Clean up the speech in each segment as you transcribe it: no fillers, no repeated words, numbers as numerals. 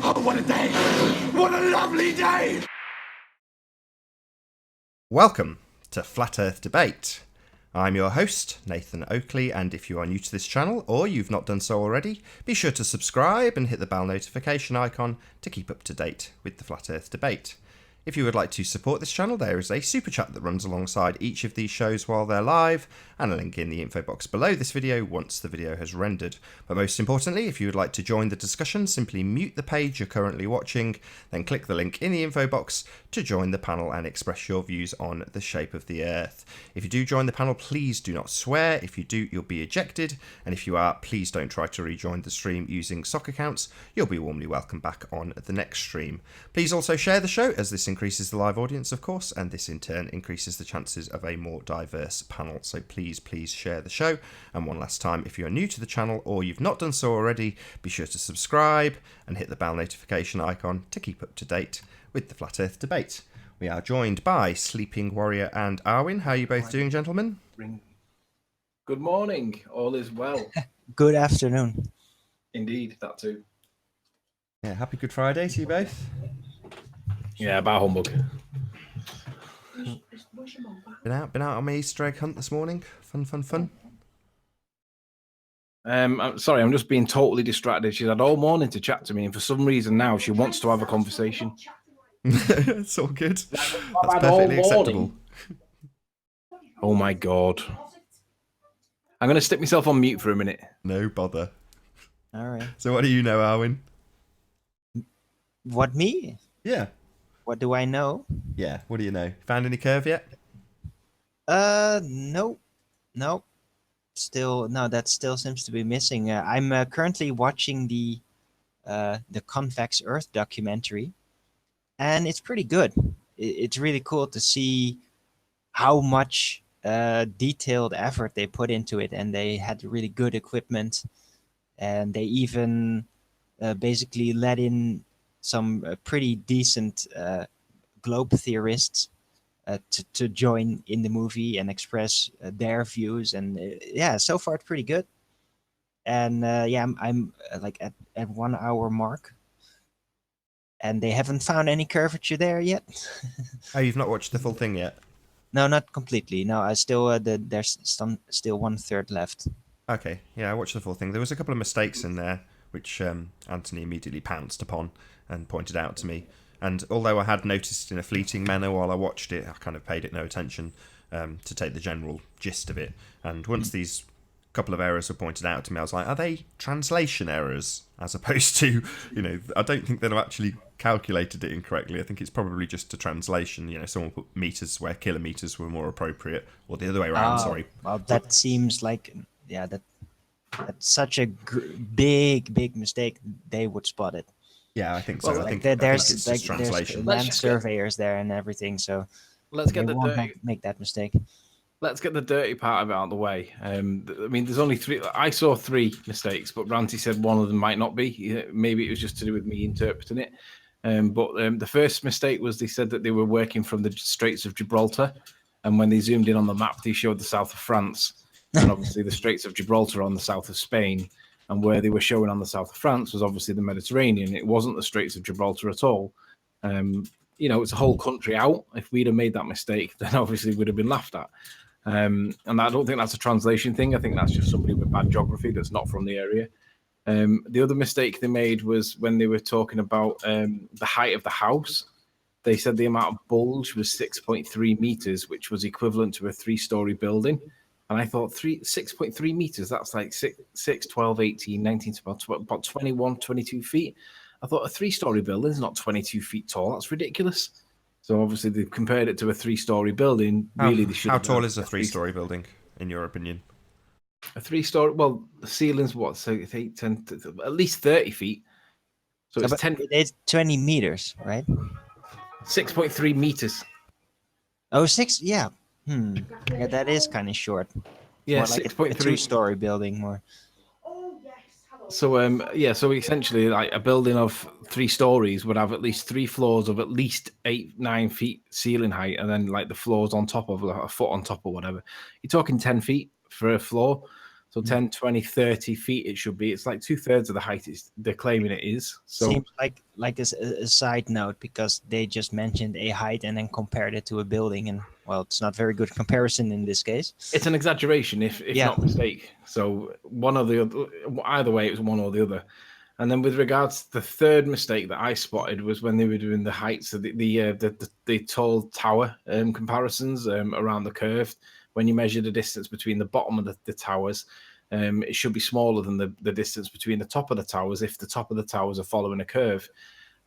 Oh, what a day! What a lovely day! Welcome to Flat Earth Debate. I'm your host, Nathan Oakley, and if you are new to this channel, or you've not done so already, be sure to subscribe and hit the bell notification icon to keep up to date with the Flat Earth Debate. If you would like to support this channel, there is a super chat that runs alongside each of these shows while they're live, and a link in the info box below this video once the video has rendered. But most importantly, if you would like to join the discussion, simply mute the page you're currently watching, then click the link in the info box to join the panel and express your views on the shape of the Earth. If you do join the panel, please do not swear. If you do, you'll be ejected, and if you are, please don't try to rejoin the stream using sock accounts. You'll be warmly welcomed back on the next stream. Please also share the show, as this increases the live audience, of course, and this in turn increases the chances of a more diverse panel. So please share the show. And one last time, if you're new to the channel or you've not done so already, be sure to subscribe and hit the bell notification icon to keep up to date with the Flat Earth Debate. We are joined by Sleeping Warrior and Arwin. How are you both doing, gentlemen? Good morning. All is well. Good afternoon. Indeed, that too. Yeah, happy Good Friday to you both. Yeah, about humbug. Been out on my Easter egg hunt this morning. Fun. I'm sorry, I'm just being totally distracted. She's had all morning to chat to me, and for some reason now she wants to have a conversation. It's all good. That's all perfectly acceptable. morning. Oh my god. I'm going to stick myself on mute for a minute. No bother. All right. So what do you know, Arwin? What, me? Yeah. What do I know? Yeah, what do you know? Found any curve yet? Nope. Still, no, that still seems to be missing. I'm currently watching the Convex Earth documentary, and it's pretty good. It's really cool to see how much detailed effort they put into it, and they had really good equipment, and they even basically let in some pretty decent globe theorists to join in the movie and express their views, and yeah, so far it's pretty good. And yeah, I'm like at 1 hour mark, and they haven't found any curvature there yet. Oh, you've not watched the full thing yet? No, not completely. No, I still there's still 1/3 left. Okay, yeah, I watched the full thing. There was a couple of mistakes in there, which Anthony immediately pounced upon and pointed out to me. And although I had noticed in a fleeting manner while I watched it, I kind of paid it no attention to take the general gist of it. And once these couple of errors were pointed out to me, I was like, are they translation errors? As opposed to, I don't think they've actually calculated it incorrectly. I think it's probably just a translation. Someone put meters where kilometers were more appropriate, or the other way around, sorry. Well, that seems like, yeah, that's such a big mistake. They would spot it. Yeah, I think so. Well, I think there's it's just translation. land surveyors there and everything, so Let's get they the won't dirty. make that mistake. Let's get the dirty part of it out of the way. I mean, there's only three. I saw 3 mistakes, but Ranty said one of them might not be. Maybe it was just to do with me interpreting it. But the first mistake was they said that they were working from the Straits of Gibraltar, and when they zoomed in on the map, they showed the south of France, and obviously the Straits of Gibraltar on the south of Spain, and where they were showing on the south of France was obviously the Mediterranean. It wasn't the Straits of Gibraltar at all. It's a whole country out. If we'd have made that mistake, then obviously we'd have been laughed at. And I don't think that's a translation thing. I think that's just somebody with bad geography that's not from the area. The other mistake they made was when they were talking about the height of the house. They said the amount of bulge was 6.3 meters, which was equivalent to a 3-story building. And I thought 6.3 meters, that's like 6, 12, 18, 19, about 21, 22 feet. I thought a 3-story building is not 22 feet tall. That's ridiculous. So obviously they compared it to a 3-story building. Really, they should. How tall is a 3-story building, in your opinion? A 3-story. Well, the ceiling's what? So 8, 10, at least 30 feet. So it's 10. It's 20 meters, right? 6.3 meters. Oh, 6. Yeah. Yeah, that is kind of short. Yeah, more like 6.3. a 2-story building more. So so essentially, like a building of 3 stories would have at least 3 floors of at least 8, 9 feet ceiling height, and then like the floors on top of like a foot on top or whatever. You're talking 10 feet for a floor. So 10, 20, 30 feet it should be. It's like 2/3 of the height they're claiming it is. So Seems like a side note, because they just mentioned a height and then compared it to a building, and well, it's not very good comparison in this case. it's an exaggeration, if Yeah. not mistake. So one or the other, either way, it was one or the other. And then with regards to the third mistake that I spotted was when they were doing the heights of the tall tower comparisons around the curve. When you measure the distance between the bottom of the towers, it should be smaller than the distance between the top of the towers if the top of the towers are following a curve.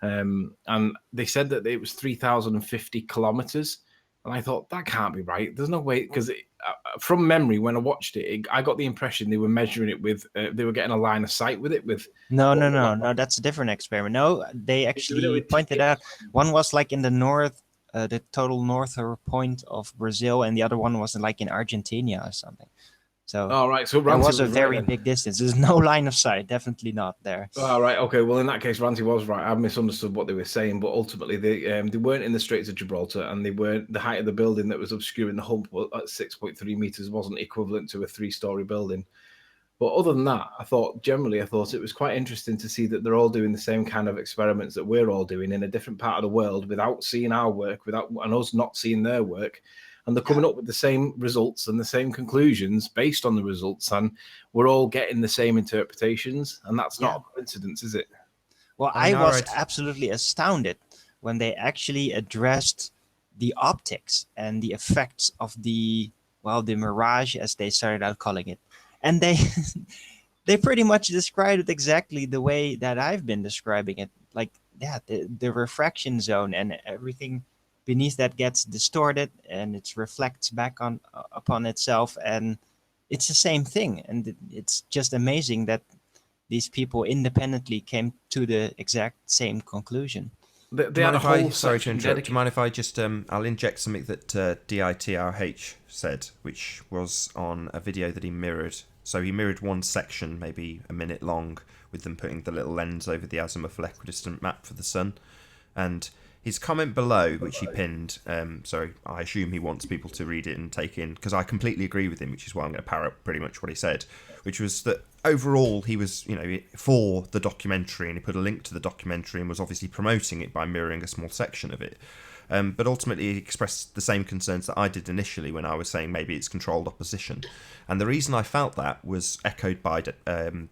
And they said that it was 3,050 kilometers. And I thought, that can't be right. There's no way, because from memory, when I watched it, I got the impression they were measuring it with, they were getting a line of sight with it. No, that's a different experiment. No, they actually with pointed out one was like in the north, the total northern point of Brazil, and the other one was like in Argentina or something. So All right, so that Ranty was a right very then. big distance. There's no line of sight, definitely not there. All right, okay. Well, in that case, Ranty was right. I misunderstood what they were saying, but ultimately they weren't in the Straits of Gibraltar, and they weren't. The height of the building that was obscuring the hump at 6.3 meters wasn't equivalent to a 3-story building. But other than that, I thought it was quite interesting to see that they're all doing the same kind of experiments that we're all doing in a different part of the world without seeing our work, and us not seeing their work. And they're coming up with the same results and the same conclusions based on the results, and we're all getting the same interpretations. And that's not a coincidence, is it? Well, I mean, I was alright. absolutely astounded when they actually addressed the optics and the effects of the mirage, as they started out calling it. And they they pretty much described it exactly the way that I've been describing it. Like, yeah, the refraction zone and everything beneath that gets distorted, and it reflects back upon itself, and it's the same thing. And it's just amazing that these people independently came to the exact same conclusion. They had a whole Sorry to section interrupt. Do you dedicated. mind if I just I'll inject something that DITRH said, which was on a video that he mirrored. So he mirrored one section, maybe a minute long, with them putting the little lens over the azimuthal equidistant map for the sun. And his comment below, which he pinned, sorry, I assume he wants people to read it and take in, because I completely agree with him, which is why I'm going to parrot pretty much what he said, which was that overall he was, for the documentary, and he put a link to the documentary and was obviously promoting it by mirroring a small section of it. But ultimately he expressed the same concerns that I did initially when I was saying maybe it's controlled opposition. And the reason I felt that was echoed by DITRH,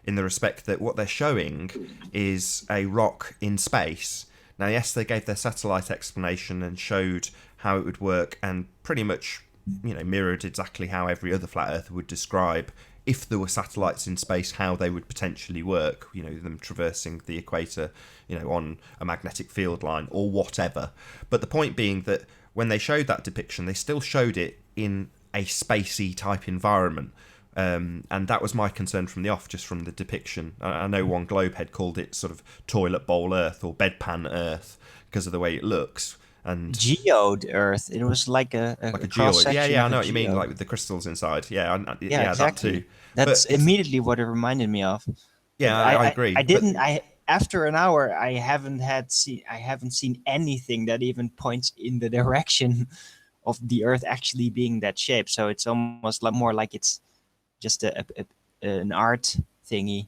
in the respect that what they're showing is a rock in space. Now, yes, they gave their satellite explanation and showed how it would work, and pretty much, mirrored exactly how every other flat earther would describe, if there were satellites in space, how they would potentially work, them traversing the equator, on a magnetic field line or whatever. But the point being that when they showed that depiction, they still showed it in a spacey type environment. And that was my concern from the off, just from the depiction. I know one Globehead called it sort of toilet bowl Earth or bedpan Earth because of the way it looks. And Geode Earth. It was like a geoid. Yeah, I know what you mean, geode. like with the crystals inside. Yeah, Yeah, that exactly. too. That's But it's- immediately what it reminded me of. Yeah, I agree. I But- didn't. After an hour, I haven't seen anything that even points in the direction of the Earth actually being that shape. So it's almost more like it's just an art thingy.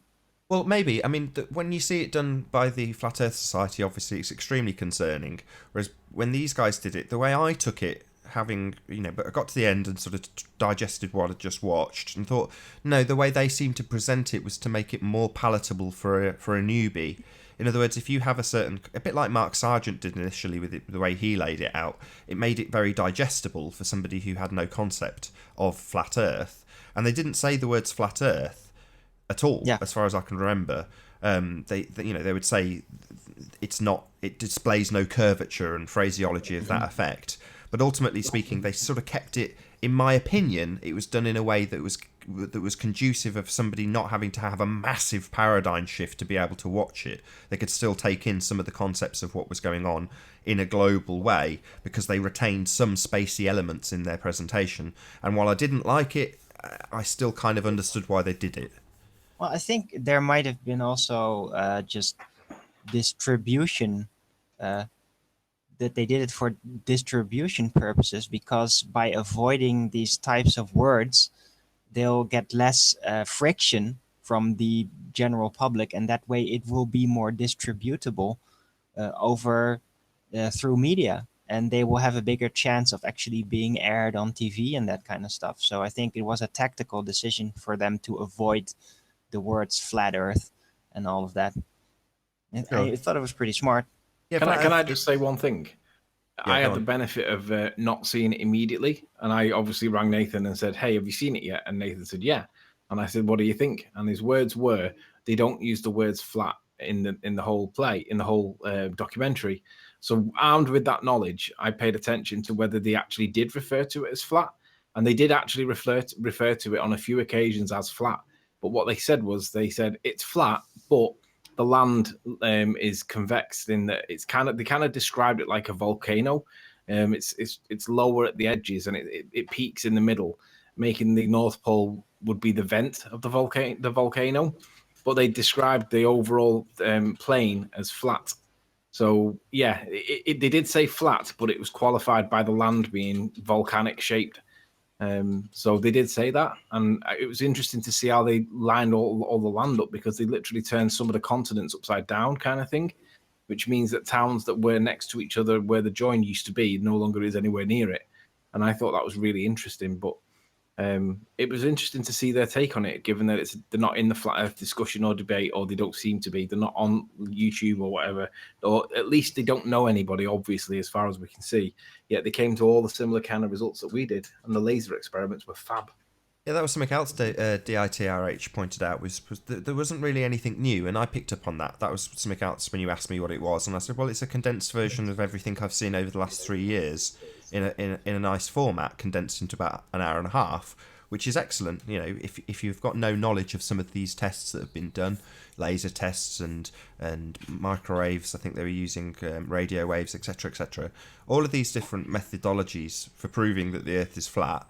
Well, maybe. I mean, when you see it done by the Flat Earth Society, obviously it's extremely concerning. Whereas when these guys did it, the way I took it, having, but I got to the end and sort of digested what I'd just watched and thought, no, the way they seemed to present it was to make it more palatable for a newbie. In other words, if you have a bit like Mark Sargent did initially with it, the way he laid it out, it made it very digestible for somebody who had no concept of flat Earth. And they didn't say the words flat Earth at all, as far as I can remember. They would say it displays no curvature and phraseology of that effect. But ultimately speaking, they sort of kept it, in my opinion, it was done in a way that was conducive of somebody not having to have a massive paradigm shift to be able to watch it. They could still take in some of the concepts of what was going on in a global way, because they retained some spacey elements in their presentation. And while I didn't like it, I still kind of understood why they did it. Well, I think there might have been also just distribution, that they did it for distribution purposes, because by avoiding these types of words, they'll get less friction from the general public, and that way it will be more distributable over through media, and they will have a bigger chance of actually being aired on TV and that kind of stuff. So I think it was a tactical decision for them to avoid the words flat Earth and all of that. And Sure. I thought it was pretty smart. Yeah, Can I just say one thing? Yeah, I go had the on. benefit of not seeing it immediately, and I obviously rang Nathan and said, "Hey, have you seen it yet?" And Nathan said, "Yeah." And I said, "What do you think?" And his words were, "They don't use the words flat in the whole play, in the whole documentary." So armed with that knowledge, I paid attention to whether they actually did refer to it as flat, and they did actually refer to it on a few occasions as flat. But what they said was, they said it's flat, but the land is convex in that they kind of described it like a volcano. It's lower at the edges and it peaks in the middle, making the North Pole would be the vent of the volcano. But they described the overall plane as flat. So yeah, they did say flat, but it was qualified by the land being volcanic shaped. So they did say that, and it was interesting to see how they lined all the land up, because they literally turned some of the continents upside down, kind of thing, which means that towns that were next to each other, where the join used to be, no longer is anywhere near it. And I thought that was really interesting. But it was interesting to see their take on it, given that they're not in the flat Earth discussion or debate, or they don't seem to be. They're not on YouTube or whatever, or at least they don't know anybody, obviously, as far as we can see. Yet they came to all the similar kind of results that we did, and the laser experiments were fab. Yeah, that was something else DITRH pointed out, was that there wasn't really anything new, and I picked up on that. That was something else when you asked me what it was, and I said, well, it's a condensed version of everything I've seen over the last 3 years in a nice format, condensed into about an hour and a half, which is excellent. You know, if you've got no knowledge of some of these tests that have been done, laser tests and microwaves, I think they were using radio waves, etc., all of these different methodologies for proving that the Earth is flat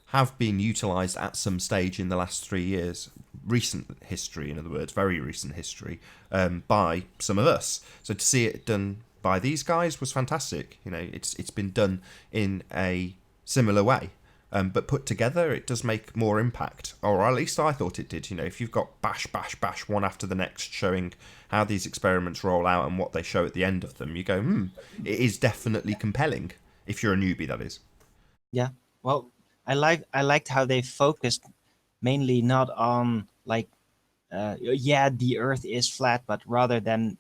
have been utilised at some stage in the last 3 years, recent history, in other words, very recent history, by some of us. So to see it done by these guys was fantastic. You know, it's been done in a similar way, but put together, it does make more impact, or at least I thought it did. You know, if you've got bash, one after the next, showing how these experiments roll out and what they show at the end of them, you go, it is definitely compelling. If you're a newbie, that is. Yeah. Well, I liked how they focused mainly not on like, the Earth is flat, but rather than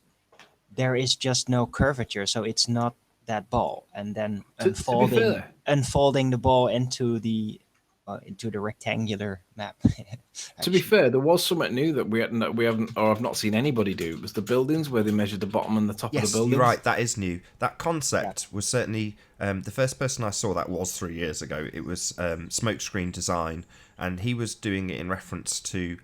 there is just no curvature, so it's not that ball, and then To be fair, unfolding the ball into the rectangular map. To be fair, there was something new that we haven't, or I've not seen anybody do. It was the buildings, where they measured the bottom and the top of Yes, the buildings. you're right. That is new. That concept was certainly the first person I saw that was 3 years ago. It was Smokescreen Design, and he was doing it in reference to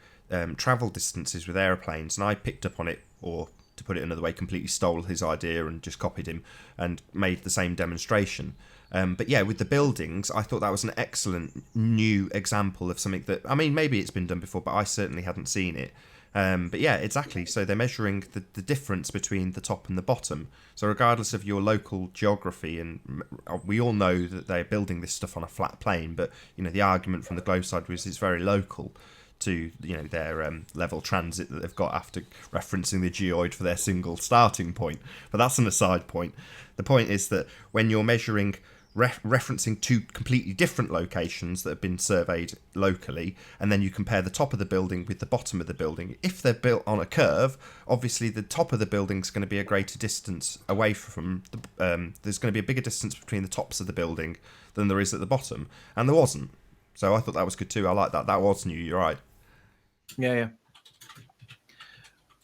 travel distances with aeroplanes, and I picked up on it, or to put it another way, completely stole his idea and just copied him and made the same demonstration. But yeah, with the buildings, I thought that was an excellent new example of something that, I mean, maybe it's been done before, but I certainly hadn't seen it. But yeah, exactly. So they're measuring the difference between the top and the bottom. So regardless of your local geography, and we all know that they're building this stuff on a flat plane, but you know, the argument from the Globe side was it's very local to, you know, their level transit that they've got after referencing the geoid for their single starting point. But that's an aside point. The point is that when you're measuring referencing two completely different locations that have been surveyed locally, and then you compare the top of the building with the bottom of the building, if they're built on a curve, obviously the top of the building is going to be a greater distance away from the there's going to be a bigger distance between the tops of the building than there is at the bottom, and there wasn't. So I thought that was good too. I like that. That was new. You're right. Yeah.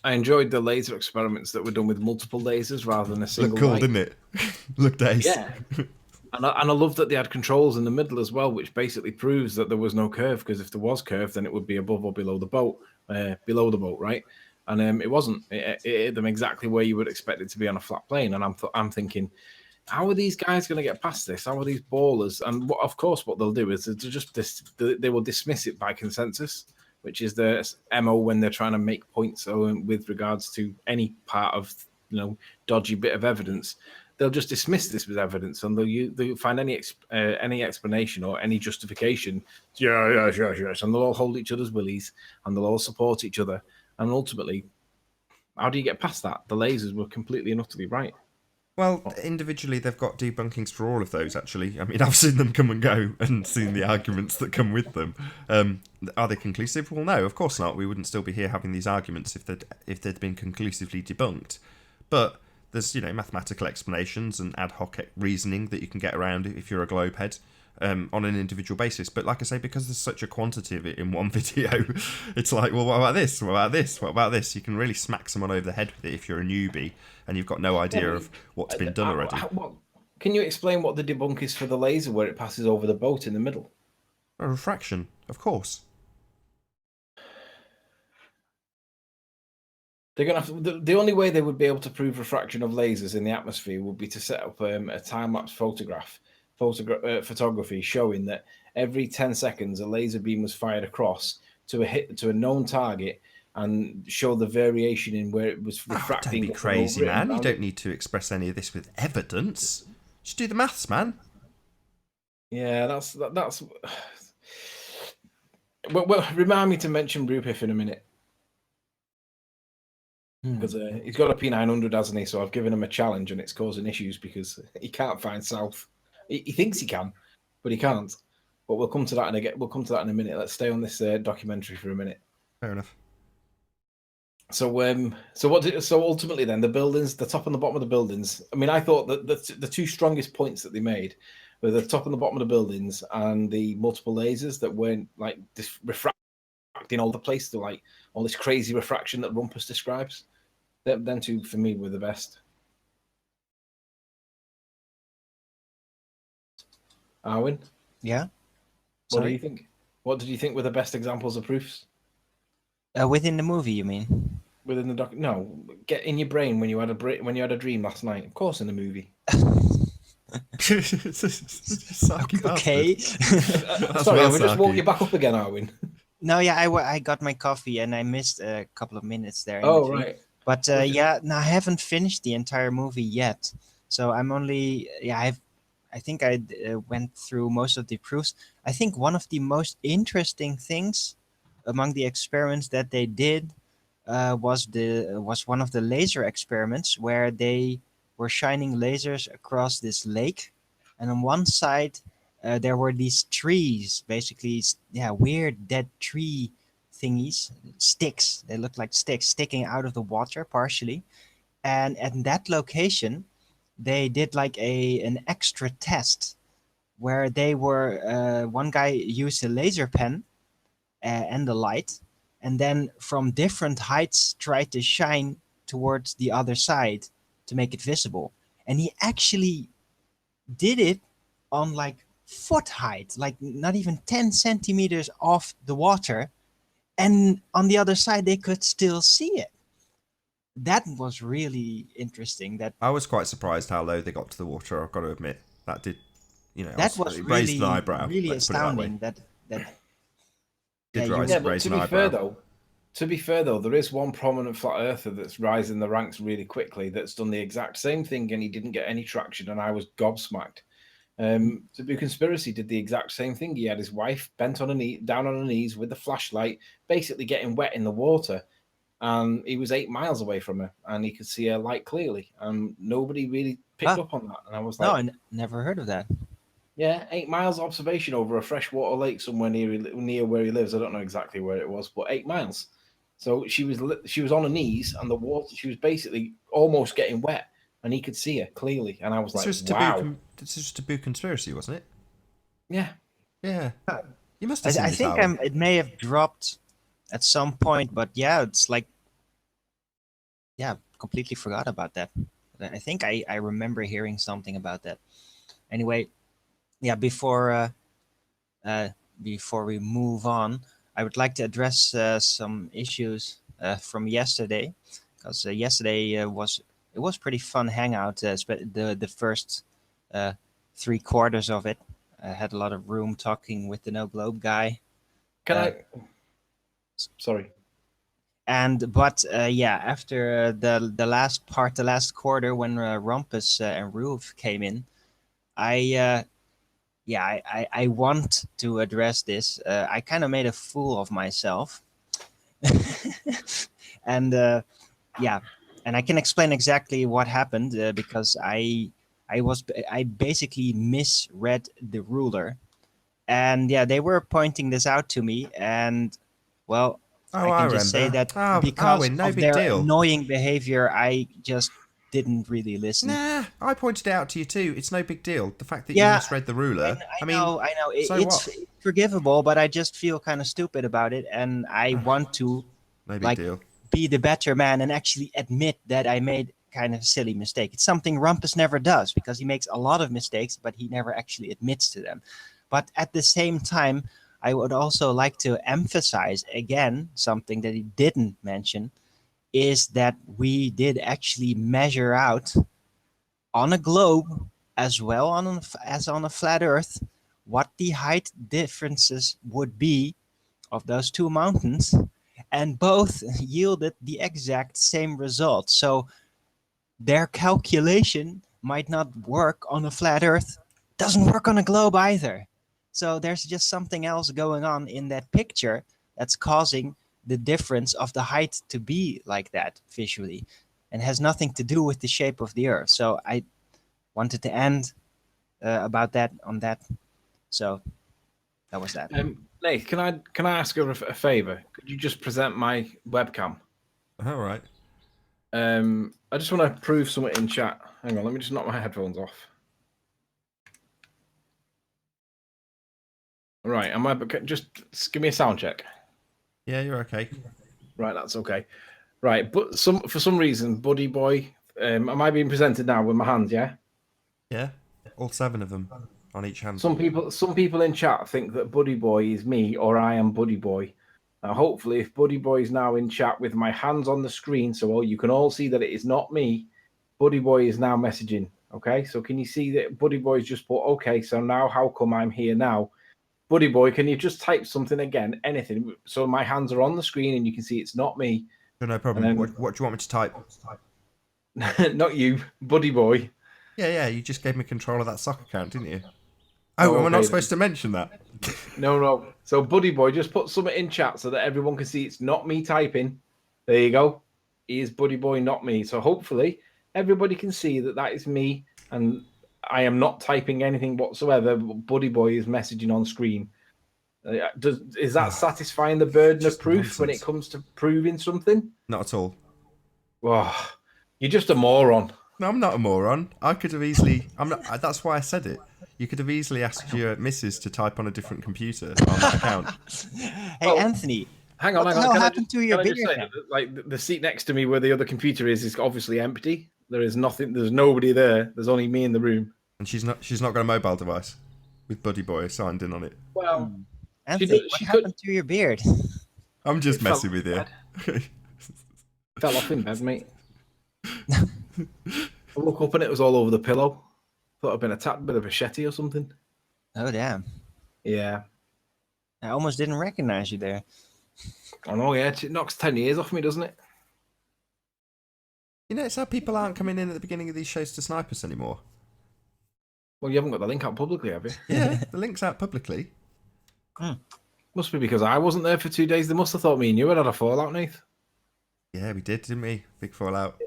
I enjoyed the laser experiments that were done with multiple lasers rather than a single. Looked cool, light. didn't it? Looked ace. Yeah. And I love that they had controls in the middle as well, which basically proves that there was no curve, because if there was curve, then it would be above or below the boat, right? And it wasn't. It hit them exactly where you would expect it to be on a flat plane. And I'm thinking, how are these guys going to get past this? How are these ballers? And of course, what they'll do is they will dismiss it by consensus, which is the MO when they're trying to make points with regards to any part of, dodgy bit of evidence. they'll just dismiss this with evidence, and they'll find any explanation or any justification. Yes, and they'll all hold each other's willies, and they'll all support each other. And ultimately, how do you get past that? The lasers were completely and utterly right. Well, individually, they've got debunkings for all of those, actually. I mean, I've seen them come and go and seen the arguments that come with them. Are they conclusive? Well, no, of course not. We wouldn't still be here having these arguments if they'd been conclusively debunked. But there's, mathematical explanations and ad hoc reasoning that you can get around if you're a globehead. On an individual basis, but like I say, because there's such a quantity of it in one video, it's like, well, what about this? What about this? What about this? You can really smack someone over the head with it if you're a newbie and you've got no idea of what's been done already. Can you explain what the debunk is for the laser where it passes over the boat in the middle? A refraction, of course. They're gonna have the only way they would be able to prove refraction of lasers in the atmosphere would be to set up a time-lapse photography showing that every 10 seconds a laser beam was fired across to a known target and show the variation in where it was refracting. Don't be crazy, man. You don't need to express any of this with evidence. Just do the maths, man. Yeah, that's. Well, remind me to mention Rupif in a minute. Because he's got a P900, hasn't he? So I've given him a challenge, and it's causing issues because he can't find south. He thinks he can, but he can't. But we'll come to that in a minute. Let's stay on this documentary for a minute. Fair enough. So ultimately, then the buildings, the top and the bottom of the buildings. I mean, I thought that the two strongest points that they made were the top and the bottom of the buildings and the multiple lasers that weren't like refracting all the place to like all this crazy refraction that Rumpus describes. Them two, for me, were the best. Arwin? Yeah? What do you think? What did you think were the best examples of proofs? Within the movie, you mean? Within the doc? No, get in your brain when you had a dream last night. Of course, in the movie. Okay. Sorry, I just woke you back up again, Arwin. No, yeah, I got my coffee and I missed a couple of minutes there. Oh, right. But yeah, no, I haven't finished the entire movie yet. So I'm only, I think I went through most of the proofs. I think one of the most interesting things among the experiments that they did was one of the laser experiments where they were shining lasers across this lake, and on one side there were these trees, basically, weird dead tree thingies, sticks. They looked like sticks sticking out of the water partially, and at that location they did like an extra test where they were one guy used a laser pen and a light, and then from different heights tried to shine towards the other side to make it visible. And he actually did it on like foot height, like not even 10 centimeters off the water, and on the other side they could still see it. That was really interesting. That I was quite surprised how low they got to the water. I've got to admit that did, that was raised really an eyebrow. really astounding. That To be fair though, there is one prominent flat earther that's rising the ranks really quickly that's done the exact same thing and he didn't get any traction, and I was gobsmacked. Taboo Conspiracy did the exact same thing. He had his wife bent on down on her knees with the flashlight, basically getting wet in the water, and he was 8 miles away from her, and he could see her light clearly, and nobody really picked up on that. And I was like, no, I never heard of that. Yeah, 8 miles observation over a freshwater lake somewhere near where he lives. I don't know exactly where it was, but 8 miles. So she was on her knees, and the water, she was basically almost getting wet, and he could see her clearly. And I was wow. This was Taboo Conspiracy, wasn't it? Yeah. Yeah. You must have seen I think it may have dropped at some point, but yeah, it's like, completely forgot about that. I think I remember hearing something about that. Anyway, before we move on, I would like to address some issues from yesterday, because yesterday was pretty fun hangout. The first 3/4 of it, I had a lot of room talking with the No Globe guy. Sorry. But after the last part, the last quarter, when Rumpus and Roof came in, I I want to address this. I kind of made a fool of myself, and yeah, and I can explain exactly what happened because I basically misread the ruler, and yeah, they were pointing this out to me, and well, Oh, I I can just say remember. that Oh, because Arwen, no of big their deal. annoying behavior, I just didn't really listen. Nah, I pointed it out to you too. It's no big deal. The fact that you Yeah, misread the ruler. I I mean, know, I know. so It's what? forgivable, but I just feel kind of stupid about it, and I want to No big like deal. be the better man and actually admit that I made kind of a silly mistake. It's something Rumpus never does because he makes a lot of mistakes, but he never actually admits to them. But at the same time, I would also like to emphasize again something that he didn't mention is that we did actually measure out on a globe as well as on a flat earth what the height differences would be of those two mountains, and both yielded the exact same result. So their calculation might not work on a flat earth, doesn't work on a globe either. So there's just something else going on in that picture that's causing the difference of the height to be like that visually, and has nothing to do with the shape of the earth. So I wanted to end about that on that. So that was that. Nate, can I ask you a favor? Could you just present my webcam? All right. I just want to prove something in chat. Hang on, let me just knock my headphones off. Right, am I just give me a sound check? Yeah, you're okay. Right, that's okay. Right, but for some reason, Buddy Boy, am I being presented now with my hands? Yeah. Yeah, all 7 of them on each hand. Some people in chat think that Buddy Boy is me or I am Buddy Boy. Now, hopefully, if Buddy Boy is now in chat with my hands on the screen, so you can all see that it is not me, Buddy Boy is now messaging. Okay, so can you see that Buddy Boy's just put, okay, so now how come I'm here now? Buddy Boy, can you just type something again, anything, so my hands are on the screen and you can see it's not me. No problem. Then, what do you want me to type? not you, Buddy Boy. Yeah, you just gave me control of that sock account, didn't you? Oh, and we're not supposed to mention that. No. So Buddy Boy, just put something in chat so that everyone can see it's not me typing. There you go. He is Buddy Boy, not me. So hopefully everybody can see that that is me and I am not typing anything whatsoever. Buddy Boy is messaging on screen. Is that satisfying the burden of proof when it comes to proving something? Not at all. Oh, you're just a moron. No, I'm not a moron. I could have easily. I'm not. That's why I said it. You could have easily asked your missus to type on a different computer on that account. Hey, Anthony. Hang on. What the hell happened to your beard? Like the seat next to me where the other computer is obviously empty. There is nothing. There's nobody there. There's only me in the room. And she's not got a mobile device with Buddy Boy signed in on it. Well, Anthony, what happened to your beard? I'm just messing with you. Fell off in bed, mate. I woke up and it was all over the pillow. Thought I'd been attacked with a machete or something. Oh, damn. Yeah. I almost didn't recognize you there. I know, yeah. It knocks 10 years off me, doesn't it? You know, it's how people aren't coming in at the beginning of these shows to snipe us anymore. Well, you haven't got the link out publicly, have you? Yeah, the link's out publicly. Must be because I wasn't there for 2 days. They must have thought me and you had a fallout, Nath. Yeah, we did, didn't we? Big fallout.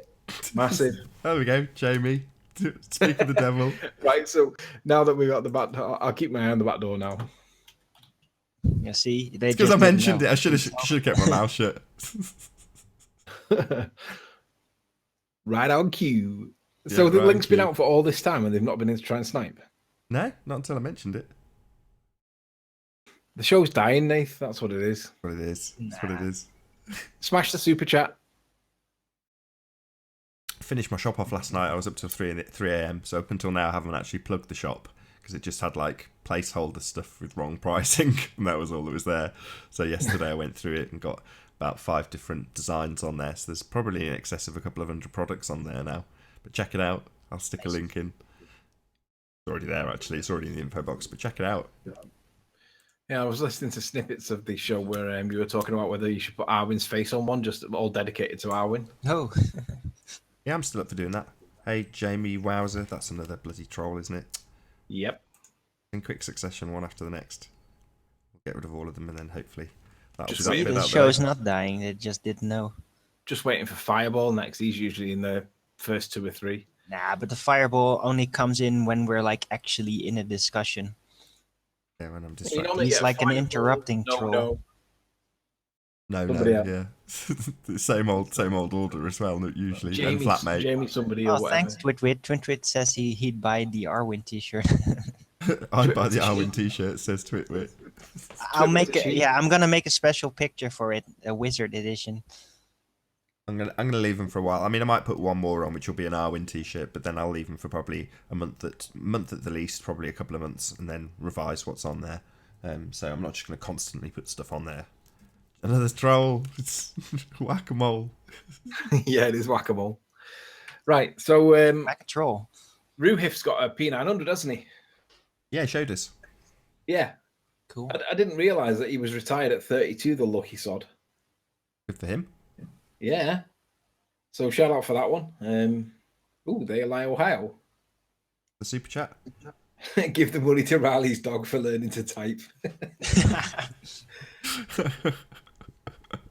Massive. There we go, Jamie. Speak of the devil. Right, so now that we got the back door, I'll keep my eye on the back door now. You see, because I mentioned it. I should have kept my mouth shut. Right on cue. So the link's been out for all this time and they've not been in to try and snipe? No, not until I mentioned it. The show's dying, Nath. That's what it is. That's what it is. That's what it is. Smash the super chat. Finished my shop off last night. I was up till 3 a.m. So up until now, I haven't actually plugged the shop because it just had like placeholder stuff with wrong pricing, and that was all that was there. So yesterday I went through it and got about 5 different designs on there. So there's probably in excess of a couple of 100 products on there now. But check it out. I'll stick a link in. It's already there, actually. It's already in the info box, but check it out. Yeah, I was listening to snippets of the show where you were talking about whether you should put Arwen's face on one, just all dedicated to Arwen. No. Yeah, I'm still up for doing that. Hey, Jamie Wowzer, that's another bloody troll, isn't it? Yep. In quick succession, one after the next. We'll get rid of all of them, and then hopefully that'll Just be See, that bit the out show's there. not dying. It just didn't know. Just waiting for Fireball next. He's usually in the first 2 or 3. Nah, but the fireball only comes in when we're like actually in a discussion. Yeah, when I'm You distracted. normally He's get like an Fireball. interrupting No, troll. no. No, Somebody else. yeah. Same old order as well, usually. And Jamie, flatmate. Jamie somebody or Oh, whatever. thanks, Twitwit. Twitwit says he'd buy the Arwen t-shirt. I'd buy the Arwen t-shirt, says Twitwit. I'll Twitwit's make a it. cheat. Yeah, I'm gonna make a special picture for it, a wizard edition. I'm gonna leave them for a while. I mean, I might put one more on, which will be an Arwen t-shirt, but then I'll leave them for probably a month at the least, probably a couple of months, and then revise what's on there. So I'm not just gonna constantly put stuff on there. Another troll. It's whack-a-mole. Yeah, it is whack-a-mole. Right, so Like a troll. Ruhif's got a P900, hasn't he? Yeah, showed us. Yeah. Cool. I didn't realise that he was retired at 32, the lucky sod. Good for him. Yeah. So shout out for that one. They lie Ohio. The super chat. Give the money to Riley's dog for learning to type.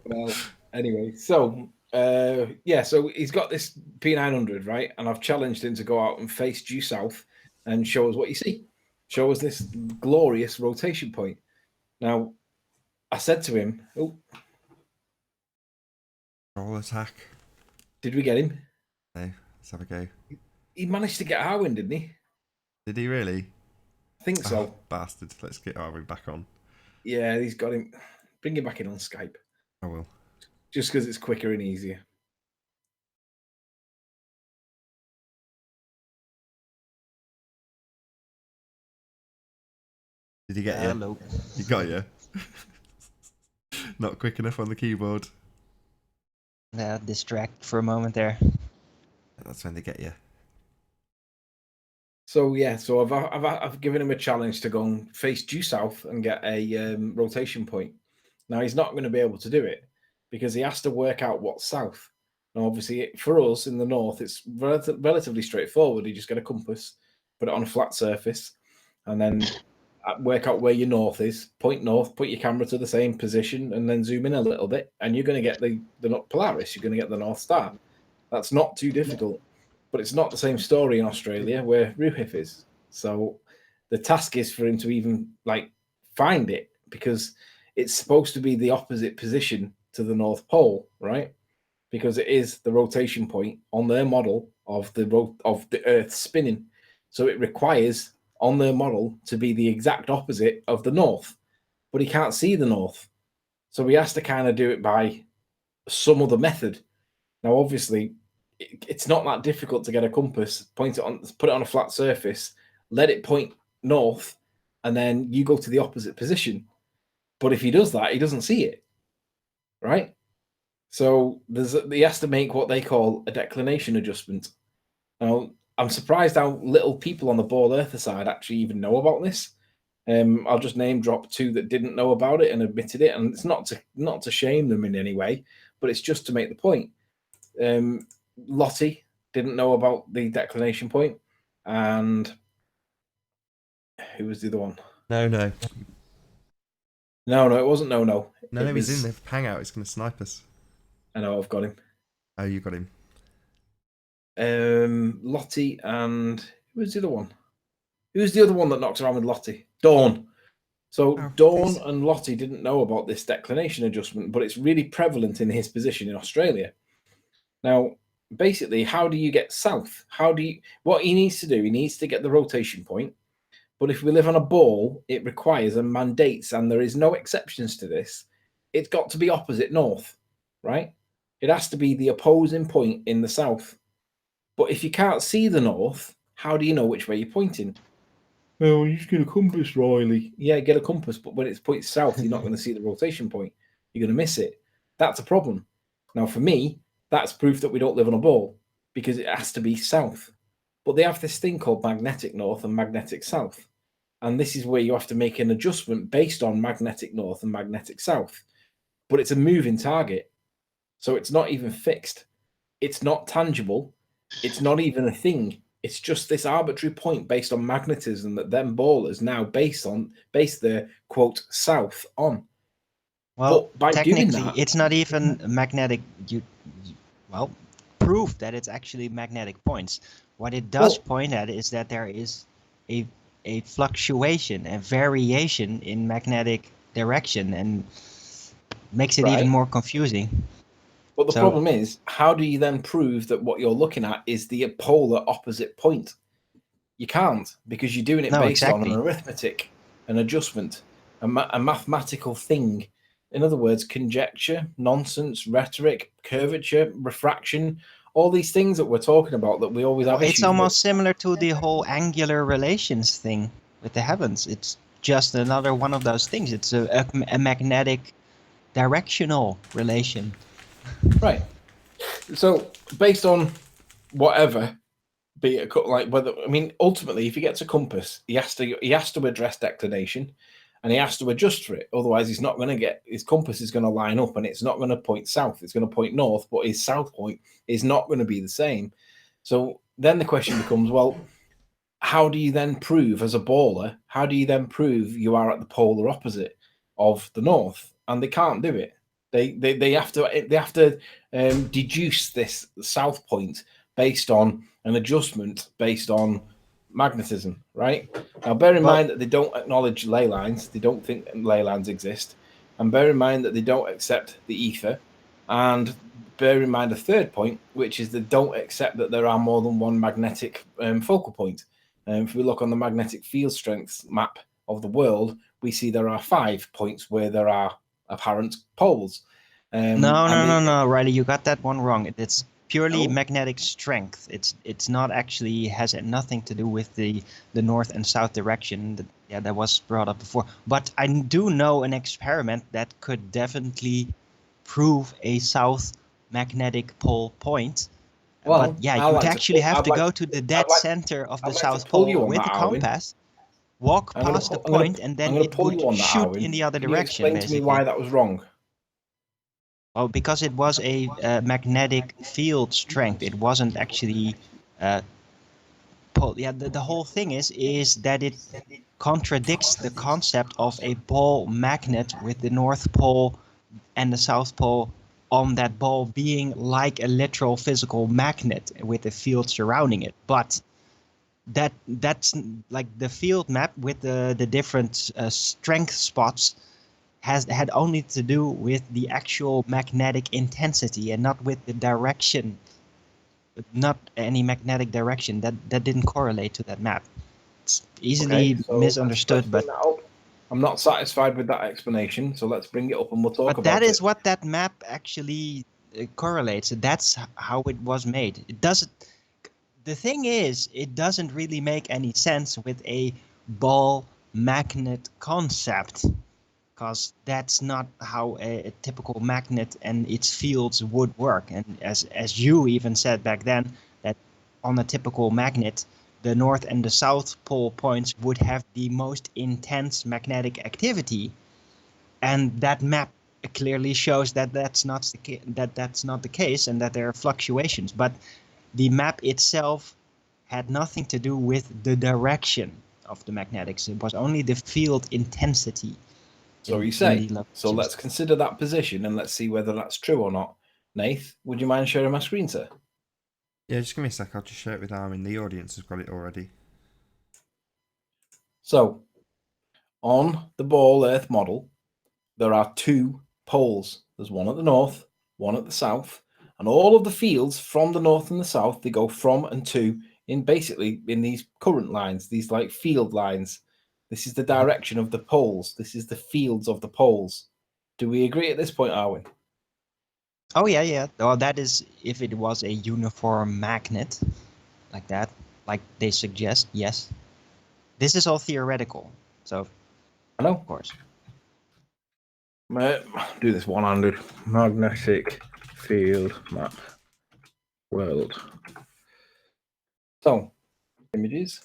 Well, anyway, so so he's got this P900, right? And I've challenged him to go out and face due south and show us what you see. Show us this glorious rotation point. Now, I said to him, Troll attack. did we get him? Okay, let's have a go. He managed to get Arwen, didn't he? Did he really? I think so. Oh, bastard. Let's get Arwen back on. Yeah, he's got him. Bring him back in on Skype. I will. Just because it's quicker and easier. Did he get you? Hello. He got you. Not quick enough on the keyboard. Distract for a moment there. That's when they get you. So yeah, so I've given him a challenge to go and face due south and get a rotation point. Now he's not going to be able to do it because he has to work out what's south. Now obviously for us in the north, it's relatively straightforward. You just get a compass, put it on a flat surface, and then work out where your north is. Point north, put your camera to the same position, and then zoom in a little bit, and you're going to get the Polaris. You're going to get the North Star. That's not too difficult. But it's not the same story in Australia where Ruhif is. So the task is for him to even find it because it's supposed to be the opposite position to the North Pole, right? Because it is the rotation point on their model of the Earth spinning. So it requires on their model to be the exact opposite of the North. But he can't see the North. So he has to kind of do it by some other method. Now, obviously, it's not that difficult to get a compass, put it on a flat surface, let it point north, and then you go to the opposite position. But if he does that, he doesn't see it, right? So he has to make what they call a declination adjustment. Now, I'm surprised how little people on the Ball Earther side actually even know about this. I'll just name drop 2 that didn't know about it and admitted it, and it's not to shame them in any way, but it's just to make the point. Lottie didn't know about the declination point, and who was the other one? No. No, it wasn't. No. No, It he's was- in the hangout. He's going to snipe us. I know, I've got him. Oh, you got him. Lottie and who was the other one? Who's the other one that knocks around with Lottie? Dawn. So Oh, Dawn please. and Lottie didn't know about this declination adjustment, but it's really prevalent in his position in Australia. Now, basically, how do you get south? What he needs to do, he needs to get the rotation point. But if we live on a ball, it requires and mandates, and there is no exceptions to this. It's got to be opposite north, right? It has to be the opposing point in the south. But if you can't see the north, how do you know which way you're pointing? Oh, you just get a compass, Riley. Yeah, get a compass, but when it's points south, you're not going to see the rotation point. You're going to miss it. That's a problem. Now, for me, that's proof that we don't live on a ball because it has to be south. But they have this thing called magnetic north and magnetic south. And this is where you have to make an adjustment based on magnetic north and magnetic south. But it's a moving target. So it's not even fixed. It's not tangible. It's not even a thing. It's just this arbitrary point based on magnetism that them ballers now base their quote south on. Well, But by technically, doing that, it's not even magnetic. Well, proof that it's actually magnetic points. What it does point at is that there is a fluctuation, a variation in magnetic direction, and makes it even more confusing. But the problem is, how do you then prove that what you're looking at is the polar opposite point? You can't, because you're doing it based on an arithmetic, an adjustment, a mathematical thing. In other words, conjecture, nonsense, rhetoric, curvature, refraction, all these things that we're talking about that we always have issues with. It's almost similar to the whole angular relations thing with the heavens. It's just another one of those things. It's a magnetic directional relation. Right. So based on whatever, be it like whether, I mean, ultimately, if he gets a compass, he has to address declination, and he has to adjust for it. Otherwise, he's not going to get, his compass is going to line up, and it's not going to point south. It's going to point north, but his south point is not going to be the same. So then the question becomes, well, how do you then prove as a baller? How do you then prove you are at the polar opposite of the north? And they can't do it. They have to deduce this south point based on an adjustment based on magnetism, right? Now, bear in mind that they don't acknowledge ley lines. They don't think ley lines exist. And bear in mind that they don't accept the ether. And bear in mind a third point, which is they don't accept that there are more than one magnetic focal point. If we look on the magnetic field strength map of the world, we see there are 5 points where there are apparent poles. No, Riley, you got that one wrong. It's purely magnetic strength. It's not actually, has nothing to do with the north and south direction. That was brought up before. But I do know an experiment that could definitely prove a south magnetic pole point. Well, but yeah, you'd actually have to go to the dead center of the South Pole with a compass, walk past the point, and then it would shoot in the other direction. Explain to me why that was wrong. Oh, because it was a magnetic field strength. It wasn't actually pole. Yeah, the whole thing is that it contradicts the concept of a ball magnet with the North Pole and the South Pole on that ball being like a literal physical magnet with a field surrounding it. But that's like the field map with the different strength spots had only to do with the actual magnetic intensity and not with the direction, not any magnetic direction. That didn't correlate to that map. It's easily misunderstood, but I'm not satisfied with that explanation, so let's bring it up and we'll talk about it. But that is what that map actually correlates. That's how it was made. It doesn't. The thing is, it doesn't really make any sense with a ball magnet concept, because that's not how a typical magnet and its fields would work. And as you even said back then, that on a typical magnet, the North and the South Pole points would have the most intense magnetic activity, and that map clearly shows that that's not the case, and that there are fluctuations. But the map itself had nothing to do with the direction of the magnetics. It was only the field intensity. So you say. So let's consider that position and let's see whether that's true or not. Nath, would you mind sharing my screen, sir? Yeah, just give me a sec. I'll just share it with Armin. The audience has got it already. So, on the ball Earth model, there are 2 poles. There's one at the north, one at the south, and all of the fields from the north and the south, they go from and to in basically in these current lines, these like field lines. This is the direction of the poles. This is the fields of the poles. Do we agree at this point, Arwin? Oh, yeah. Well, that is if it was a uniform magnet like that, like they suggest, yes. This is all theoretical, so I know. Of course. Do this one-handed. Magnetic field map world. So, images.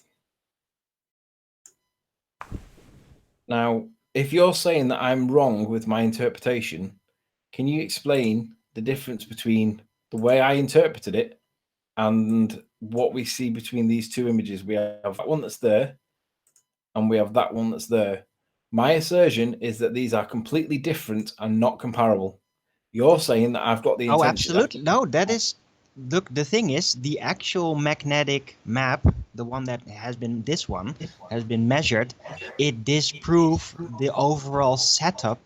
Now, if you're saying that I'm wrong with my interpretation, can you explain the difference between the way I interpreted it and what we see between these two images? We have that one that's there, and we have that one that's there. My assertion is that these are completely different and not comparable. You're saying that I've got the Oh, intention. absolutely. No, that is. Look, the thing is, the actual magnetic map, the one that has been, this one, has been measured, it disproves the overall setup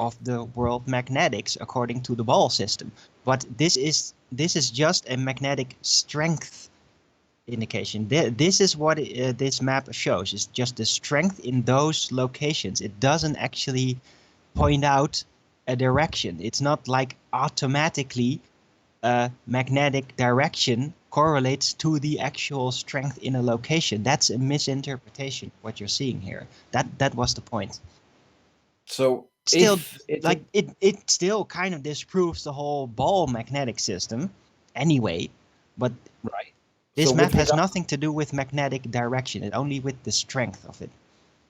of the world magnetics according to the Ball system. But this is just a magnetic strength indication. This is what this map shows. It's just the strength in those locations. It doesn't actually point out a direction. It's not like automatically magnetic direction correlates to the actual strength in a location. That's a misinterpretation, what you're seeing here. That was the point. So Still, if it's like it still kind of disproves the whole ball magnetic system anyway, but right. this So map with has regard- nothing to do with magnetic direction, and only with the strength of it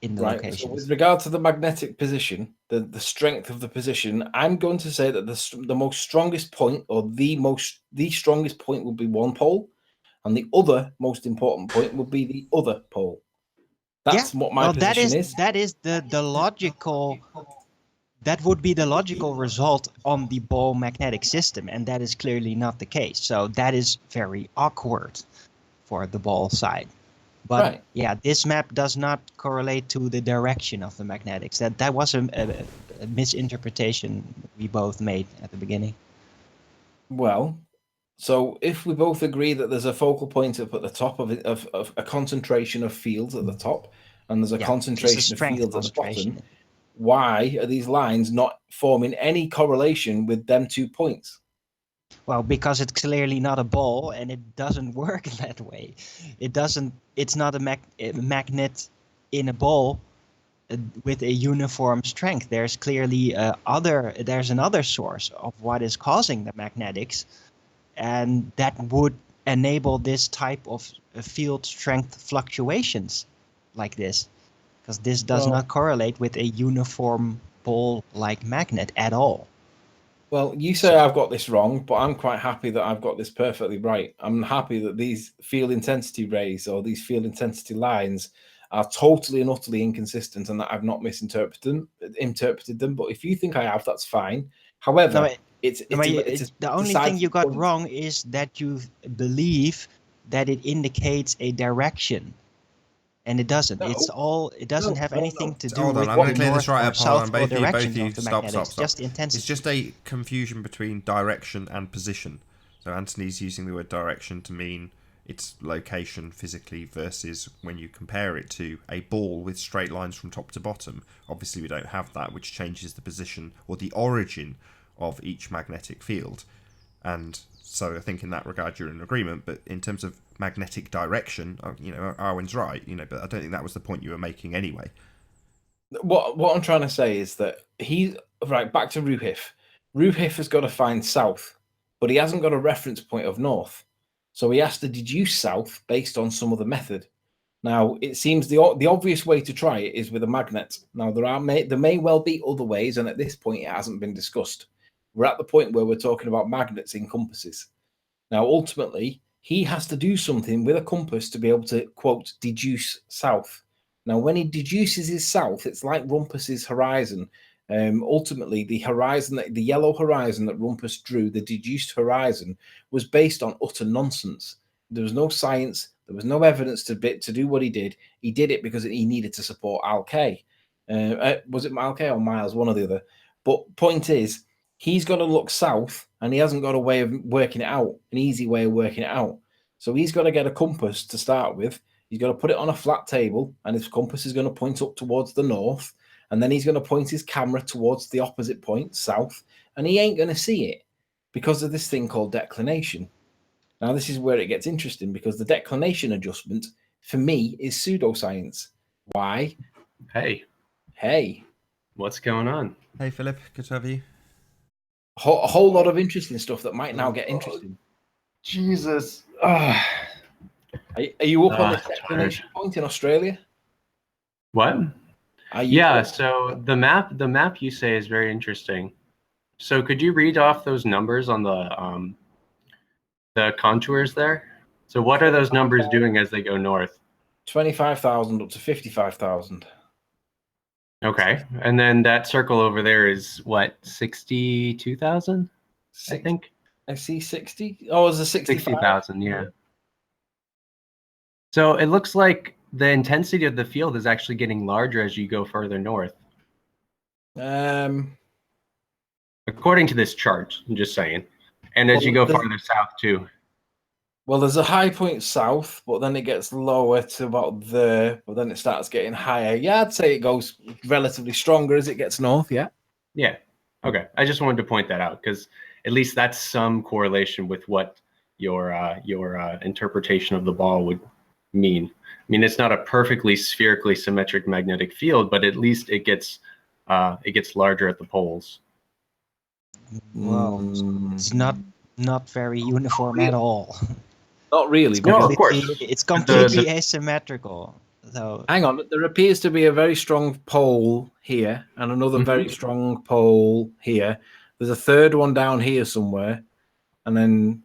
in the Right. So locations. with regard to the magnetic position, the strength of the position, I'm going to say that the most strongest point, or the strongest point, would be one pole, and the other most important point would be the other pole. That's what my position is. That is the logical. That would be the logical result on the ball magnetic system, and that is clearly not the case. So that is very awkward for the ball side. But Right. yeah, this map does not correlate to the direction of the magnetics. That was a misinterpretation we both made at the beginning. Well, so if we both agree that there's a focal point up at the top of it, of a concentration of fields at the top, and there's a Yeah, concentration just a of strength fields at the concentration. bottom, why are these lines not forming any correlation with them 2 points? Well, because it's clearly not a ball and it doesn't work that way. It's not a magnet in a ball with a uniform strength. There's clearly there's another source of what is causing the magnetics, and that would enable this type of field strength fluctuations like this, because this does Well- not correlate with a uniform ball-like magnet at all. Well, you say I've got this wrong, but I'm quite happy that I've got this perfectly right. I'm happy that these field intensity rays or these field intensity lines are totally and utterly inconsistent, and that I've not interpreted them. But if you think I have, that's fine. However, No, it's the only thing you got wrong is that you believe that it indicates a direction, and it doesn't. No. It doesn't have anything to do Hold with on, I'm going the to clear north this right or up. Hold on, south pole both of directions you, of the stop. magnetics. Just the intensity. It's just a confusion between direction and position. So Anthony's using the word direction to mean its location physically versus when you compare it to a ball with straight lines from top to bottom. Obviously, we don't have that, which changes the position or the origin of each magnetic field. And so I think in that regard you're in agreement, but in terms of magnetic direction, Arwen's right, but I don't think that was the point you were making anyway. What I'm trying to say is that back to Ruhif. Ruhif has got to find south, but he hasn't got a reference point of north. So he has to deduce south based on some other method. Now, it seems the obvious way to try it is with a magnet. Now, there may well be other ways, and at this point it hasn't been discussed. We're at the point where we're talking about magnets in compasses. Now, ultimately, he has to do something with a compass to be able to, quote, deduce south. Now, when he deduces his south, it's like Rumpus's horizon. Ultimately, the yellow horizon that Rumpus drew, the deduced horizon, was based on utter nonsense. There was no science. There was no evidence to do what he did. He did it because he needed to support Al-Kay. Was it Al-Kay or Miles? One or the other. But point is, he's got to look south, and he hasn't got a way of working it out, an easy way of working it out. So he's got to get a compass to start with. He's got to put it on a flat table, and his compass is going to point up towards the north, and then he's going to point his camera towards the opposite point, south, and he ain't going to see it because of this thing called declination. Now, this is where it gets interesting, because the declination adjustment, for me, is pseudoscience. Why? Hey. What's going on? Hey, Philip, good to have you. A whole lot of interesting stuff that might now get interesting. Jesus. Are you up on the declination point in Australia? What? Yeah, so the map you say is very interesting. So could you read off those numbers on the contours there? So what are those numbers doing as they go north? 25,000 up to 55,000. Okay. And then that circle over there is what, 62,000? I think. I see 60. Oh, is it 60,000, yeah. So it looks like the intensity of the field is actually getting larger as you go further north. According to this chart, I'm just saying. And as you go farther south too. Well, there's a high point south, but then it gets lower to about there, but then it starts getting higher. Yeah, I'd say it goes relatively stronger as it gets north, yeah. Yeah. Okay. I just wanted to point that out because at least that's some correlation with what your interpretation of the ball would mean. I mean, it's not a perfectly spherically symmetric magnetic field, but at least it gets larger at the poles. Well, it's not very uniform at all. Not really. No, because of course. It's completely asymmetrical. So hang on, there appears to be a very strong pole here and another very strong pole here. There's a third one down here somewhere, and then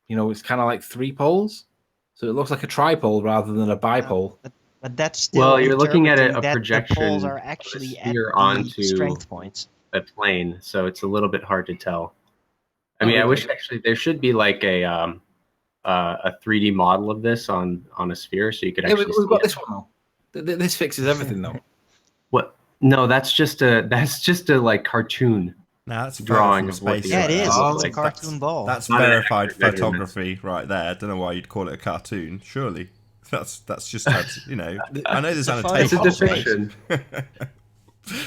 it's kind of like 3 poles. So it looks like a tripole rather than a bipole. but that's still Well, you're looking at a interpreting that projection the poles are actually at sphere the onto strength points. a plane, so it's a little bit hard to tell. I mean, I wish actually there should be like a 3D model of this on a sphere, so you could actually. We've got this one though. This fixes everything though. What? No, that's just a like cartoon. Now that's drawing of of what space. Yeah, it is. Oh, It's a like cartoon ball. That's Not an verified accurate measurement. photography right there. I don't know why you'd call it a cartoon. Surely that's just had, I know there's It's a It's a annotations. depiction.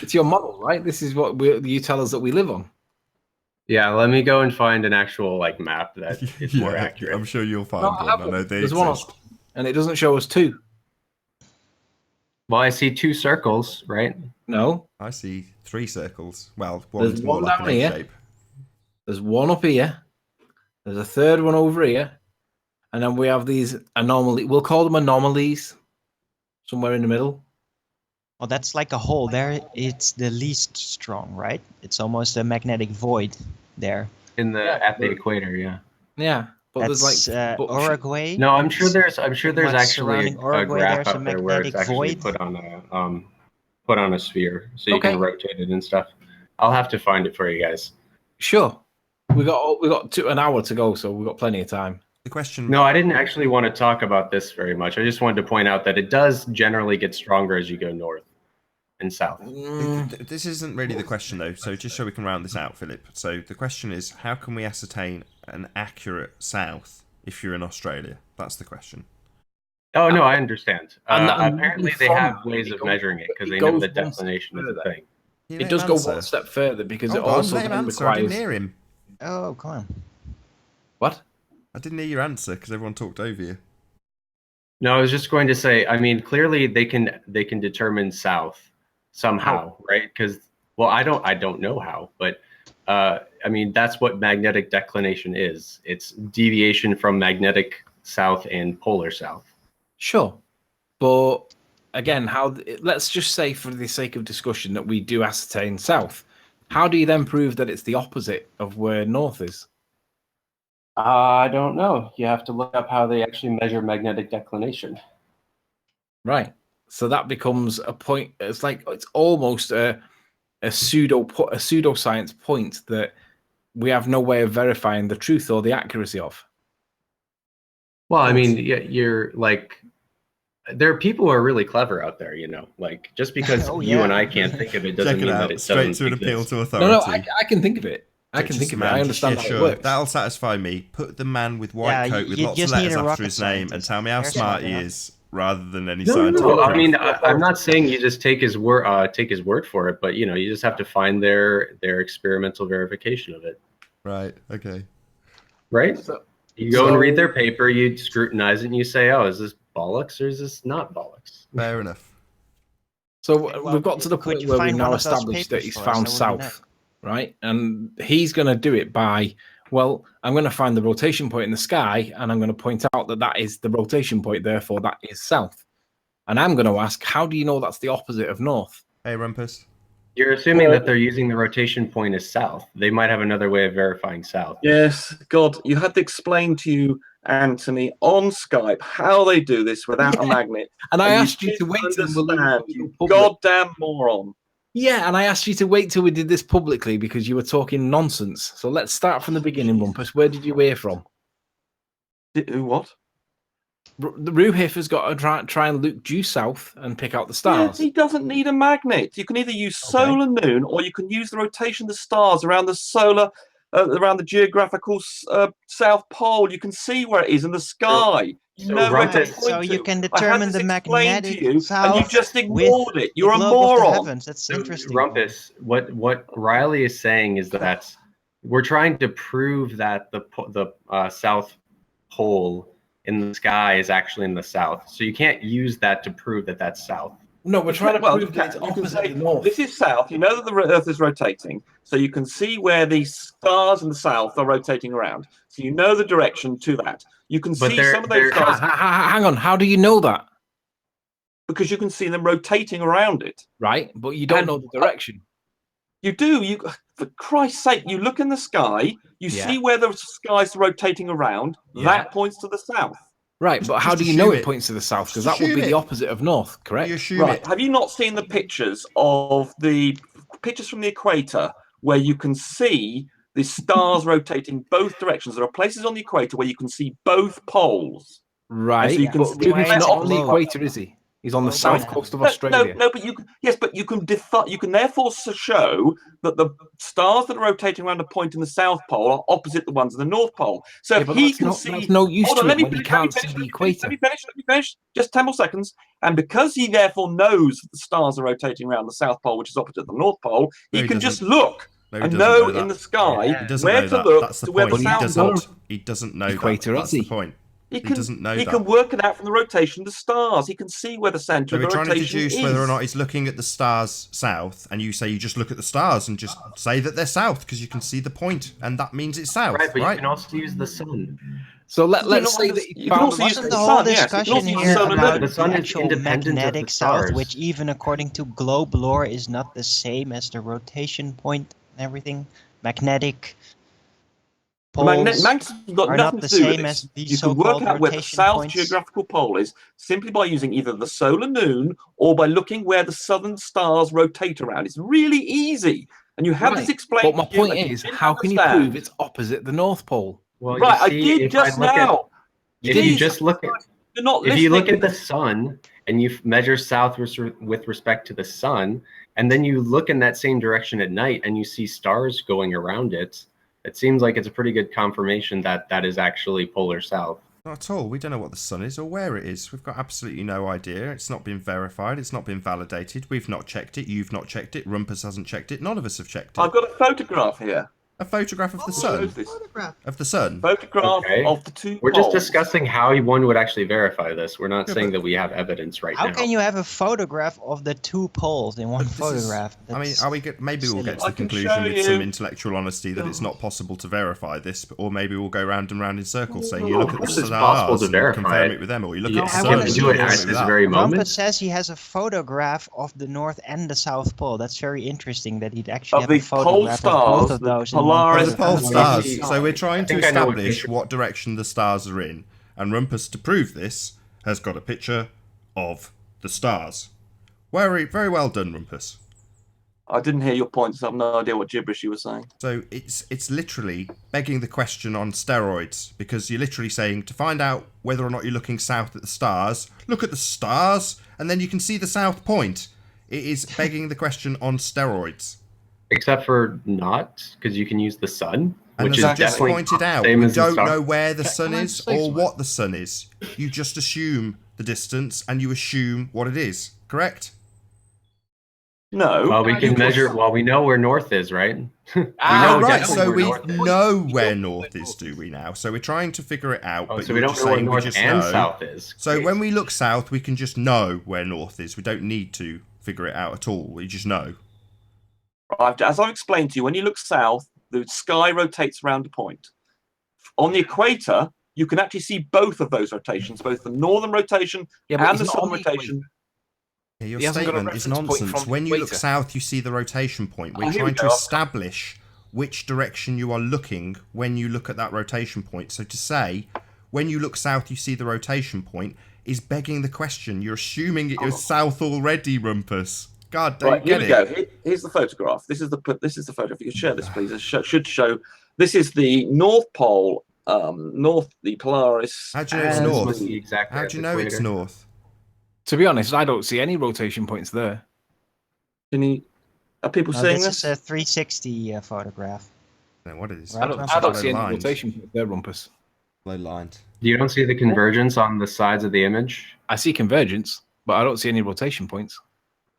It's your model, right? This is what you tell us that we live on. Yeah, let me go and find an actual like map that is more Yeah, accurate. I'm sure you'll find No, one. I have I know they There's one, exist. and it doesn't show us 2. Well, I see 2 circles, right? No, I see 3 circles. Well, There's one's more one like down an here. egg shape. there's one up here. There's a third one over here, and then we have these anomalies. We'll call them anomalies. Somewhere in the middle. Well, that's like a hole. There, it's the least strong, right? It's almost a magnetic void there. At the equator, yeah. Yeah, but That's there's like Uruguay. No, I'm sure there's Much actually surrounding a Uruguay, graph there's a up there where it's magnetic actually void. put on a sphere, so you Okay. can rotate it and stuff. I'll have to find it for you guys. Sure. We got an hour to go, so we've got plenty of time. The question. No, I didn't actually want to talk about this very much. I just wanted to point out that it does generally get stronger as you go north and south. This isn't really the question, though. So just so we can round this out, Philip. So the question is, how can we ascertain an accurate south if you're in Australia? That's the question. Oh no, I understand. And Apparently, they from have that, ways it of goes- measure it because it they know goes the one step declination is a further. thing. It does go one step further because Hold it on, also let him then answer. I didn't requires. hear him. Oh, come on. What? I didn't hear your answer because everyone talked over you. No, I was just going to say. I mean, clearly they can determine south somehow, right? Because I don't know how, but I mean that's what magnetic declination is. It's deviation from magnetic south and polar south. Sure, but again, let's just say for the sake of discussion that we do ascertain south. How do you then prove that it's the opposite of where north is? I don't know. You have to look up how they actually measure magnetic declination. Right. So that becomes a point. It's almost a pseudoscience point that we have no way of verifying the truth or the accuracy of. Well, I mean, you're like, there are people who are really clever out there, like just because Oh, you yeah. and I can't think of it doesn't Check it mean that out. it Straight doesn't to an appeal exist. to authority. No, I can think of it. I can Just think of it. man, I just- understand yeah, how sure. it works. That'll satisfy me. Put the man with white Yeah, coat with you lots of just need letters a after rocket his name and scientist. tell me how There's smart he something. is, rather than any No, scientific no. I proof. mean, I'm not saying you just take his word for it, but you just have to find their experimental verification of it, Right. Okay. right? So- You go and read their paper, you scrutinize it, and you say, "Oh, is this bollocks or is this not bollocks?" Fair enough. So Okay, well, we've got to the could point you where we've find now one of those established that papers he's for us? found That would be south, right? And he's going to do it by, well, I'm going to find the rotation point in the sky, and I'm going to point out that that is the rotation point, therefore that is south. And I'm going to ask, how do you know that's the opposite of north? Hey, Rumpus. You're assuming that they're using the rotation point as south. They might have another way of verifying south. Yes, God, you had to explain to you, Anthony, on Skype how they do this without a magnet. And I And asked you to didn't wait till we understand, did you it public. goddamn moron. Yeah, and I asked you to wait till we did this publicly because you were talking nonsense. So let's start from the beginning, Rumpus. Where did you hear from? What? The Ruhif has got to try and look due south and pick out the Yes, stars. he doesn't need a magnet. You can either use solar moon or you can use the rotation of the stars around the solar, around the geographical South Pole. You can see where it is in the sky. You so know where to Rumpus- point So you to. can I had determine this the explained magnetic to you, and you south just with ignored it. You're a the globe of the moron. heavens. That's So, interesting. Rumpus, what Riley is saying is that we're trying to prove that the South Pole in the sky is actually in the south. So you can't use that to prove that that's south. No, we're trying to Well, prove that it's you can opposite say, the north. this is south. You know that the Earth is rotating, so you can see where the stars in the south are rotating around. So you know the direction to that. You can But see they're- some of those they're- stars Hang on, how do you know that? because you can see them rotating around it. Right, but you don't And- know the direction. You do. You, for Christ's sake, you look in the sky. You Yeah. see where the sky's rotating around. Yeah. That points to the south. Right, but how Just do you know assume it it. points to the south? Because Just that would be assume the it. opposite of north, correct? You assume Right. it. Have you not seen the pictures of the pictures from the equator where you can see the stars rotating both directions? There are places on the equator where you can see both poles. Right, So you can but see Ruhif's where not on the it's- equator, is he? He's on the Globe south of coast of No, Australia. no, but you can, yes, but you can you can therefore show that the stars that are rotating around a point in the South Pole are opposite the ones in the North Pole. So Yeah, if but he that's can not- see, that's no use hold to on, let him me when he finish, let me can't finish, see the let me finish, equator. let me finish, just 10 more seconds. And because he therefore knows that the stars are rotating around the South Pole, which is opposite the North Pole, No, he he can doesn't. just look No, he and doesn't know know in that. the sky He doesn't where know to that. look That's the to where the point. He South doesn't. Pole. He doesn't know Equator, that. That's is the he? point. He He doesn't know he that. can work it out from the rotation of the stars. He can see where the center So of we're the trying to rotation deduce is. whether or not he's looking at the stars south, and you say you just look at the stars and just say that they're south because you can see the point, and that means it's south, Right, but right? you can also use the sun. So You let's know, say that he you can found also the use Wasn't the the sun, whole yes, you can discussion also use here solar about moon. The sun the is actual independent of the magnetic south, stars. which even according to globe lore is not the same as the rotation point and everything? Magnetic poles Magnetism's got are nothing not the to do with same this. as these You can work so-called out where the rotation south points. geographical pole is simply by using either the solar moon or by looking where the southern stars rotate around. It's really easy. And you have this Right, explained. but my to you point and is, didn't how can you understand. prove it's opposite the North Pole? Well, Right, you I see, did if just I look now. if you Jesus just look at Christ, you're not if you look listening. at the sun and you measure south with respect to the sun, and then you look in that same direction at night and you see stars going around it, it seems like it's a pretty good confirmation that that is actually polar south. Not at all. We don't know what the sun is or where it is. We've got absolutely no idea. It's not been verified. It's not been validated. We've not checked it. You've not checked it. Rumpus hasn't checked it. None of us have checked it. I've got a photograph here. A photograph of the Shows sun. this. Of the sun. Photograph Okay. of the two We're just poles. discussing how one would actually verify this. We're not Yeah, saying but- that we have evidence right How now. can you have a photograph of the two poles in one This is- photograph? I mean, That's are we maybe we'll get to I the can conclusion show with some you. intellectual honesty that it's not possible to verify this, or maybe we'll go round and round in circles saying you No, look of at the course it's possible stars to and verify confirm it. it with them, or you look You at the I sun wanna and see do it confirm at it with this that. very moment. Rumpus says he has a photograph of the North and the South Pole. That's very interesting that he'd actually Of have a the pole photograph of stars, both of the those in one Polaris Oh, the photograph. pole Well, stars. you see- So we're trying I to think I know what establish picture- what direction the stars are in, and Rumpus, to prove this, has got a picture of the stars. Very well done, Rumpus. I didn't hear your points. So I have no idea what gibberish you were saying. So it's literally begging the question on steroids, because you're literally saying to find out whether or not you're looking south at the stars, look at the stars, and then you can see the south point. It is begging the question on steroids. Except for not, because you can use the sun, And which as is I just definitely pointed out, same we as the don't star. know where the sun can I is say or something? what the sun is. You just assume the distance and you assume what it is. Correct? No. Well, we you can measure. Well, we know where north is, right? we Oh, know right. definitely So where we north is. know where north is, do we now? So we're trying to figure it out. Oh, but so we you're don't just know where saying we north just and know. south is. So Great. when we look south, we can just know where north is. We don't need to figure it out at all. We just know. As I've explained to you, when you look south, the sky rotates around a point. On the equator, you can actually see both of those rotations, both the northern rotation Yeah, but and he's the not on southern the rotation. Yeah, your He hasn't got a statement is reference point nonsense. from When you look equator. south, you see the rotation point. We're here we trying to go. establish which direction you are looking when you look at that rotation point. So to say, when you look south, you see the rotation point, is begging the question. You're assuming it is south already, Rumpus. God, don't Right, here get we it. go. Here's the photograph. This is the photograph. You can share this, please. It should show. This is the North Pole, the Polaris. How do you know it's and north? Must be exactly How at do you the know it's equator. north? To be honest, I don't see any rotation points there. Are people No, seeing this is this? a 360 photograph. No, what is? Right, I don't see any lines. rotation points there, Rumpus. Low lines. You don't see the convergence on the sides of the image? I see convergence, but I don't see any rotation points.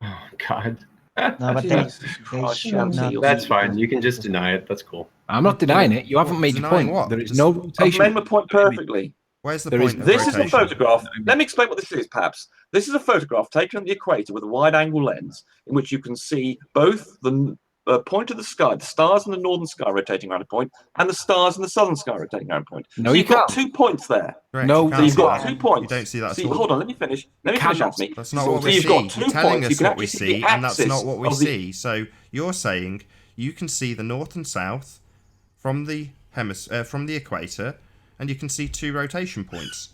Oh, God. No, but they Jesus Christ, should Shanty, not. you'll That's see- fine. You can just deny it. That's cool. I'm not denying it. You haven't made your Denying point. what? There is This- no I've rotation. made my point perfectly. Where's the There is point of This is a rotation? photograph. Let me explain what this is, perhaps. This is a photograph taken at the equator with a wide-angle lens, in which you can see both the point of the sky, the stars in the northern sky rotating around a point, and the stars in the southern sky rotating around a point. No, so you you've got can't. 2 points there. Correct, No, you So can't you've see got that. 2 points. You don't see that at See, all. hold on, let me finish. Let me finish, cannot. Anthony. That's not So what we you've see. got 2 You're telling points. You us can what actually we see see, the and that's axis not what we of the- see. So you're saying you can see the north and south from the from the equator, and you can see 2 rotation points.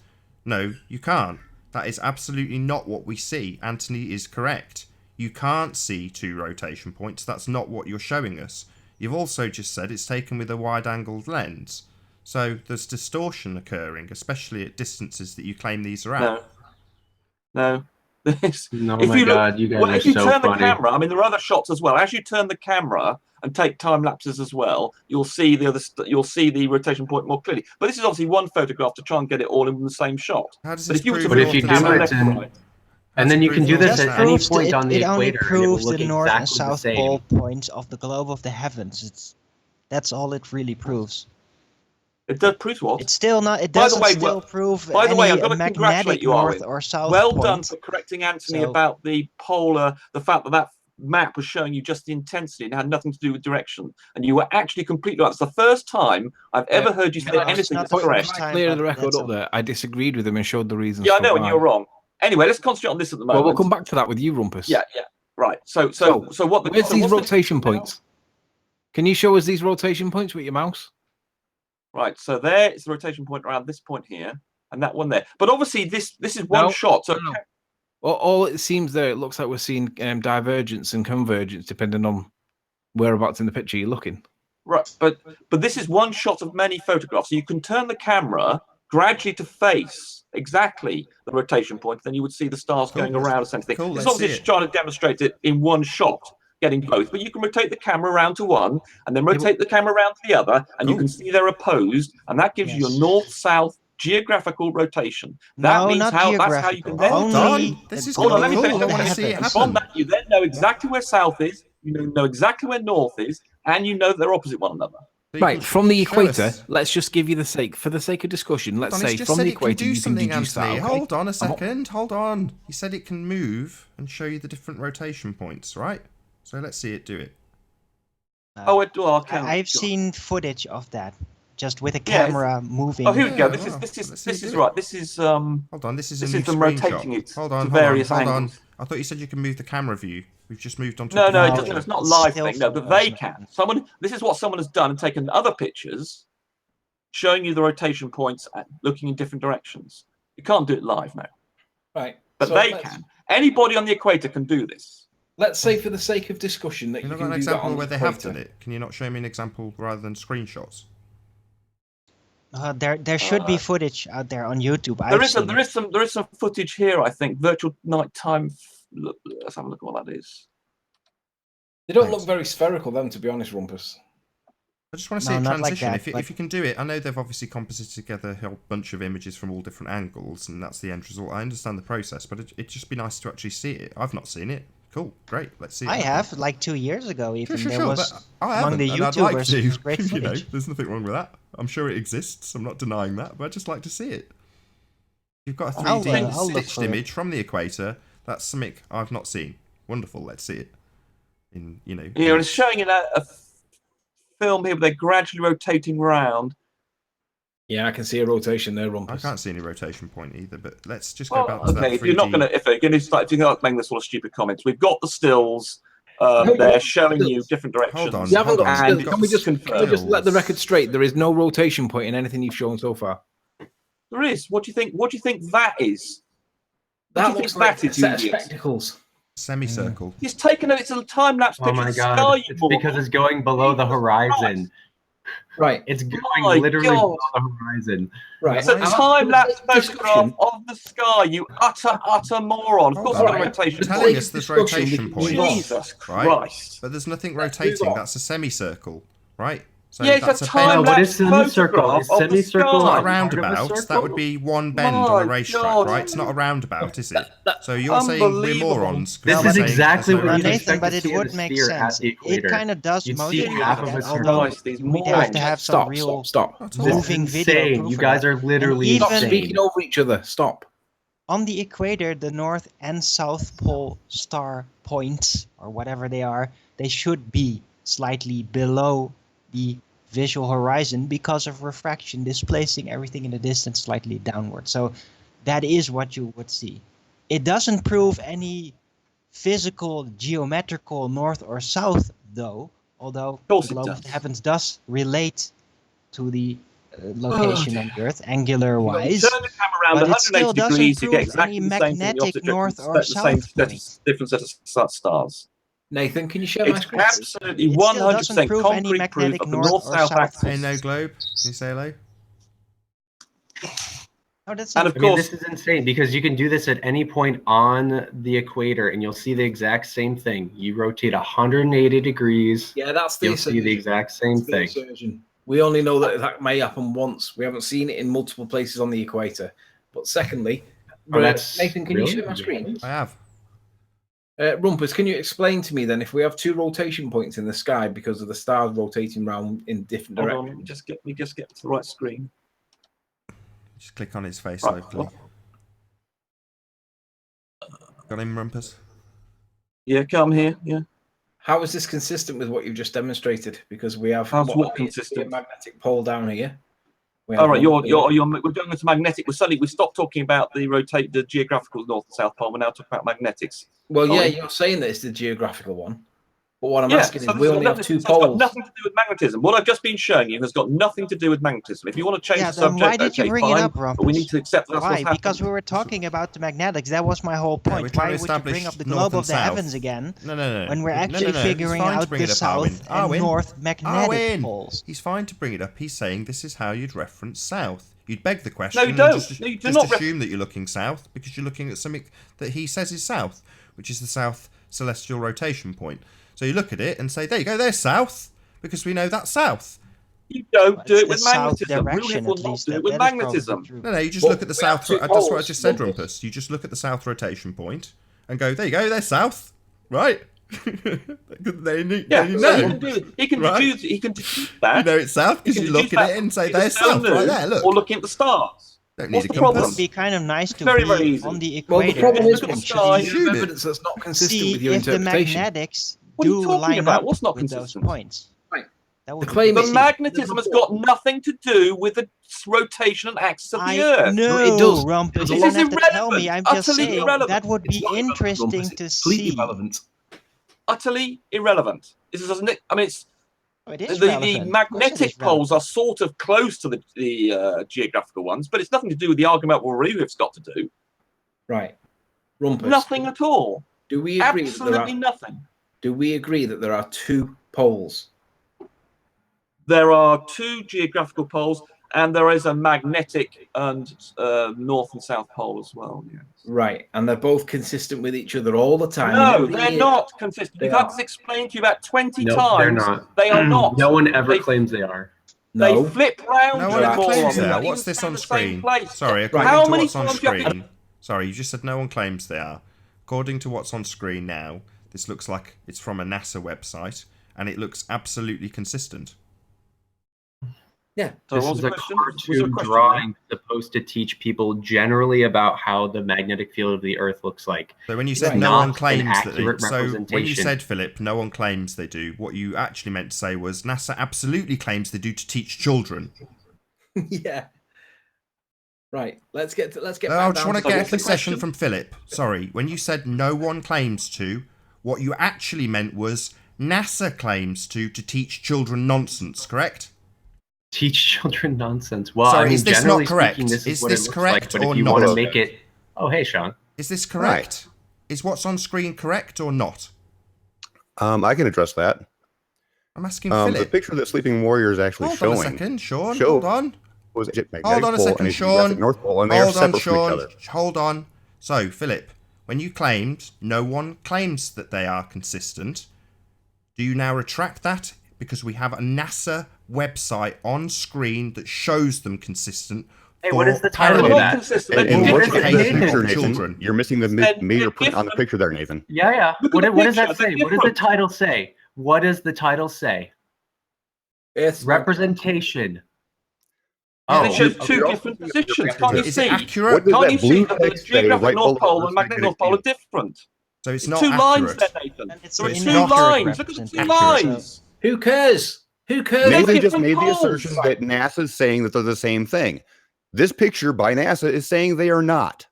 No, you can't. That is absolutely not what we see. Anthony is correct. You can't see 2 rotation points. That's not what you're showing us. You've also just said it's taken with a wide-angled lens. So there's distortion occurring, especially at distances that you claim these are at. No. This, No, if my you look, God, you guys well, are if you so turn the funny. camera, I mean, there are other shots as well. As you turn the camera and take time lapses as well, you'll see you'll see the rotation point more clearly. But this is obviously one photograph to try and get it all in the same shot. How does But this if you were to prove But move if the you do camera it left in- and right, And then you can do That's this Just at any proves point on the it only equator, and it will proves the look north and exactly the south same. pole points of the globe of the heavens. That's all it really proves. it does prove what? It's still not. It By the doesn't way, still prove by the way, any I'm going to magnetic congratulate you, north Arwin. or south Well point. done for correcting Anthony So- about the polar, the fact that map was showing you just the intensity and had nothing to do with direction. And you were actually completely right. It's the first time I've ever heard you say no, it's anything not that's the Point, correct. first time, clear but the record that's up there. I disagreed with him and showed the reasons. Yeah, I for know, and why. you're wrong. Anyway, let's concentrate on this at the moment. Well, we'll come back to that with you, Rumpus. Yeah, right. So what the Where's so these what's the- rotation points? Can you show us these rotation points with your mouse? Right, so there is the rotation point around this point here, and that one there. But obviously, this is one No, shot. So no. All it seems there, it looks like we're seeing divergence and convergence depending on whereabouts in the picture you're looking. right, but this is one shot of many photographs. So you can turn the camera gradually to face exactly the rotation point. Then you would see the stars Cool. going around essentially. Cool, It's let's obviously see just it. trying to demonstrate it in one shot, getting both. But you can rotate the camera around to one, and then rotate the camera around to the other, and you Cool. can see they're opposed, and that gives you Yes. your north-south geographical rotation. That No, means not that's how you can geographical. then Hold Only on. This is Hold on, gonna let be me cool. finish. I Let me want to finish. see it And from happen. that, you then know exactly where south is. You know exactly where north is, and you know they're opposite one another. So you Right, can from the show equator, us. let's just give you for the sake of discussion, let's Hold on, say he's just from said the it can equator do you can something, deduce Anthony. that. Okay? Hold on a I'm- second. Hold on. He said it can move and show you the different rotation points, right? So let's see it do it. I've seen footage of that, just with a Yeah, camera moving. Oh, here we go. Yeah, This well, is let's see it do it. right. This is Hold on, this is a This new is them screenshot. rotating it Hold to on, various hold on. angles. I thought you said you can move the camera view. We've just moved on to no, a no, it different doesn't. picture. It's not It's live still thing. No, but photos, they no. can. This is what someone has done and taken other pictures, showing you the rotation points and looking in different directions. You can't do it live now, Right, but so they let's- can. Anybody on the equator can do this. Let's say, for the sake of discussion, that You you know, can got an do that example on where the they have equator. done it. Can you not show me an example rather than screenshots? There should be footage out there on YouTube. There I've seen it. there is some footage here. I think virtual nighttime. Let's have a look at what that is. They don't Thanks. look very spherical, them, to be honest, Rumpus. I just want to see No, a not like transition. that, but- If you can do it, I know they've obviously composited together a whole bunch of images from all different angles, and that's the end result. I understand the process, but it'd just be nice to actually see it. I've not seen it. Cool, great. Let's see it. I happen. have, like 2 years ago even. Sure, There was but I among haven't, the and I'd like YouTubers, to. it was great You know, footage. there's nothing wrong with that. I'm sure it exists. I'm not denying that, but I'd just like to see it. You've got a I'll 3D look stitched for it. image from the equator. That's something I've not seen. Wonderful. Let's see it. In Yeah, and it's showing in a film here. Where they're gradually rotating round. Yeah, I can see a rotation there, I Rumpus. can't see any rotation point either, but let's just go back to Okay, that if you're not 3D. going to, if you're going to start making this sort of stupid comments, we've got the stills. They're showing you different directions. Hold on, You haven't hold got on. stills. You've got Can we just let the stills. record straight? There is no rotation point in anything you've shown so far. There is. What do you think? What do you think that is? What That do you looks think like that a is, set of you idiot? spectacles. Semicircle. It's taken. It's a time lapse Oh picture my of the god! sky. You It's moron. because it's going below the horizon. Right. It's going My literally God. below the horizon. Right. It's a Why is- time lapse Discussion. photograph of the sky. You utter moron. Of course, Hold it's got a on. rotation. Telling point. us there's Discussion, rotation we can points. move on. Jesus Right. Christ! But there's nothing move rotating. on. That's a semicircle, right? So Yeah, it's that's a bend. time what lapse is semicircle? photograph Is of the semicircle It's not sky. a roundabout. That circle? would be one bend My on a racetrack, God. right? It's not a roundabout, is it? So you're saying we're Unbelievable. morons. 'cause This you're is saying exactly there's no what you'd rotation. Nathan, expect but to it see in would a make sphere at sense. the It equator. kind of does You'd motion see like half of that, a circle. although Christ, these we'd have morons. to have some Stop, real stop. That's This all. is moving video insane. proof You of guys that. are literally even- Stop insane. speaking over each other. Stop. On the equator, the North and South Pole star points, or whatever they are, they should be slightly below the visual horizon because of refraction displacing everything in the distance slightly downward. So that is what you would see. It doesn't prove any physical geometrical north or south, though, although course the it globe of does. the heavens does relate to the location on the Earth, angular You wise. turn the camera around but it 180 still doesn't degrees, you get prove exactly any the same thing. The magnetic opposite north direction, or the same south point. different set of stars. Nathan, can you share my It's screen? absolutely It still doesn't 100% prove any concrete proof magnetic of the north or north-south south axis. Hey, no globe. Can you say hello? Oh, that's And not of I mean, course, this is insane because you can do this at any point on the equator and you'll see the exact same thing. You rotate 180 degrees, Yeah, that's the you'll see the exact same thing. assertion. We only know that that may happen once. We haven't seen it in multiple places on the equator. But secondly, Oh, that's Nathan, can really? you share my screen? I have. Rumpus, can you explain to me then if we have two rotation points in the sky because of the stars rotating around in different hold directions? on, let me just get to the right screen. Just click on his face Right. locally. Got him, Rumpus? Yeah, come here. Yeah. How is this consistent with what you've just demonstrated? Because we have How's what appears to be consistent? a magnetic pole down here. We All have right, one- we're going into magnetic. We stopped talking about the geographical north and south pole. We're now talking about magnetics. Well, yeah, Sorry. you're saying that it's the geographical one. But what I'm Yeah, asking so is this we has only got have two nothing- so it's got poles. nothing to do with magnetism. What I've just been showing you has got nothing to do with magnetism. If you want to change Yeah, the then subject, why did you okay, bring it fine, up, but we Rumpus? need to accept that's Why? what's happening. Because we were talking about the magnetics. That was my whole Yeah, point. we're trying Why to would you bring establish up the north globe and of the south. heavens again No. when we're actually He's figuring fine to out bring the it up, Arwen. south and Arwen. north magnetic Arwen. poles? He's fine to bring it up. He's saying this is how you'd reference south. You'd beg the question. No, you and don't. Just, No, you do just not assume that you're looking south because you're looking at something that he says is south, which is the south celestial rotation point. So you look at it and say, there you go, there's south, because we know that's south. You don't do It's it with the south magnetism. direction, Real at will not least. do it That with is probably magnetism. true. No, you just Well, look at the we have south. two That's what I poles, just said, Rumpus. Rumpus. You just look at the south rotation point and go, there you go, there's south, right? then you Yeah, know. so he can Right. deduce that. You know it's south because You you can look deduce at it that and say from there's the stone south right moon there. Look, Or looking at the stars. don't what's need a the problem? It compass. would be kind of nice to Very, be very easy. on the Well, the equator problem and is, Look at the Rumpus, sky. you Shoot have it. evidence that's not consistent see with your if the interpretation. magnetics What are you do talking line about? up What's not with those consistent? points. Right. That The would be claim good The to see. magnetism has got nothing to do with the rotation and axis of the I Earth. know, it does. Rumpus. This You don't is have to tell me. I'm irrelevant, just utterly saying irrelevant. that would It's be not relevant, interesting Rumpus. to It's completely see. relevant. Utterly irrelevant. This is, I mean, it's Oh, it is the relevant. Of course it magnetic is relevant. poles are sort of close to the geographical ones, but it's nothing to do with the argument what Ryu's got to do. Right. Rumpus. Nothing at all. Do we agree that Absolutely nothing. do we agree that there are two poles? There are two geographical poles, and there is a magnetic and north and south pole as well. Yeah. Right. And they're both consistent with each other all the time. No, Every they're year- not consistent. They You've had are. this explained to you about 20 No, times. they're not. They are not. No one ever They- claims they are. They No. flip round. No you one ever moron. claims They they are. don't What's even this stay on in the same screen? place. Sorry, according How to many what's on times do you have to- screen. Sorry, you just said no one claims they are. According to what's on screen now, this looks like it's from a NASA website, and it looks absolutely consistent. Yeah. So This what was is the a question? Was there a cartoon question drawing supposed to teach people generally about how the magnetic field of the Earth looks like. So when you said Right. no Not one an claims that they, accurate so when you representation. said, Philip, no one claims they do, what you actually meant to say was NASA absolutely claims they do to teach children. Yeah. Right. Let's get. I back just down want to to get a what's the concession question? from Philip. Sorry, when you said no one claims to, what you actually meant was NASA claims to teach children nonsense, correct? Teach children nonsense. Well, Sorry, I mean, is this generally not correct? speaking, this is Is what this it looks correct like. But or if you not? want to make it, oh, hey, Sean. Is this correct? Is what's on screen correct or not? I can address that. I'm asking The Philip. picture that Sleeping Warrior is actually Hold on a showing second, Sean. show- Hold on. was a magnetic Hold on a pole second, and a Sean. geographic North Pole, and they are Hold on, separate from each Sean. other. Hold on. So, Philip, when you claimed no one claims that they are consistent, do you now retract that? Because we have a NASA website on screen that shows them consistent. Hey, what is the They're title of not that? consistent. And They're look Nathan, at the different. picture, Nathan. Nathan. Children. You're missing the They're major print on the different. picture there, Nathan. Yeah. Look at What, the what does that picture, say? they're What does the different. title say? What does the title say? Earth's Representation. Yeah, they Oh, show okay. two different positions. Can't you Is see? it What accurate? does Can't that you blue see that the text say geographic right North below Pole the and magnetic magnetic North Pole are field? different? So it's There's not two lines accurate. there, Nathan. And it's There are an two inaccurate lines. Look at the two representation. lines. Who cares? Who cares? They're Nathan just different made the poles. assertion that NASA is saying that they're the same thing. This picture by NASA is saying they are not.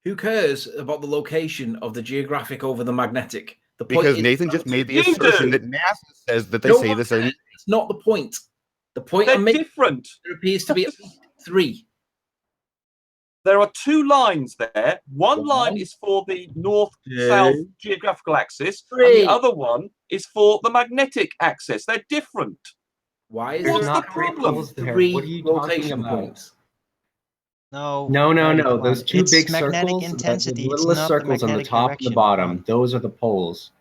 Who cares about the location of the geographic over the magnetic? The point Because is Nathan just made the You assertion do. that NASA says that they No say one the same. cares. It's not the point. The point They're I'm making, different. there appears to be at least three. There are two lines there. One One. line is for the Two. north-south geographical axis, and Three. the other one is for the magnetic axis. They're different. Why is What's there the not three problem? poles there. three What are you talking rotation about? points? No. No. come Those on. two It's big magnetic circles, intensity. the It's littlest not circles on the magnetic top and the direction. bottom, those are the poles.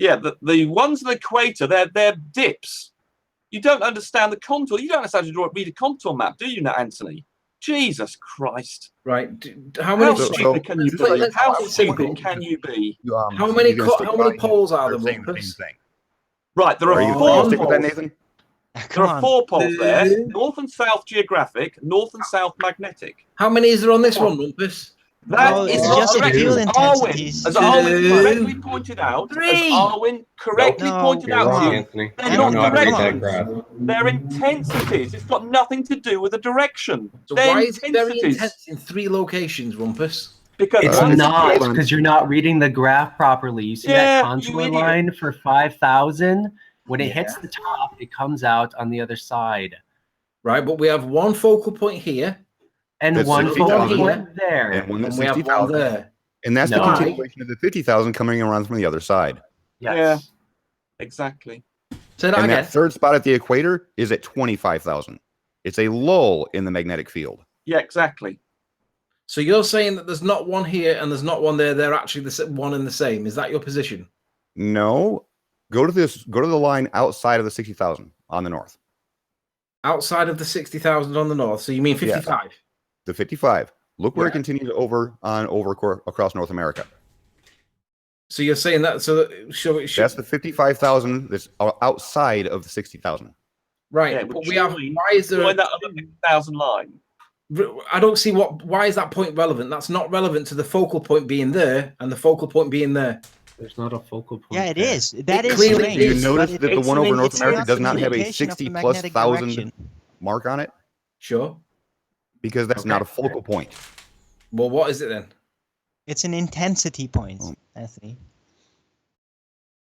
Yeah, the ones on the equator, they're dips. You don't understand the contour. You don't understand how to read a contour map, do you, now, Anthony? Jesus Christ! Right. How How many? So- stupid can you let's play- be? let's How play it stupid simple. can you be? How many poles are there, saying the same Rumpus? thing. Right, there Are are you four gonna stick with that, poles. Nathan? There Come are on. four poles there: Two. north and south geographic, north and south magnetic. How many is there on this one, Rumpus? That No, is it's not just correct. field As Arwin, intensities. as Arwin Two. correctly pointed out, as Three. Arwin correctly No, pointed You're out wrong, to you, Anthony. they're You not don't know how to read that directions. graph. They're intensities. It's got nothing to do with the direction. So They're why is it very intensities. intense in three locations, Rumpus? Because It's one is not equal- because you're not reading the graph properly. You see Yeah, that you contour idiot. line for 5,000? When it hits Yeah. the top, it comes out on the other side. Right, but we have one focal point here, And That's one 60,000. focal point there. And one and that's we have one 60,000. there. And that's No. the continuation of the 50,000 coming around from the other side. Yes. exactly. Say that And again. that third spot at the equator is at 25,000. It's a lull in the magnetic field. Yeah, exactly. So you're saying that there's not one here and there's not one there. They're actually one and the same. Is that your position? No, go to the line outside of the 60,000 on the north. Outside of the 60,000 on the north. So you mean 55? The 55. Look where it Yeah. continues across North America. So you're saying that? So that, That's the 55,000 that's outside of the 60,000. right? Yeah, but but we have. join- Why is there? Join that other 50,000 line. I don't see why is that point relevant? That's not relevant to the focal point being there and the focal point being there. There's not a focal point. Yeah, it there. is. That It is clearly strange. You is, notice but that the it's one over an- North it's America not does an not have a indication of the 60 plus magnetic thousand direction. mark on it Sure. because that's not a focal point. Well, what is it then? It's an intensity point, Oh. Anthony.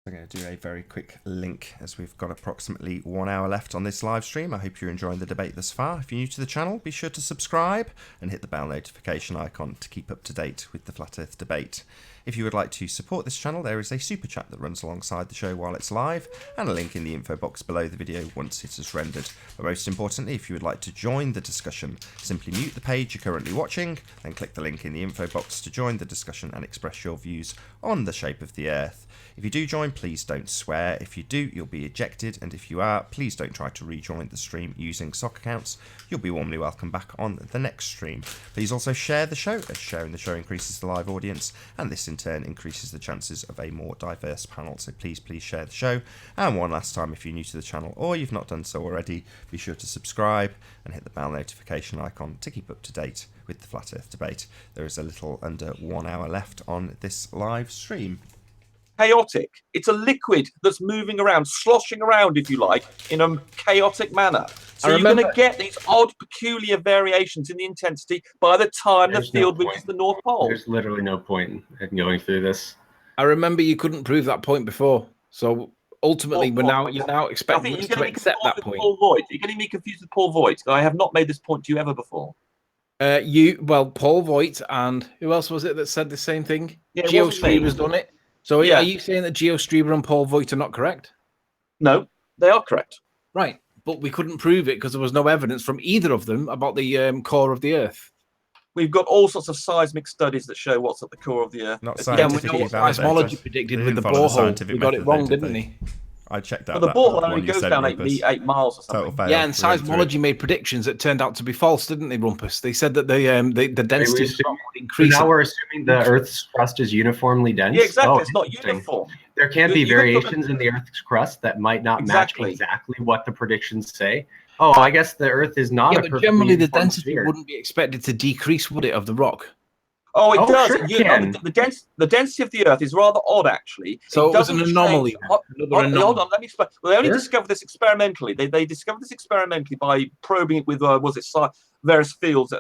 I'm going to do a very quick link as we've got approximately 1 hour left on this live stream. I hope you're enjoying the debate thus far. If you're new to the channel, be sure to subscribe and hit the bell notification icon to keep up to date with the Flat Earth debate. If you would like to support this channel, there is a super chat that runs alongside the show while it's live, and a link in the info box below the video once it is rendered. But most importantly, if you would like to join the discussion, simply mute the page you're currently watching, then click the link in the info box to join the discussion and express your views on the shape of the Earth. If you do join, please don't swear. If you do, you'll be ejected, and if you are, please don't try to rejoin the stream using sock accounts. You'll be warmly welcome back on the next stream. Please also share the show, as sharing the show increases the live audience, and this in turn increases the chances of a more diverse panel. So please share the show. And one last time, if you're new to the channel or you've not done so already, be sure to subscribe and hit the bell notification icon to keep up to date with the Flat Earth debate. There is a little under 1 hour left on this live stream. Chaotic. It's a liquid that's moving around, sloshing around, if you like, in a chaotic manner. So you're going to get these odd, peculiar variations in the intensity by the time the field reaches the North Pole. There's literally no point in going through this. I remember you couldn't prove that point before, so ultimately you're now expecting us to accept that point. Paul Voigt. You're getting me confused with Paul Voigt. I have not made this point to you ever before. Paul Voigt, and who else was it that said the same thing? Yeah, GeoStreber's done it. So are you saying that GeoStreber and Paul Voigt are not correct? No, they are correct. Right, but we couldn't prove it because there was no evidence from either of them about the core of the Earth. We've got all sorts of seismic studies that show what's at the core of the Earth. Not Yeah, we know scientifically what validated. seismology predicted They with the didn't follow borehole. scientific We got it method, wrong, did didn't they? he? I checked out But the that borehole one only you goes said, down Rumpus. 8 miles or something. Total fail. Yeah, and We went through it. seismology made predictions that turned out to be false, didn't they, Rumpus? They said that the density of the rock would increase. So now we're assuming the Earth's crust is uniformly dense. Yeah, exactly. Oh, It's not interesting. uniform. There can be You can look variations in the Earth's crust that might not Exactly. match exactly what the predictions say. Oh, I guess the Earth is not. Yeah, a but perfectly generally the uniform density sphere. wouldn't be expected to decrease, would it, of the rock? Oh, it does. Sure it can. The density of the Earth is rather odd, actually. So it was an doesn't anomaly. change- Another Hold anomaly. on, let me explain. Well, they only Sure. discovered this experimentally. They discovered this experimentally by probing it with various fields,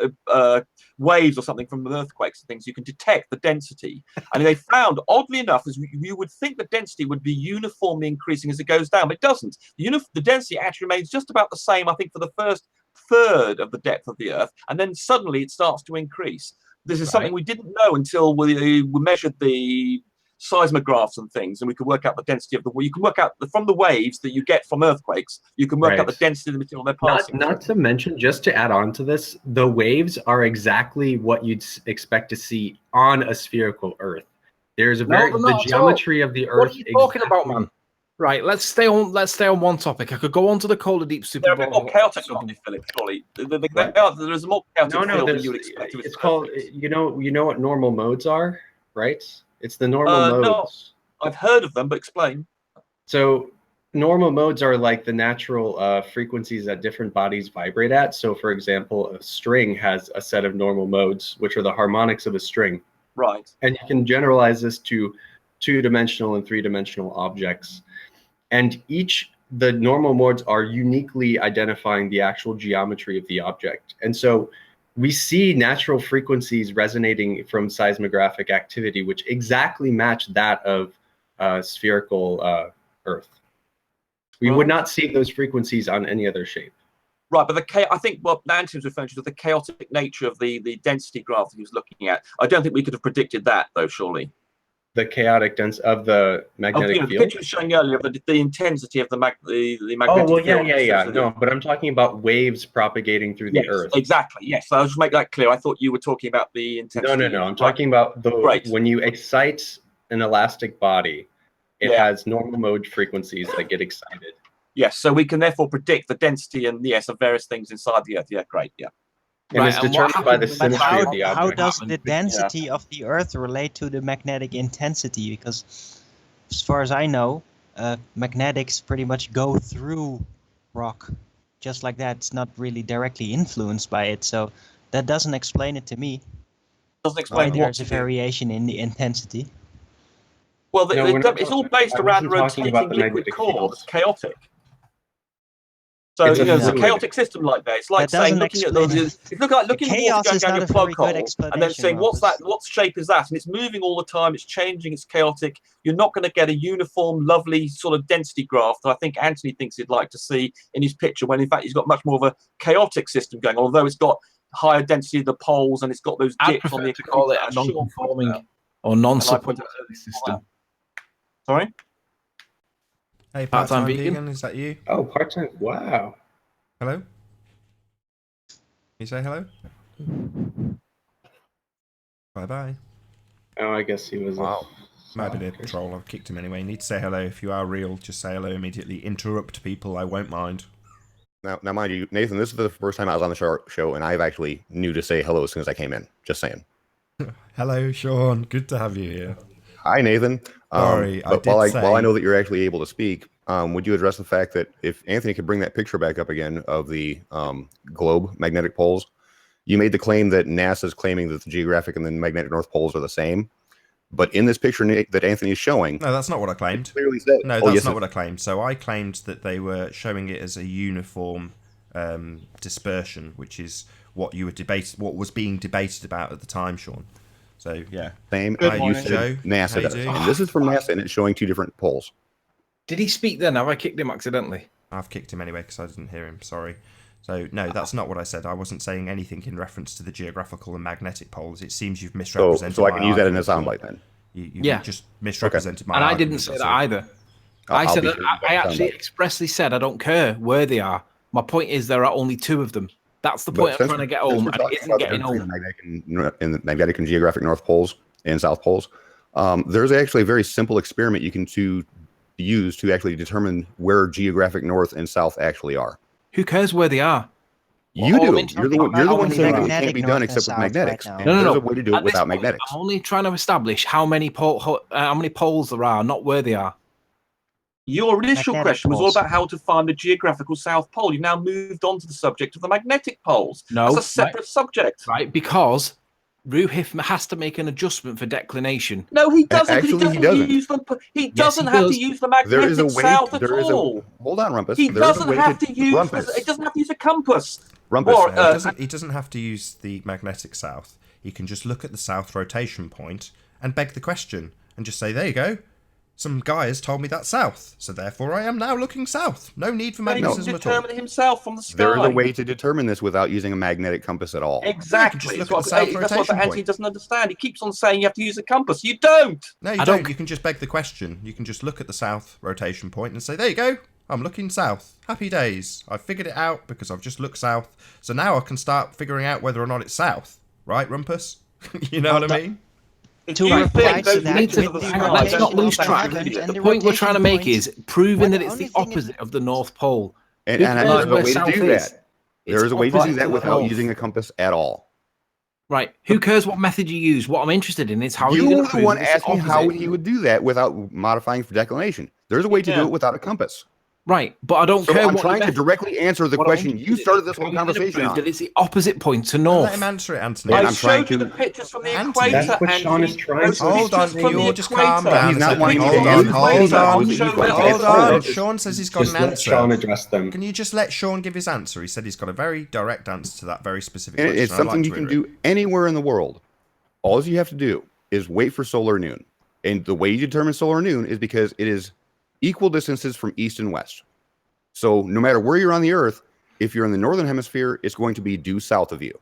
waves or something from earthquakes and things. You can detect the density, and they found, oddly enough, as you would think the density would be uniformly increasing as it goes down, but it doesn't. The density actually remains just about the same, I think, for the first third of the depth of the Earth, and then suddenly it starts to increase. This is something we didn't know until we measured the seismographs and things, and we could work out the density of you can work out from the waves that you get from earthquakes. You can work out the density of the material they're passing. Not to mention, just to add on to this, the waves are exactly what you'd expect to see on a spherical Earth. There's a the geometry of the Earth. What are you talking about, man? Right, let's stay on one topic. I could go on to the Cola Deep Super They're a bit more Bowl. chaotic, aren't they, Philip? Surely there's a more chaotic feel than you would expect. It's called. You know what normal modes are, right? It's the normal modes. No, I've heard of them, but explain. So normal modes are like the natural frequencies that different bodies vibrate at. So, for example, a string has a set of normal modes, which are the harmonics of a string. Right. And you can generalize this to two-dimensional and three-dimensional objects. And the normal modes are uniquely identifying the actual geometry of the object. And so we see natural frequencies resonating from seismographic activity, which exactly match that of spherical Earth. We would not see those frequencies on any other shape. Right, but I think what Nancy was referring to was the chaotic nature of the density graph that he was looking at. I don't think we could have predicted that, though, surely. The chaotic density of the magnetic field. The picture was showing earlier of the intensity of the magnetic field. Yeah. No, but I'm talking about waves propagating through the Earth. Exactly. Yes, so I'll just make that clear. I thought you were talking about the intensity. No. I'm talking about when you excite an elastic body, it has normal mode frequencies that get excited. Yes, so we can therefore predict the density and of various things inside the Earth. Yeah, great. Yeah. And it's determined by the symmetry of the object. How does the density of the Earth relate to the magnetic intensity? Because as far as I know, magnetics pretty much go through rock. Just like that, it's not really directly influenced by it. So that doesn't explain it to me. Doesn't explain why there's a variation in the intensity. Well, it's all based around a rotating liquid core that's chaotic. So it's a chaotic system like that. It's like saying looking at water going down your plug hole and then saying what shape is that, and it's moving all the time. It's changing. It's chaotic. You're not going to get a uniform, lovely sort of density graph that I think Anthony thinks he'd like to see in his picture. When in fact he's got much more of a chaotic system going on. Although it's got higher density of the poles and it's got those dips on the. I'd prefer to call it a non-conforming or non-supported system. Sorry. Hey, part-time vegan, is that you? Oh, part-time. Wow. Hello? Can you say hello? Bye-bye. Oh, I guess he was. Wow. Might be the troll. I've kicked him anyway. You need to say hello. If you are real, just say hello immediately. Interrupt people. I won't mind. Now, mind you, Nathan, this is the first time I was on the show, and I've actually knew to say hello as soon as I came in. Just saying. Hello, Sean. Good to have you here. Hi, Nathan. Sorry, while I know that you're actually able to speak, would you address the fact that if Anthony could bring that picture back up again of the globe magnetic poles, you made the claim that NASA is claiming that the geographic and the magnetic north poles are the same, but in this picture that Anthony is showing, no, that's not what I claimed. Clearly said, no, that's not what I claimed. So I claimed that they were showing it as a uniform dispersion, which is what what was being debated about at the time, Sean. So yeah, Same Hi, usage Joe. How NASA you does. doing? And this is from NASA, and it's showing 2 different poles. Did he speak then? Have I kicked him accidentally? I've kicked him anyway because I didn't hear him. Sorry. So no, that's not what I said. I wasn't saying anything in reference to the geographical and magnetic poles. It seems you've misrepresented. So I can my use that in a argument. soundbite then. You just misrepresented my And I argument, didn't say that's that all. either. I'll I said be that sure I to actually soundbite. expressly said I don't care where they are. My point is there are only 2 of them. That's the point I'm since- trying to get since home, we're and it talking isn't about getting the difference home. in the magnetic and geographic north poles and south poles, there's actually a very simple experiment you can use to actually determine where geographic north and south actually are. Who cares where they are? You All I'm do. interested You're the in one is saying it magnetic can't be north done and except with south right magnetics. now. And No. there's a way to do it At this without point, magnetics. I'm only trying to establish how many poles there are, not where they are. Your initial Magnetic question was all poles. about how to find the geographical South Pole. You've now moved on to the subject of the magnetic poles. No, That's a separate subject. Right? Because Ruhif has to make an adjustment for declination. No, he doesn't. 'Cause Actually, he he doesn't. use them. He Yes, doesn't he have does. to use the There is a magnetic way. south at There is a. all. Hold on, Rumpus. He There is a doesn't way have to to use. Rumpus. He doesn't have to use a compass. Rumpus. Or, He doesn't have to use the magnetic south. He can just look at the south rotation point and beg the question and just say, there you go. Some guy has told me that's south, so therefore I am now looking south. No need for Then he can magnetism at all. determine it himself from the sky. There is a way to determine this without using a magnetic compass at all. Exactly. just That's look at the south that's what rotation Anthony point. doesn't understand. He keeps on saying you have to use a compass. You don't. No, you I don't. don't- You can just beg the question. You can just look at the south rotation point and say, there you go. I'm looking south. Happy days. I've figured it out because I've just looked south. So now I can start figuring out whether or not it's south. Right, Rumpus? You know what I mean? If To you reply think to those that pictures with of the the Hang sky on, let's don't not lose have track. magnetic- and The the point we're trying to rotation make points, is proving when that the it's the only thing opposite of the North Pole. And Who I cares know there's a where way to south do is? that. There is a way to do opposite that the without north. using a compass at all. Right. Who cares what method you use? What I'm interested in is how You you're going were to the prove one that it's asking how opposite. he would do that without modifying for declination. There's a way to Yeah. do it without a compass. Right, but I don't So care I'm what trying the to method- directly answer the what I'm question you interested in started is this how whole you're gonna conversation prove on. that it's the opposite point to north. Let him answer it, Anthony. And I I'm trying showed you to- the pictures from the Anthony. equator. That's what and Sean he is trying posted to do. Hold on, pictures can from you the all just calm equator. down? He's a not second? wanting to Hold on, answer the hold question. on, He's Show got that. to hold answer on. it. Sean says he's got Just an let answer. Sean address them. Can you just let Sean give his answer? He said he's got a very direct answer to that very specific And question. it's I'd something like you to can hear it. do anywhere in the world. All you have to do is wait for solar noon. And the way you determine solar noon is because it is equal distances from east and west. So no matter where you're on the Earth, if you're in the northern hemisphere, it's going to be due south of you,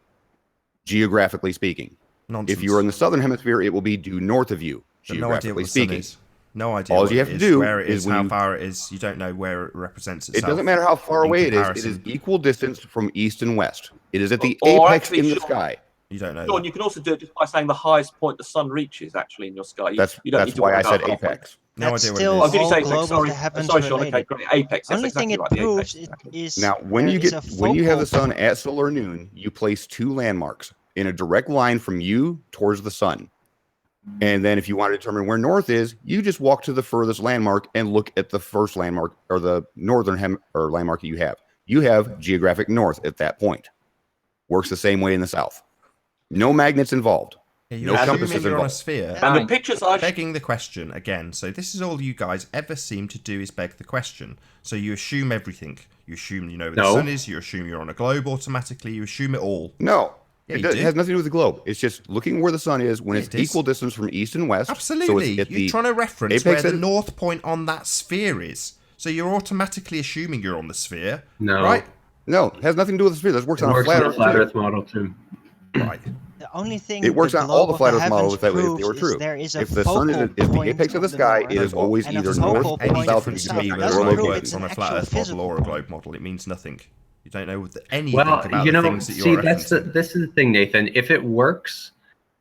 geographically speaking. Nonsense. If you're in the southern hemisphere, it will be due north of you, But no idea what geographically the sun speaking. is. No idea. All what you it have to is, do where it is is, when how you- far it is. You don't know where it represents It itself. doesn't matter how far in away it is. It comparison. is equal distance from east and west. It is at the Or apex actually, in the Sean- sky. You don't know. Sean, that. you can also do it just by saying the highest point the sun reaches actually in your sky. That's you don't need to why worry I said about halfway. apex. No That's idea still what Oh, did it you is. say all apex? globe of Sorry, the heavens sorry, Sean. Okay, related. great. Apex. That's Only thing exactly it right. The proves apex. is Now, when there you is get a when you have the focal sun at solar noon, you place 2 landmarks in a direct line from you towards the sun. And then if you want to determine where north is, you just walk to the furthest landmark and look at the first landmark or the northern landmark that you have. You have geographic north at that point. Works the same way in the south. No magnets involved. Yeah, No you're compasses assuming you're on a involved. sphere. And the Right. pictures I Begging the question again. So this is all you guys ever seem to do is beg the question. So you assume everything. You assume you know where the No. sun is. You assume you're on a globe automatically. You assume it all. No. Yeah, it, you does, do. it has nothing to do with the globe. It's just looking where the sun is when Yeah, it's it is. equal distance from east and west. Absolutely. So it's at You're the trying to reference apex where the of- north point on that sphere is. So you're automatically assuming you're on the sphere. No. Right? No, it has nothing to do with the sphere. This works It on a works flat on Earth. the flat too. Earth model too. Right. The only thing It works the on all the globe flat of Earth models heavens if they were proves true. is there is a If the sun is focal at the point apex of the the sky, north it is always and a either focal north point or of south the of south. Any you. It whether doesn't or prove not it's on an a flat actual Earth model physical or a point. globe model. It means nothing. You don't know anything Well, about you the know, things that see, you're this referencing. is the thing, Nathan. If it works,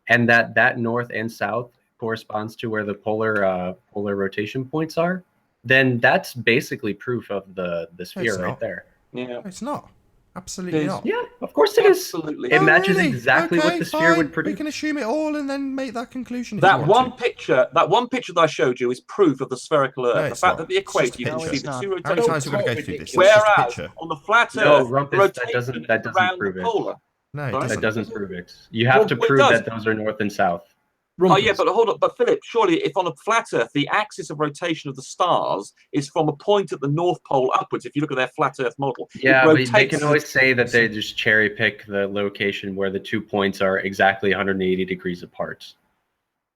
and that north and south corresponds to where the polar rotation points are, then that's basically proof of the sphere right not. there. yeah. No, it's not. Absolutely It is. not. Yeah, of course it is. Absolutely. It Oh, matches really? exactly what Okay, the sphere would fine. produce. We can assume it all and then make that conclusion. If you That want one to. picture, that I showed you is proof of the spherical Earth. No, the it's fact not. that the It's just equator, a you can picture. see it's the not. two How many rotations. times are we going to go through this? It's just a Whereas picture. on the flat No, Earth, Rumpus, the that doesn't rotation prove around the it. polar. No, it Right? doesn't. That doesn't prove it. You have Well, to it prove does. that those are north and south. Oh yeah, but hold on. But Philip, surely if on a flat Earth, the axis of rotation of the stars is from a point at the North Pole upwards, if you look at their flat Earth model, yeah, but they can always say that they just cherry pick the location where the 2 points are exactly 180 degrees apart.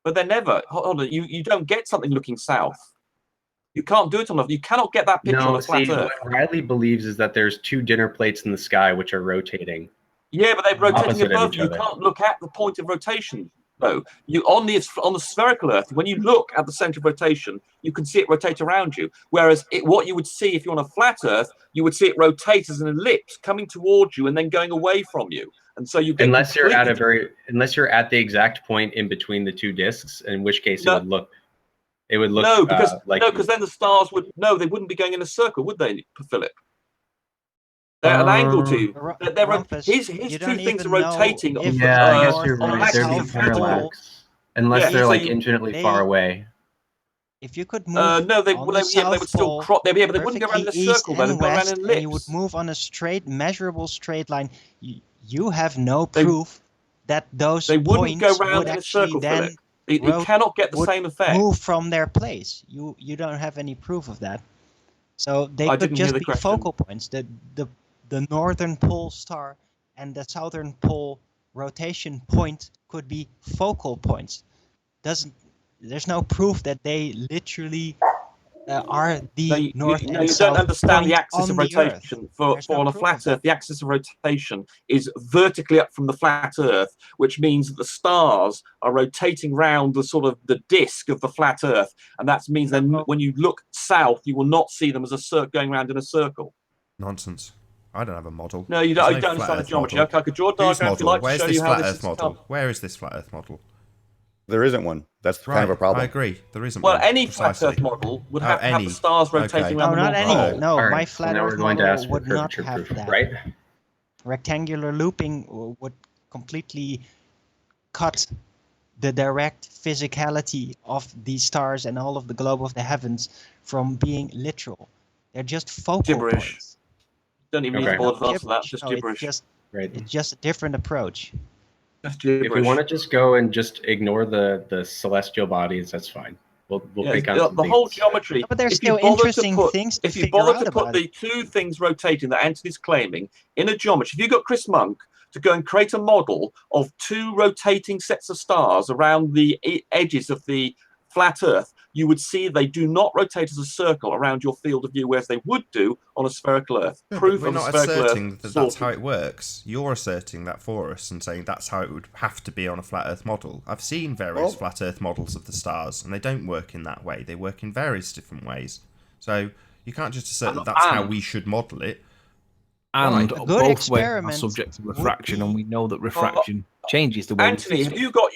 But they're never. Hold on, you don't get something looking south. You can't do it on a. You cannot get that picture on a flat Earth. What Riley believes is that there's 2 dinner plates in the sky which are rotating. Yeah, but they're rotating Opposite of above each you. You other. can't look at the point of rotation. though. You on the spherical Earth, when you look at the center of rotation, you can see it rotate around you. Whereas what you would see if you're on a flat Earth, you would see it rotate as an ellipse coming towards you and then going away from you. And so you get unless you're at the exact point in between the two disks, in which case it would look because then the stars they wouldn't be going in a circle, would they, Philip? They're at an angle to you. His two things are rotating. I guess you're right. They're in parallax, unless they're like infinitely far away. If you could move, they would still crop. They wouldn't go around in a circle. They'd go around in an ellipse. And you would move on a measurable straight line. You have no proof that those they wouldn't points go around would in a actually circle, then Philip. It cannot get the same effect. Move from their place. You don't have any proof of that. So they could just be focal points. The northern pole star and the southern pole rotation point could be focal points. There's no proof that they literally are the north and you south don't understand the point axis on of the rotation. Earth. For on a flat Earth, the axis of rotation is vertically up from the flat Earth, which means that the stars are rotating round the disk of the flat Earth, and that means then when you look south, you will not see them as going around in a circle. Nonsense. I don't have a model. No, you don't. You don't understand the geometry. I could draw a diagram if you like to show you how this is model? Where is this flat Earth model? There isn't one. That's kind of a problem. I agree. There isn't one. Well, any flat Earth model would have the stars rotating around the North Pole. Pole. No, my flat Earth model would not have that. Right? Rectangular looping would completely cut the direct physicality of these stars and all of the globe of the heavens from being literal. They're just focal points. Don't even need to bother answer that. Just gibberish. It's just a different approach. If we want to just go and just ignore the celestial bodies, that's fine. We'll pick out the whole geometry. No, but there's still interesting things to figure out. If you bother to put the two things rotating that Anthony's claiming in a geometry, if you got Chris Monk to go and create a model of two rotating sets of stars around the edges of the flat Earth, you would see they do not rotate as a circle around your field of view, whereas they would do on a spherical Earth. We're not asserting that that's how it works. You're asserting that for us and saying that's how it would have to be on a flat Earth model. I've seen various flat Earth models of the stars, and they don't work in that way. They work in various different ways. So you can't just assert that that's how we should model it. And a good both ways are experiment subject to refraction, and we know that refraction changes the way. Anthony, have you got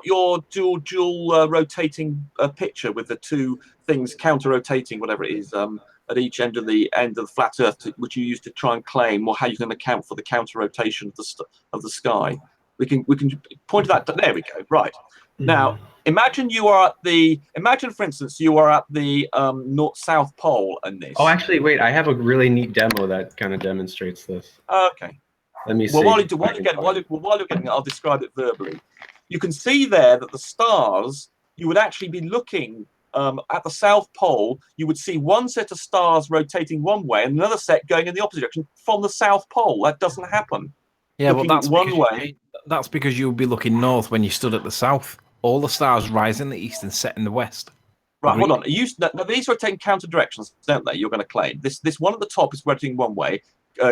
your dual rotating picture with the two things counter rotating, whatever it is, at each end of the flat Earth, which you use to try and claim, or how you can account for the counter rotation of the sky? We can point to that. There we go. Right. Now, imagine, for instance, you are at the South Pole in this. Oh, actually, wait. I have a really neat demo that kind of demonstrates this. Okay. Let me see. Well, while you're getting it, I'll describe it verbally. You can see there that the stars, you would actually be looking at the South Pole. You would see one set of stars rotating one way and another set going in the opposite direction from the South Pole. That doesn't happen. Yeah, but well, that's because you would be looking north when you stood at the south. All the stars rise in the east and set in the west. Right, hold on. Now, these rotate counter directions, don't they? You're going to claim this one at the top is rotating one way,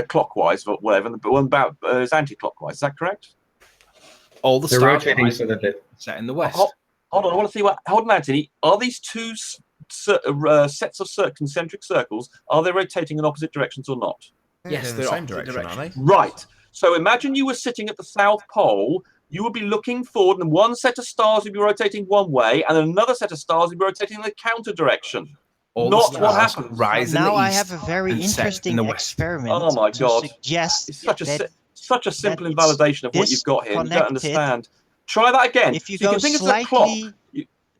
clockwise or whatever, and the one about is anti-clockwise. Is that correct? All the stars rotating so that they set in the west. Hold on, I want to see what. Hold on, Anthony. Are these two sets of concentric circles? Are they rotating in opposite directions or not? Yes, they're in the same direction, aren't they? Right. So imagine you were sitting at the South Pole. You would be looking forward, and one set of stars would be rotating one way, and another set of stars would be rotating in the counter direction. Not what happens. Rise now in the I east have a very interesting experiment. Oh my God! Suggest it's such a simple invalidation of what you've got here. You don't understand. Try that again. If you go slightly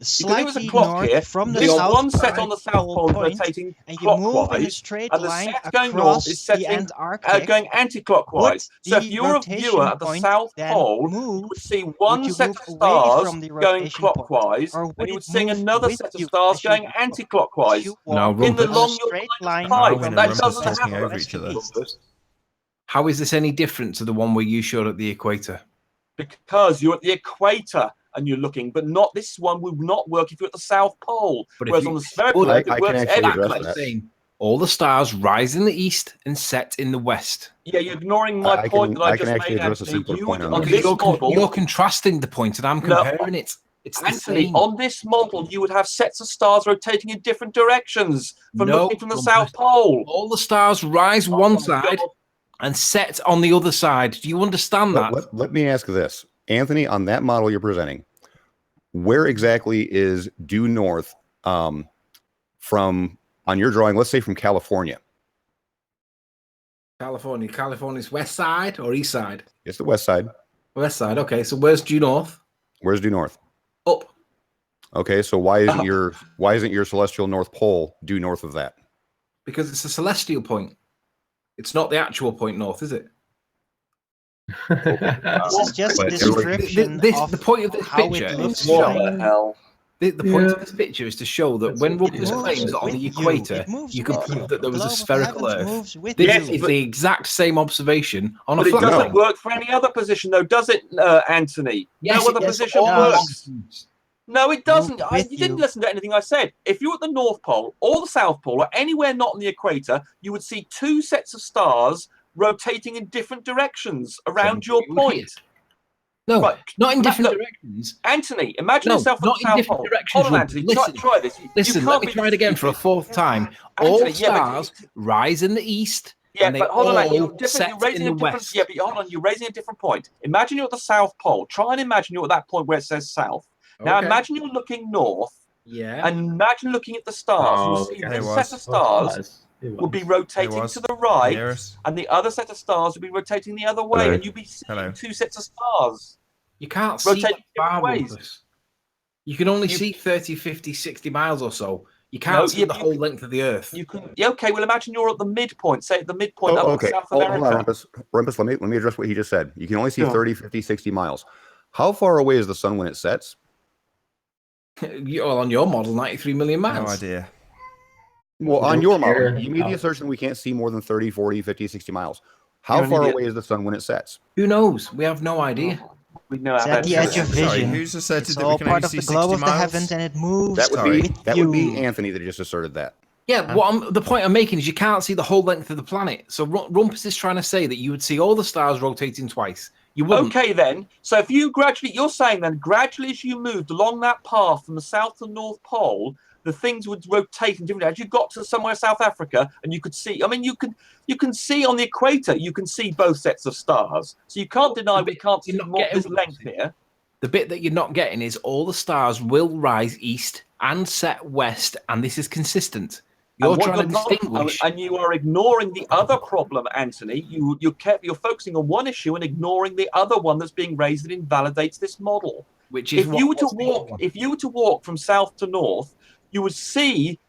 Because there was a slightly clock north here. from the There's south one set on the South Pole point, rotating and you move in a clockwise, straight and the line set going north across is the setting Antarctic. going anti-clockwise. Would So if the you're a viewer rotation at the point South then Pole, move? you would see Would one you set move of away stars from the going rotation point, clockwise, or and would you it would see move another with set of you stars as you going walk? anti-clockwise You No, walk in the Rumpus. in a long straight line time. Darwin and That Rumpus doesn't talking happen. over each other. How is this any different to the one where you showed at the equator? Because you're at the equator and you're looking, but not this one would not work if you're at the South Pole. But if Whereas you- on the spherical Well, Earth, I it can works actually address everywhere. that. Saying all the stars rise in the east and set in the west. Yeah, you're ignoring my I point can- that I I can just actually made, address a Anthony. simpler You point would, on on this. this You're model, contrasting the point, and I'm No. comparing it. It's the Anthony, same. on this model, you would have sets of stars rotating in different directions from No, looking from the Rumpus. South Pole. All the stars rise Oh one my side God. and set on the other side. Do you understand that? Let me ask this, Anthony, on that model you're presenting, where exactly is due north from on your drawing? Let's say from California. California's west side or east side? It's the west side. West side. Okay, so where's due north? Where's due north? Up. Okay, so why isn't your celestial North Pole due north of that? Because it's a celestial point. It's not the actual point north, is it? This is just a But description of the point of this how picture it is looks to show- What like. the hell? The point of this picture is to show that when Rumpus moves claims that on with the you. equator It moves you can with you. prove that there was The a globe of spherical heavens Earth, moves with this Yes, is but- the exact same observation on But a it flat doesn't plane. work for any other position, though, does it, Anthony? Yes, no other it does. position All works. nonsense. No, it doesn't. with You didn't you. listen to anything I said. If you're at the North Pole or the South Pole or anywhere not on the equator, you would see two sets of stars rotating in different directions around your you would point. hear. No, Right. not in different Look, directions. Anthony, imagine No, yourself at not the in South different Pole. directions, Hold on, Rumpus. Anthony. Listen. Try this. Listen, you let can't me be try it again for a fourth time. All Anthony, yeah, but- stars rise in the east, Yeah, and they but hold on, all you're different. set You're raising in a the different. west. Yeah, but hold on. You're raising a different point. Imagine you're at the South Pole. Try and imagine you're at that point where it says South. Now Okay. imagine you're looking north, Yeah. and imagine looking at the stars. Oh, You'll see okay. one It set was. of stars would be rotating was. to the right, Hear us? and the other set of stars would be rotating the other way, Hello. and you'd be seeing Hello. two sets of stars. You can't see Rotate that far, different ways. Rumpus. You can only You- see 30, 50, 60 miles or so. You can't No, see yeah, the but whole length of the Earth. You can. Yeah, okay. Well, imagine you're at the midpoint. Say at the midpoint up okay. in South Hold America. on, Rumpus, let me address what he just said. You can only see Sure. 30, 50, 60 miles. How far away is the sun when it sets? You're on your model, 93 million No miles. idea. Well, I on don't your care. model, you made the assertion we can't see more than 30, 40, 50, 60 miles. How You're an far idiot. away is the sun when it sets? Who knows? We have no idea. We know It's how at the edge of Sorry, vision. who's asserted It's that we all can only part of see the globe 60 of the miles? heavens, and it moves That would Sorry. be with that you. would be Anthony that just asserted that. Yeah, the point I'm making is you can't see the whole length of the planet. So Rumpus is trying to say that you would see all the stars rotating twice. You wouldn't. Okay, then. So if you you're saying then gradually as you moved along that path from the South to North Pole, the things would rotate in different. As you got to somewhere South Africa, and you could see. I mean, you can see on the equator. You can see both sets of stars. So you can't deny we can't see You're not more getting this what I'm length saying. here. The bit that you're not getting is all the stars will rise east and set west, and this is consistent. You're And what trying to not- distinguish. and you are ignoring the other problem, Anthony. You're focusing on one issue and ignoring the other one that's being raised that invalidates this model. Which is If you were to what's the other walk, one? if you were to walk from south to north, you would see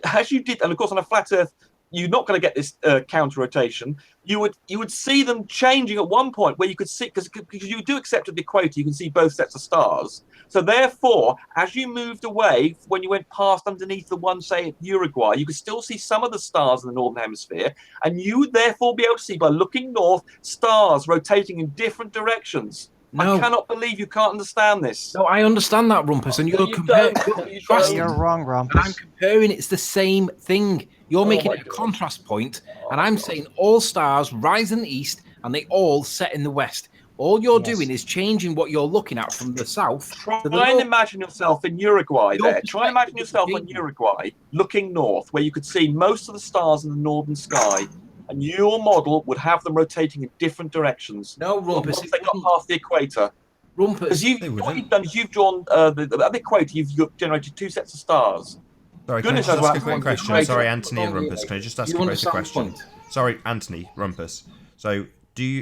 as you did, and of course on a flat Earth, you're not going to get this counter rotation. You would see them changing at one point where you could see because you do accept at the equator, you can see both sets of stars. So therefore, as you moved away, when you went past underneath the one, say Uruguay, you could still see some of the stars in the northern hemisphere, and you would therefore be able to see by looking north stars rotating in different directions. No. I cannot believe you can't understand this. No, I understand that, Rumpus, and No, you're you comparing. don't. you're No, you contrasting. You're wrong, And I'm Rumpus. comparing. It's the same thing. You're making my it a God. contrast point, and I'm saying all stars rise in the east and they all set in the west. All you're Yes. doing is changing what you're looking at from the south Try to the and north. imagine yourself in Uruguay Your there. Try and imagine perspective is yourself in changing. Uruguay, looking north, where you could see most of the stars in the northern sky, and your model would have them rotating in different directions. No, Rumpus. Once they got past the equator. Because Rumpus. They what wouldn't. you've done is you've drawn, at the equator, you've generated two sets of stars. Sorry, can I Goodness just knows ask a what quick happens. question? Right. Sorry, Anthony and Rumpus. Can I just ask You you both a understand the question? point? Sorry, Anthony, Rumpus. So,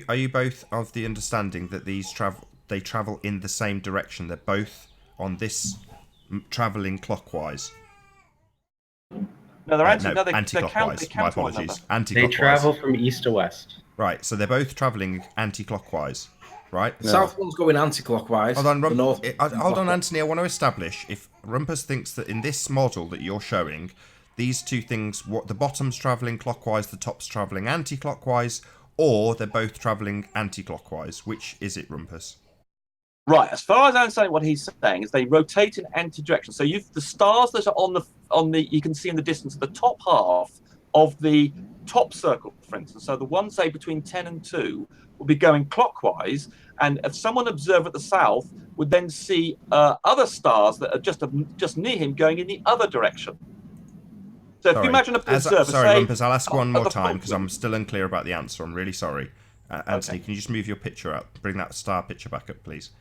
are you both of the understanding that they travel in the same direction? They're both on this travelling clockwise? No, they're anti-clockwise. My apologies. They Anti-clockwise. travel from east to west. Right, so they're both travelling anti-clockwise, right? The south one's going anti-clockwise. Hold on, the north. hold on, Anthony. I want to establish if Rumpus thinks that in this model that you're showing, these two things, what the bottom's travelling clockwise, the top's travelling anti-clockwise, or they're both travelling anti-clockwise. Which is it, Rumpus? Right, as far as I understand what he's saying is they rotate in anti-direction. So the stars that are on the you can see in the distance, the top half of the top circle, for instance. So the one, say, between 10 and 2 will be going clockwise, and if someone observe at the south would then see other stars that are just near him going in the other direction. So if you imagine an observer, sorry, Rumpus, I'll ask one more time because I'm still unclear about the answer. I'm really sorry. Anthony, can you just move your picture up? Bring that star picture back up, please.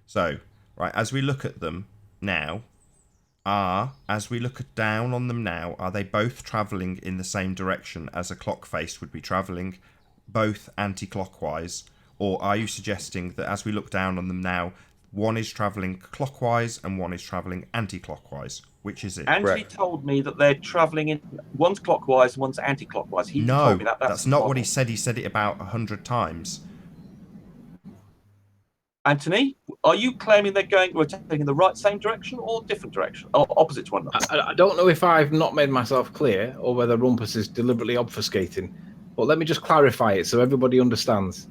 So, right, as we look at them now, as we look down on them now, are they both travelling in the same direction as a clock face would be travelling, both anti-clockwise? Or are you suggesting that as we look down on them now, one is travelling clockwise and one is travelling anti-clockwise? Which is it? Anthony told me that they're travelling in one's clockwise, one's anti-clockwise. He told me that's not what he said. He said it about 100 times. Anthony, are you claiming they're rotating in the same direction or different direction, or opposite to one another? I don't know if I've not made myself clear or whether Rumpus is deliberately obfuscating, but let me just clarify it so everybody understands.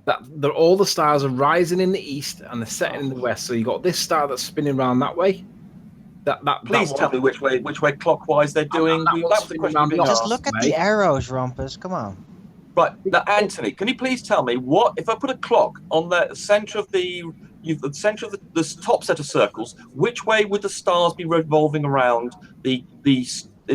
That all the stars are rising in the east and they're setting in the west. So you got this star that's spinning around that way. Please tell me which way clockwise they're doing. That was the question. Just look at the arrows, Rumpus. Come on. Right, now, Anthony, can you please tell me what if I put a clock on the center of the top set of circles? Which way would the stars be revolving around in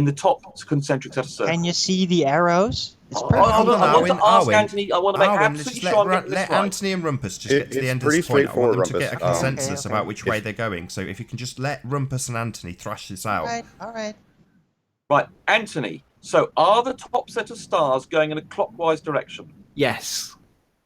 the top concentric set of circles? Can you see the arrows? It's I want to ask Anthony. I want to make absolutely sure. Let Anthony and Rumpus just get to the end of this point. I want them to get a consensus about which way they're going. So if you can just let Rumpus and Anthony thrash this out. All right. Right, Anthony. So are the top set of stars going in a clockwise direction? Yes.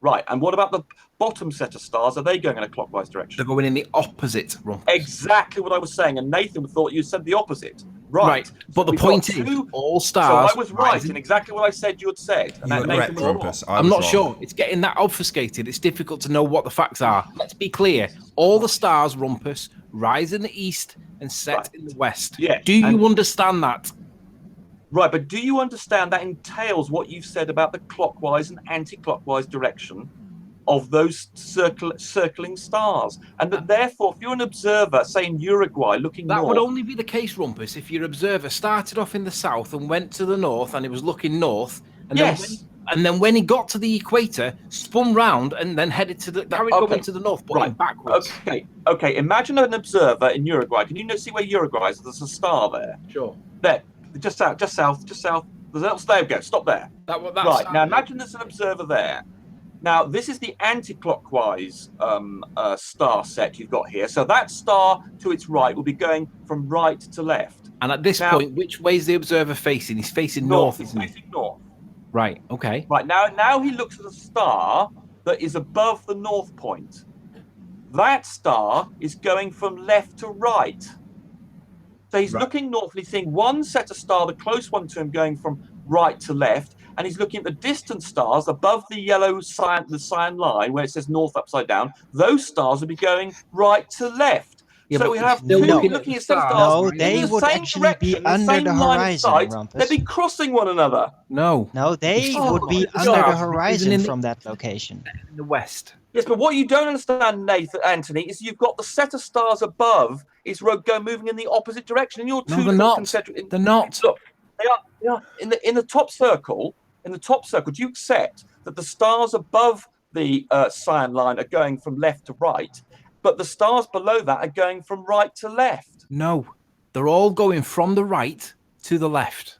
Right, and what about the bottom set of stars? Are they going in a clockwise direction? They're going in the opposite, Rumpus. Exactly what I was saying, and Nathan thought you said the opposite. Right. But the point is, all stars... So I was right in exactly what I said you had said. You were correct, Rumpus. I'm not sure. It's getting that obfuscated. It's difficult to know what the facts are. Let's be clear. All the stars, Rumpus, rise in the east and set in the west. Yeah. Do you understand that? Right, but do you understand that entails what you've said about the clockwise and anti-clockwise direction of those circling stars? And that therefore, if you're an observer, say in Uruguay, looking north... That would only be the case, Rumpus, if your observer started off in the south and went to the north and he was looking north. And then when he got to the equator, spun round and then headed to going to the north, but going backwards. Okay. Imagine an observer in Uruguay. Can you see where Uruguay is? There's a star there. Sure. There. Just south. There we go. Stop there. Right. Now imagine there's an observer there. Now this is the anti-clockwise star set you've got here. So that star to its right will be going from right to left. And at this point, which way is the observer facing? He's facing north. He's facing north. Right. Okay. Right. Now he looks at a star that is above the north point. That star is going from left to right. So he's looking north and he's seeing one set of star, the close one to him, going from right to left, and he's looking at the distant stars above the yellow cyan line where it says north upside down. Those stars will be going right to left. Yeah, so we have two looking at stars. No, they would actually be under the horizon, Rumpus. They'd be crossing one another. No, they would be under the horizon from that location. In the west. Yes, but what you don't understand, Anthony, is you've got the set of stars above is moving in the opposite direction. And they're not. They're not. Look, they are in the top circle. In the top circle, do you accept that the stars above the cyan line are going from left to right, but the stars below that are going from right to left? No, they're all going from the right to the left.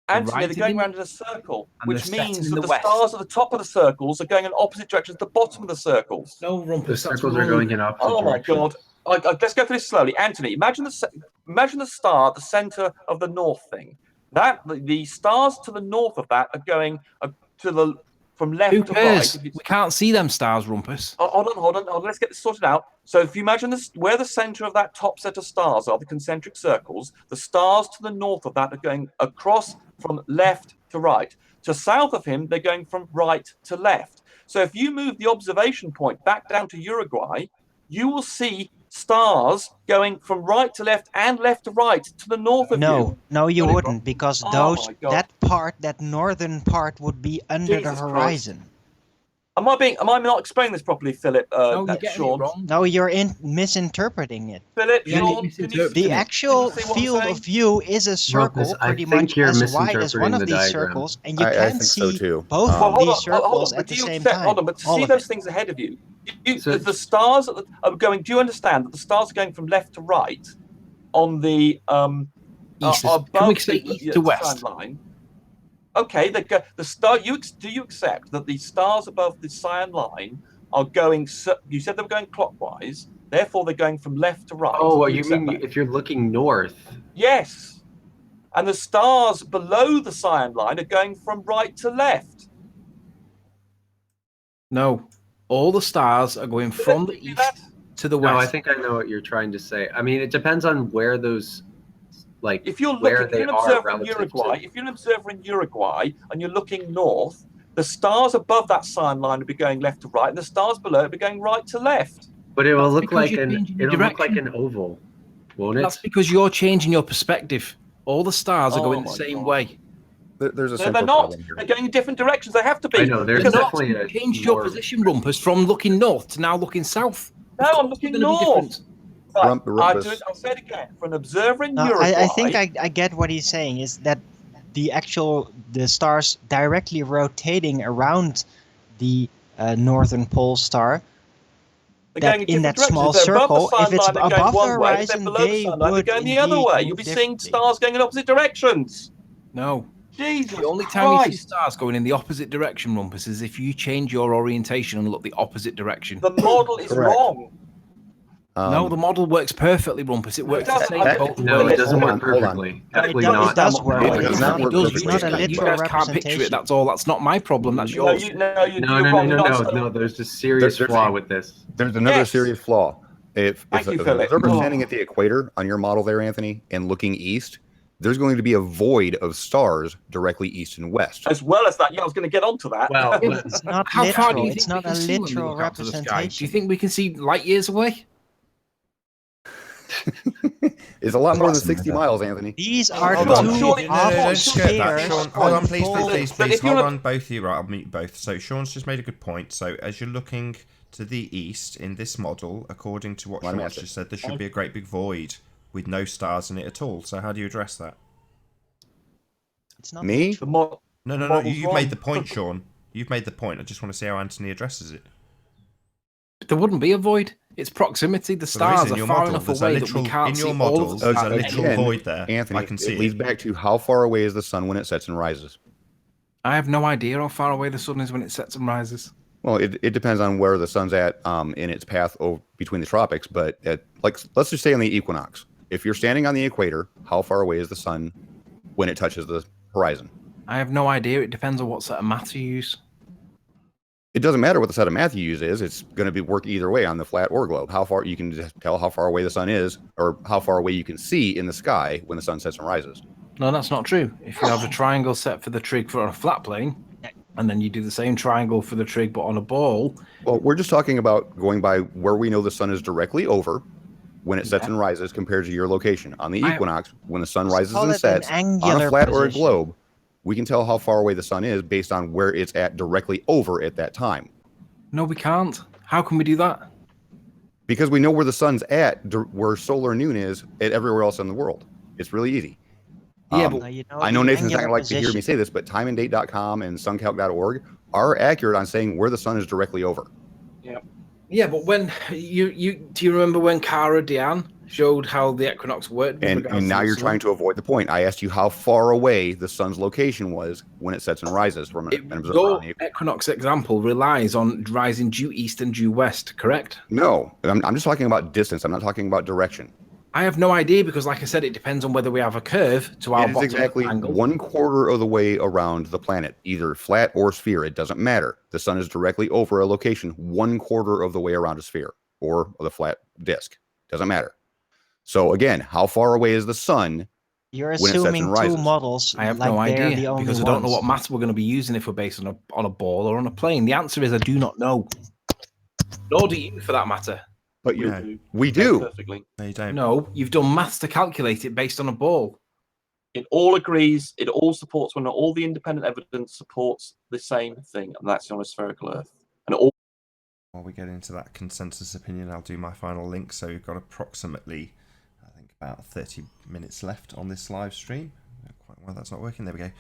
Anthony, they're going around in a circle, which means that the stars at the top of the circles are going in opposite directions to the bottom of the circles. No, Rumpus. The circles are going in opposite directions. Oh my God! Let's go through this slowly. Anthony, imagine the star at the center of the north thing. The stars to the north of that are going to from left Who to cares? right. We can't see them stars, Rumpus. Hold on. Let's get this sorted out. So if you imagine this, where the center of that top set of stars are, the concentric circles, the stars to the north of that are going across from left to right. To south of him, they're going from right to left. So if you move the observation point back down to Uruguay, you will see stars going from right to left and left to right to the north of you. No, you Got it, wouldn't, because Oh my God. that northern part would be under Jesus the Christ. horizon. Am I not explaining this properly, Philip? No, you're getting Sean. it wrong. No, you're misinterpreting it. Philip, Yeah, Sean, misinterpreting can you it. The Can you actual see what I'm field saying? of view is a circle, Rumpus, I pretty think much you're as wide as one misinterpreting of the these diagram. circles, and you I can think so see too. both Well, of hold these on, circles but at do the you same accept, time. hold on, but to All see of those it. things ahead of you, So- the stars are going. Do you understand that the stars are going from left to right on the East. above Can we say the east to west? cyan line? Okay, the star. Do you accept that the stars above the cyan line are going? You said they were going clockwise. Therefore, they're going from left to right. Oh, Do you accept mean that? if you're looking north? Yes. And the stars below the cyan line are going from right to left. No. All the stars are going from the Do you see east that? to the No, I west. think I know what you're trying to say. I mean, it depends on where those, like, If you're where looking, if they you're an are observer in relative Uruguay, to. if you're an observer in Uruguay and you're looking north, the stars above that cyan line will be going left to right, and the stars below will be going right to left. But it will That's look because like you're an changing your it'll look like direction. an oval, won't That's it? because you're changing your perspective. All the stars are Oh going the my same God. way. There's a No, simple they're not. problem here. They're going in different directions. They have to be. I know, there's Because They're not. definitely You a changed your more- position, Rumpus, from looking north to now looking south. No, Of course I'm they're looking gonna be north. different. Right, Rumpus. I'll say it again. For an observer in No, Uruguay, I think I get what he's saying is that the stars directly rotating around the northern pole star, they're that going in in different that small directions. If they're above circle, the sun if it's line, they're going above the one way. If they're horizon, below the they sun line, they're would going the other indeed way. move You'll be seeing differently. stars going in opposite directions. No. Jesus The only time you see Christ. stars going in the opposite direction, Rumpus, is if you change your orientation and look the opposite direction. The model is Correct. wrong. No, the model works perfectly, Rumpus. It works the doesn't. same That- both No, ways. it doesn't Hold work on, hold on. perfectly. Definitely does- not. it does work. It does not work does. perfectly. It's not a You literal guys can't picture it. representation. That's all. That's not my problem. That's No, yours. you're No, wrong. no. There's a serious There's flaw a- with this. There's another Yes. serious flaw. If Thank you, an Philip. observer Oh. standing at the equator on your model there, Anthony, and looking east, there's going to be a void of stars directly east and west. As well as that, yeah, I was going to get onto that. Well, It's not How far do literal. you It's think not we a can see when we literal look up to the sky? Do you representation. think we can see light years away? It's a lot more than 60 miles, Anthony. These are Hold two on, surely- awful don't skirt that, figures Sean. Hold on, please, full- please, But please. if you're Hold look- on, both of you. Right, I'll mute you both. So Sean's just made a good point. So as you're looking to the east in this model, according to what Let me Sean's ask it. just said, there should be a great big void with no stars in it at all. So how do you address that? It's not Me? The mo- No, model's you've wrong. made the point, Sean. You've made the point. I just want to see how Anthony addresses it. There wouldn't be a void. It's proximity. The Well, there is stars in are your far model. enough There's away a that literal we can't in see your all model. of the There's a stars. literal Again, void there. Anthony, I can see it leads it. back to how far away is the sun when it sets and rises. I have no idea how far away the sun is when it sets and rises. Well, it depends on where the sun's at in its path between the tropics. But let's just say on the equinox, if you're standing on the equator, how far away is the sun when it touches the horizon? I have no idea. It depends on what set of math you use. It doesn't matter what the set of math you use is. It's going to be work either way on the flat or globe. How far you can just tell how far away the sun is, or how far away you can see in the sky when the sun sets and rises. No, that's not true. If you have a triangle set for the trig for a flat plane, and then you do the same triangle for the trig but on a ball, Well, we're just talking about going by where we know the sun is directly over when it sets and rises compared to your location. On the equinox, when the sun rises call and it an sets on a angular flat or a position. globe, we can tell how far away the sun is based on where it's at directly over at that time. no, we can't. How can we do that? Because we know where the sun's at, where solar noon is at everywhere else in the world. It's really easy. Yeah, Um, but I know the Nathan's not angular going to like to hear me position- say this, but timeanddate.com and suncalc.org are accurate on saying where the sun is directly over. yeah, but when you do you remember when Cara Diane showed how the equinox worked? with regards And now the you're sun? trying to avoid the point. I asked you how far away the sun's location was when it sets and rises from an observer Your on the equator. equinox example relies on rising due east and due west, correct? No, I'm just talking about distance. I'm not talking about direction. I have no idea because, like I said, it depends on whether we have a curve to our It is bottom exactly angle. 1/4 of the way around the planet, either flat or sphere. It doesn't matter. The sun is directly over a location 1/4 of the way around a sphere or the flat disk. Doesn't matter. So again, how far away is the sun? You're when it sets assuming and two rises. models. I have like no they're idea the only because I don't know ones. what matter we're going to be using if we're based on a ball or on a plane. The answer is I do not know. Nor do you, for that matter. But No. we do. Perfectly. No, you don't. No, you've done maths to calculate it based on a ball. It all agrees. It all supports when all the independent evidence supports the same thing, and that's on a spherical Earth. And it all. While we get into that consensus opinion, I'll do my final link. So we've got approximately, I think, about 30 minutes left on this live stream. Quite well, that's not working. There we go.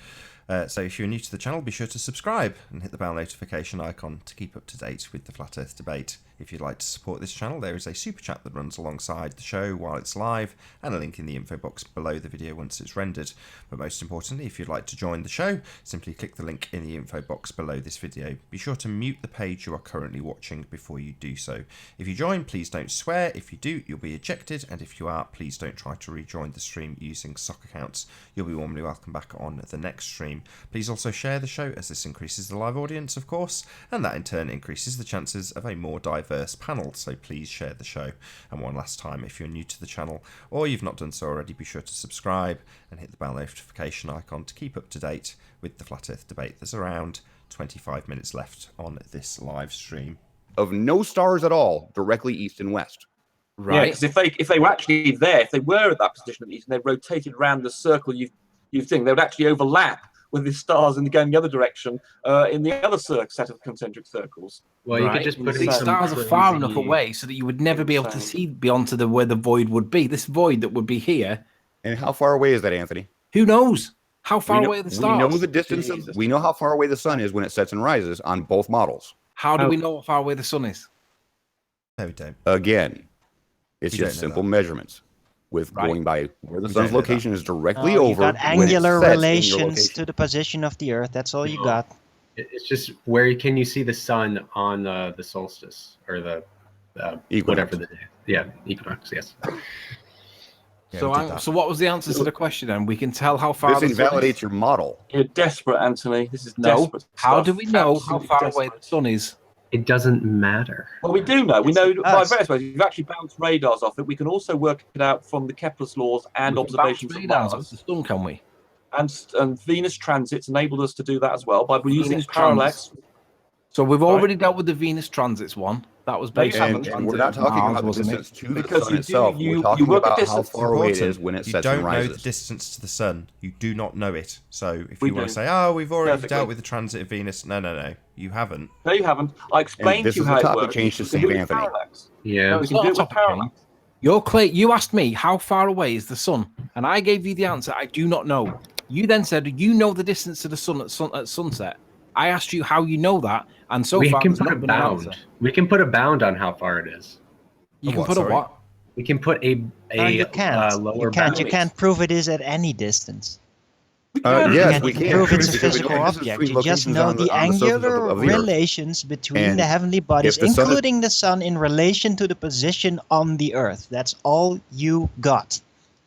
So if you're new to the channel, be sure to subscribe and hit the bell notification icon to keep up to date with the Flat Earth debate. If you'd like to support this channel, there is a super chat that runs alongside the show while it's live, and a link in the info box below the video once it's rendered. But most importantly, if you'd like to join the show, simply click the link in the info box below this video. Be sure to mute the page you are currently watching before you do so. If you join, please don't swear. If you do, you'll be ejected, and if you are, please don't try to rejoin the stream using sock accounts. You'll be warmly welcome back on the next stream. Please also share the show, as this increases the live audience, of course, and that in turn increases the chances of a more diverse panel, so please share the show. And one last time, if you're new to the channel or you've not done so already, be sure to subscribe and hit the bell notification icon to keep up to date with the Flat Earth debate. There's around 25 minutes left on this live stream. Of no stars at all, directly east and west. Yeah, Right. because if they were actually there, if they were at that position of the east and they rotated around the circle you think, they would actually overlap with the stars and going the other direction in the other set of concentric circles. Well, you Right. could just put in These some stars are far crazy- enough away so that you would never be able to Insane. see beyond to where the void would be. This void that would be here, And how far away is that, Anthony? who knows? How far we know, away are the we stars? know the distance of, Jesus. we know how far away the sun is when it sets and rises on both models. How do How- we know how far away the sun is? No, we don't. Again, it's You don't just know simple that. measurements with Right. going by where the We sun's don't know that. location is directly No, you over. got when it angular sets in your relations location. to the position of the Earth. That's all you got. It's just where can you see the sun on the solstice or the Equinox. whatever the day? Yeah, equinox. Yes. Yeah, so, we did that. so what was the answer to the question? And we can tell how far. This the sun invalidates is? your model. You're desperate, Anthony. This is No. desperate. How stuff. do we know how Absolutely far away desperate. the sun is? It doesn't matter. Well, we do know. We Yes, know it by does. various ways. We've actually bounced radars off it. We can also work it out from the Kepler's laws and We can bounce observations of radars off Mars. the sun, can we? And Venus transits enabled us to do that as well by using Venus parallax. So we've Right. already dealt with the Venus transits one. That was No, you based on haven't. the And we're transit not of talking Mars, about the wasn't it? distance to the Because sun you do- itself. you- We're you talking work the about how distance. far away it is Important. when it You sets don't and know the rises. distance to the sun. You do not know it. So if We you want do. to say, "Oh, we've already Perfectly. dealt with the transit of Venus," no, you haven't. No, you haven't. I explained this to you is how a it topic works. change to We can save do it with Anthony. parallax. Yeah. No, It's we can not do a it with topic change. parallax. You asked me how far away is the sun, and I gave you the answer. I do not know. You then said you know the distance to the sun at sunset. I asked you how you know that, and so we far can there's put a not been an bound. answer. We can put a bound on how far it is. You A can what, put a sorry? what? We can put a No, you can't. lower You can't. bound. You can't prove it is at any distance. Yes, You we can can. prove it's a because we know physical the distance object. between You just locations know on the on surface angular of the Earth. relations between And the heavenly bodies, if the sun is- including the sun, in relation to the position on the Earth. That's all you got.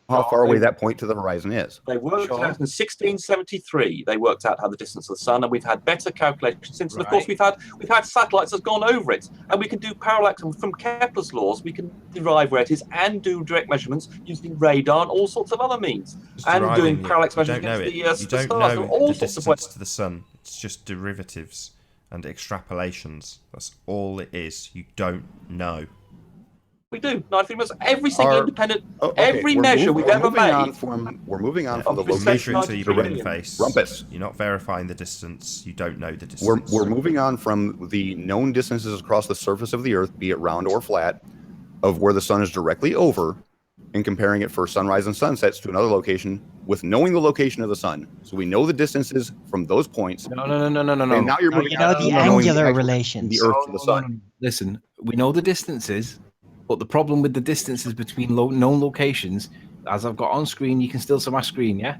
How far away that point to the horizon is. They worked Sure. out in 1673. They worked out how the distance of the sun, and we've had better calculations since. And of course, Right. we've had satellites that's gone over it, and we can do parallax and from Kepler's laws. We can derive where it is and do direct measurements using radar and all sorts of other means, Just and deriving doing it. parallax You measurements don't know against it. the, You the don't stars. know and all the sorts of distance ways. to the sun. It's just derivatives and extrapolations. That's all it is. You don't know. We do. 93 minutes. Every single Our- independent, Oh, okay, every we're measure mov- we've we're ever moving on made. We're moving on from the Of You measure location. it until you put it in the Rumpus. face. Rumpus. You're not verifying the distance. You don't know the distance. We're moving on from the known distances across the surface of the Earth, be it round or flat, of where the sun is directly over, and comparing it for sunrise and sunsets to another location with knowing the location of the sun. So we know the distances from those points. No. And now you're No, moving you know on the to knowing angular actual- relations. the Earth to the sun. Listen, we know the distances, but the problem with the distances between known locations, as I've got on screen, you can still see my screen, yeah?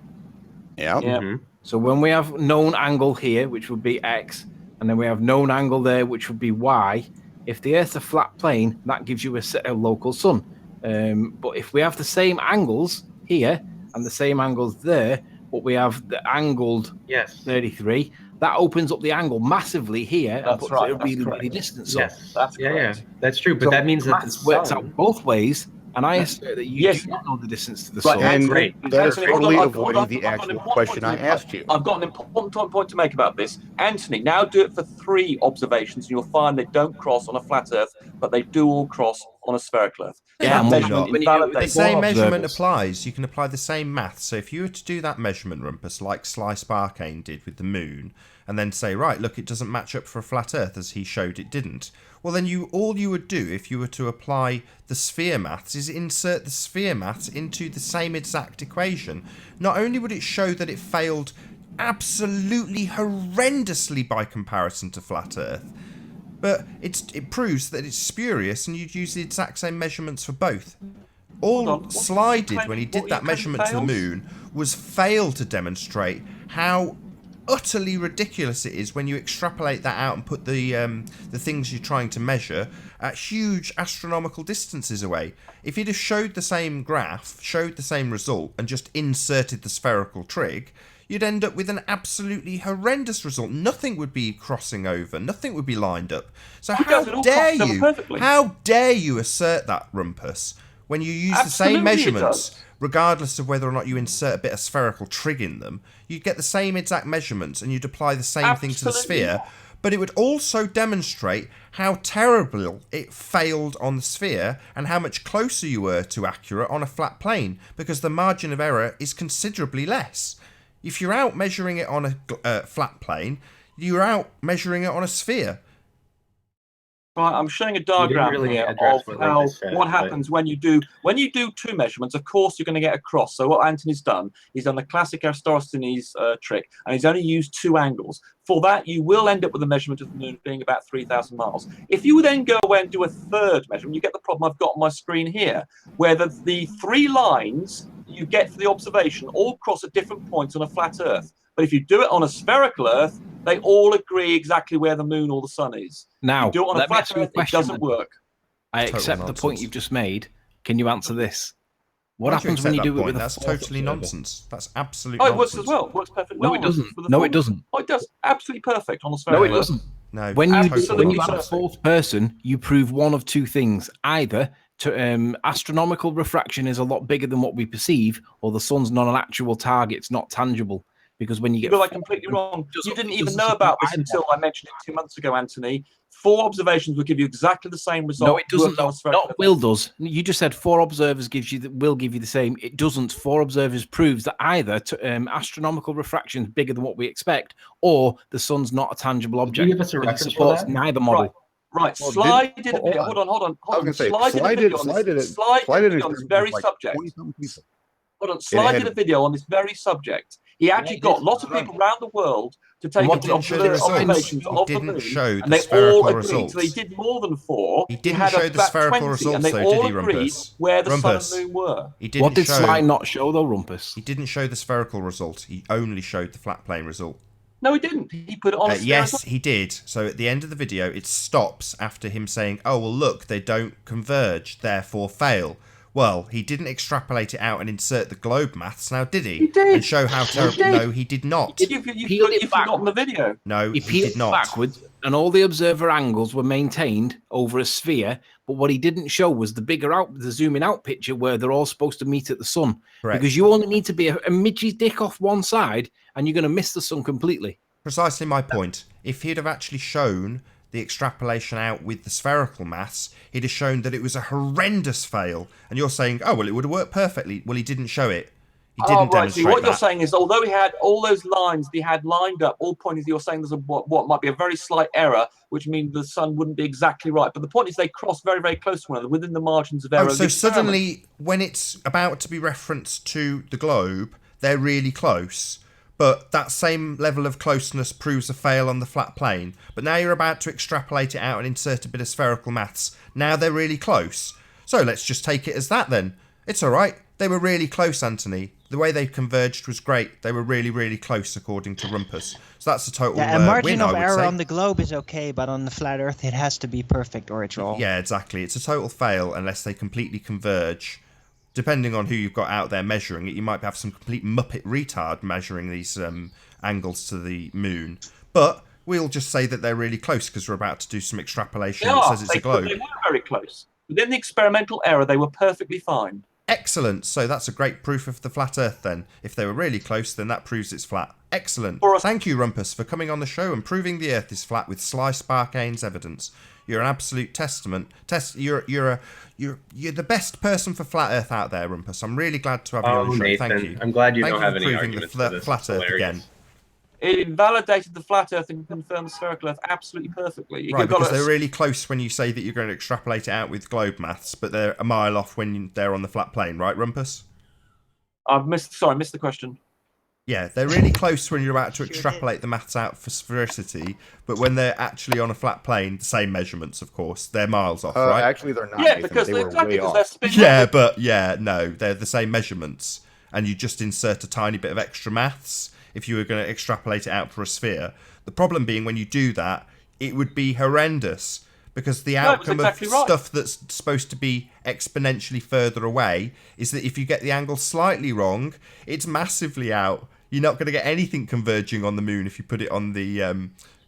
Yeah. Yeah. Mhm. So when we have known angle here, which would be X, and then we have known angle there, which would be Y, if the Earth's a flat plane, that gives you a local sun. But if we have the same angles here and the same angles there, but we have the angled 33, that opens up the angle massively here and That's puts right, it a that's really, correct. really distant sun. Yes, That's yeah, correct. that's true. But So that means that the maths works sun, out both ways, and I assert that you Yes. do not know the distance to the Right, sun. And great. that is Anthony, hold totally on, avoiding the I've got an actual important question I point to make. asked you. I've got an important point to make about this. Anthony, now do it for 3 observations, and you'll find they don't cross on a flat Earth, but they do all cross on a spherical Earth. Yeah, That I'm measurement when you do it with The invalidates. four same measurement observers. applies. You can apply the same math. So if you were to do that measurement, Rumpus, like Sly Sparkane did with the moon, and then say, right, look, it doesn't match up for a flat Earth as he showed it didn't. Well, then all you would do if you were to apply the sphere maths is insert the sphere maths into the same exact equation. Not only would it show that it failed absolutely horrendously by comparison to flat Earth, but it proves that it's spurious, and you'd use the exact same measurements for both. All on, what Sly you did claim- when he what did you that claim measurement to the fails? moon was fail to demonstrate how utterly ridiculous it is when you extrapolate that out and put the things you're trying to measure at huge astronomical distances away. If you'd have showed the same graph, showed the same result, and just inserted the spherical trig, you'd end up with an absolutely horrendous result. Nothing would be crossing over. Nothing would be lined up. So It does, it all crosses over perfectly. how dare you assert that, Rumpus, when you use the same Absolutely it measurements, does. regardless of whether or not you insert a bit of spherical trig in them, you'd get the same exact measurements and you'd apply the same thing to the Absolutely. sphere. But it would also demonstrate how terrible it failed on the sphere and how much closer you were to accurate on a flat plane, because the margin of error is considerably less. If you're out measuring it on a flat plane, you're out measuring it on a sphere. Right, I'm showing a diagram really here address of what how Lucas said, what but- happens when you do 2 measurements. Of course, you're going to get a cross. So what Anthony's done, he's done the classic Eratosthenes trick, and he's only used 2 angles. For that, you will end up with a measurement of the moon being about 3,000 miles. If you then go away and do a 3rd measurement, you get the problem I've got on my screen here, where the 3 lines you get for the observation all cross at different points on a flat Earth. But if you do it on a spherical Earth, they all agree exactly where the moon or the sun is. Now, You do it on a let me flat ask you a Earth, it question. doesn't work. I Total accept the point nonsense. you've just made. Can you answer this? What Why do happens when you accept do that it with point? a That's fourth totally observer? nonsense. That's absolute Oh, it nonsense. works as well. It works perfectly. No, well it doesn't. with a No, fourth- it doesn't. Oh, it does. Absolutely perfect on a No, spherical it Earth. doesn't. No, When you totally when you Absolutely have a nonsense. fourth person, you prove one of 2 things: either to astronomical refraction is a lot bigger than what we perceive, or the sun's not an actual target; it's not tangible. Because when you You get got that completely wrong. You didn't even know about this until I mentioned it 2 months ago, Anthony. 4 observations will give you exactly the same result. No, it doesn't. worked on a spherical Not Earth. will does. You just said 4 observers will give you the same. It doesn't. 4 observers proves that either astronomical refraction is bigger than what we expect, or the sun's not a tangible Could you object. give us a But it reference for supports that? neither model. Right. Well, Sly did a video. hold Hold on. I was going to say, Sly did a Sly video did on Sly did this. it. Sly Sly did did a video on this experiment very with like subject. 20-something people. Hold on. Sly had- did a video on this very subject. He actually he got did. lots of people around the world to take What didn't show the results? observations He of the didn't moon, show the and they spherical all agreed. results. So he did more than 4. He didn't had show the about spherical 20, results, and they though, all did he, agreed Rumpus? where the sun Rumpus. and moon were. He didn't What did show. Sly not show though, Rumpus? He didn't show the spherical result. He only showed the flat plane result. No, he didn't. He put it on a Yes, he did. So at the end of the video, it stops after him saying, "Oh well, look, they don't converge, therefore fail." Well, he didn't extrapolate it out and insert the globe maths, now did he? He did. And show how terrible. did. No, he did not. You've peeled it forgotten the video. No, He he peeled did not. backwards, and all the observer angles were maintained over a sphere. But what he didn't show was the the zooming out picture where they're all supposed to meet at the sun. Correct. Because you only need to be a midgie's dick off one side, and you're going to miss the sun completely. Precisely my point. If he'd have actually shown the extrapolation out with the spherical maths, he'd have shown that it was a horrendous fail. And you're saying, oh, well, it would have worked perfectly. Well, he didn't show it. He didn't Oh, right. demonstrate See, what you're that. saying is, although he had all those lines he had lined up, all pointing, you're saying there's what might be a very slight error, which means the sun wouldn't be exactly right. But the point is, they cross very, very close to one another within the margins of error. Oh, of so the experiment. suddenly, when it's about to be referenced to the globe, they're really close. But that same level of closeness proves a fail on the flat plane. But now you're about to extrapolate it out and insert a bit of spherical maths. Now they're really close. So let's just take it as that then. It's all right. They were really close, Anthony. The way they converged was great. They were really, really close, according to Rumpus. So that's a total Yeah, a margin win, of I would error say. on the globe is okay, but on the flat Earth, it has to be perfect or it's wrong. Yeah, exactly. It's a total fail unless they completely converge. Depending on who you've got out there measuring it, you might have some complete Muppet retard measuring these angles to the moon. But we'll just say that they're really close because we're about to do some extrapolation They that are. says it's a They globe. were very close. Within the experimental error, they were perfectly fine. Excellent. So that's a great proof of the flat Earth then. If they were really close, then that proves it's flat. Excellent. Thank you, Rumpus, for coming on the show and proving the Earth is flat with Sly Sparkane's evidence. You're an absolute testament. You're the best person for flat Earth out there, Rumpus. I'm really glad to have you on the show. Nathan, Thank you. I'm glad you Thank don't you have for any proving arguments the for this. flat It's Earth hilarious. again. It invalidated the flat Earth and confirmed the spherical Earth absolutely perfectly. You Right, could have got because a- they're really close when you say that you're going to extrapolate it out with globe maths, but they're a mile off when they're on the flat plane, right, Rumpus? I missed the question. Yeah, they're really close when you're about to Sure did. extrapolate the maths out for sphericity, but when they're actually on a flat plane, the same measurements, of course, they're miles off, right? Actually, they're not. Yeah, Nathan. because they they're were exactly way because off. they're spin. Yeah, but no, they're the same measurements, and you just insert a tiny bit of extra maths if you were going to extrapolate it out for a sphere. The problem being when you do that, it would be horrendous because the No, it was outcome exactly of right. stuff that's supposed to be exponentially further away is that if you get the angle slightly wrong, it's massively out. You're not going to get anything converging on the moon if you put it on the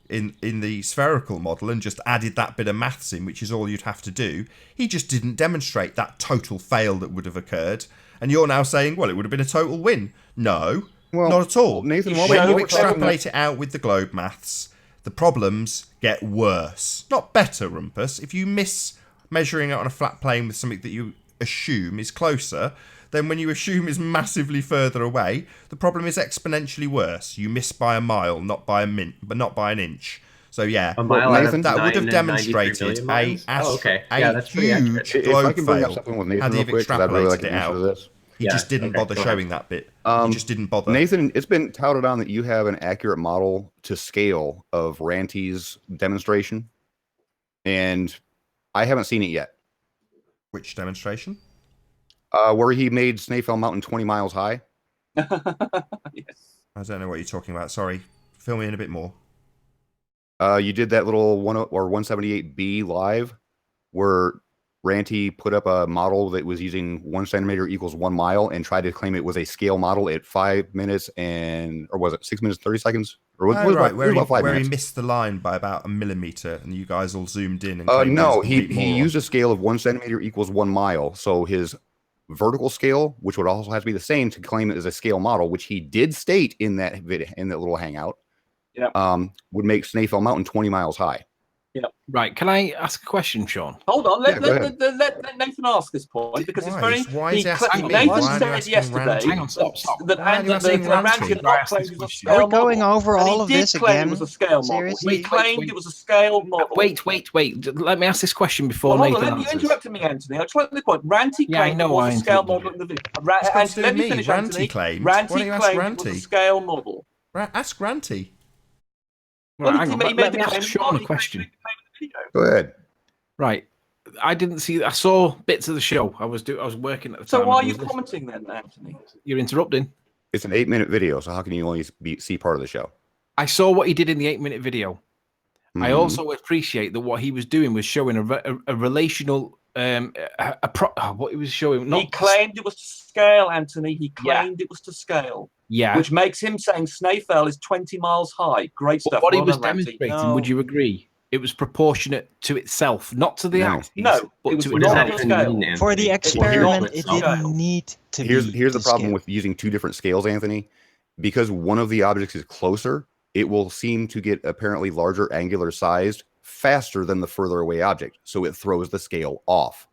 in the spherical model and just added that bit of maths in, which is all you'd have to do. He just didn't demonstrate that total fail that would have occurred. And you're now saying, well, it would have been a total win. No, Well, not at all. Nathan, When what When we're you talking extrapolate it out with the globe maths, the problems get worse, not better, Rumpus. If you miss measuring it on a flat plane with something that you assume is closer, then when you assume is massively further away, the problem is exponentially worse. You miss by a mile, not by an inch. So yeah, A mile out of Nathan, that would have 993 demonstrated million miles? a Okay. Yeah, that's pretty huge accurate. If I globe can bring up fail something with had Nathan he real quick, 'cause I'd really like extrapolated to it answer out. this. He Yeah, just didn't okay, bother go ahead. showing that bit. He just didn't bother. Nathan, it's been touted on that you have an accurate model to scale of Ranty's demonstration, and I haven't seen it yet. Which demonstration? Where he made Snæfell Mountain 20 miles high. Yes. I don't know what you're talking about. Sorry. Fill me in a bit more. You did that little 178B live, where Ranty put up a model that was using 1 centimeter equals 1 mile and tried to claim it was a scale model at 5 minutes or was it 6 minutes 30 seconds? Or was, Oh, was right, about, where, it was he, about 5 where he minutes. missed the line by about a millimeter, and you guys all zoomed in and claimed No, he was a he complete moron. used a scale of 1 centimeter equals 1 mile. So his vertical scale, which would also have to be the same to claim it as a scale model, which he did state in that video, in that little hangout, Yep. would make Snæfell Mountain 20 miles high. Right, can I ask a question, Sean? Hold on, Yeah, go ahead. let Nathan ask this point because it's Why? very. Why is he asking me? Nathan Why are you said asking yesterday Ranty? Hang on, stop. that Why are you asking Ranty Ranty? had I not asked claimed this it was a question. scale Are we going model. over And all he of did this claim again? it was a scale model. Seriously? He claimed it was a scale model. Wait. Let me ask this question before Well, hold on, Nathan you answers. interrupted me, Anthony. I'll try to the point. Ranty Yeah, I claimed know it was I a scale interrupted model in the video. What's got to do Let with me me? finish, Ranty Anthony. claimed. Why don't Ranty you ask claimed it was Ranty? a scale model. Ask Ranty. Right, Well, hang he on, made let the me ask claim- Sean a he question. claimed it in the video. Go ahead. Right, I didn't see. I saw bits of the show. I was working at the time. So why are I you was listening. commenting then, Anthony? You're interrupting. It's an 8-minute video, so how can you only see part of the show? I saw what he did in the 8-minute video. I Mhm. also appreciate that what he was doing was showing a relational what he was showing. He claimed it was to scale, Anthony. He claimed it was to scale, yeah. which makes him saying Snæfell is 20 miles high. Great But stuff. what he Well was done, Ranty. demonstrating, would you agree? It was proportionate to itself, not to the No. axis, No, but it was to What does not that to itself. even scale. mean, Anthony? For the experiment, it scale. didn't need to Here's be the to problem scale. with using 2 different scales, Anthony. Because one of the objects is closer, it will seem to get apparently larger angular sized faster than the further away object. So it throws the scale off.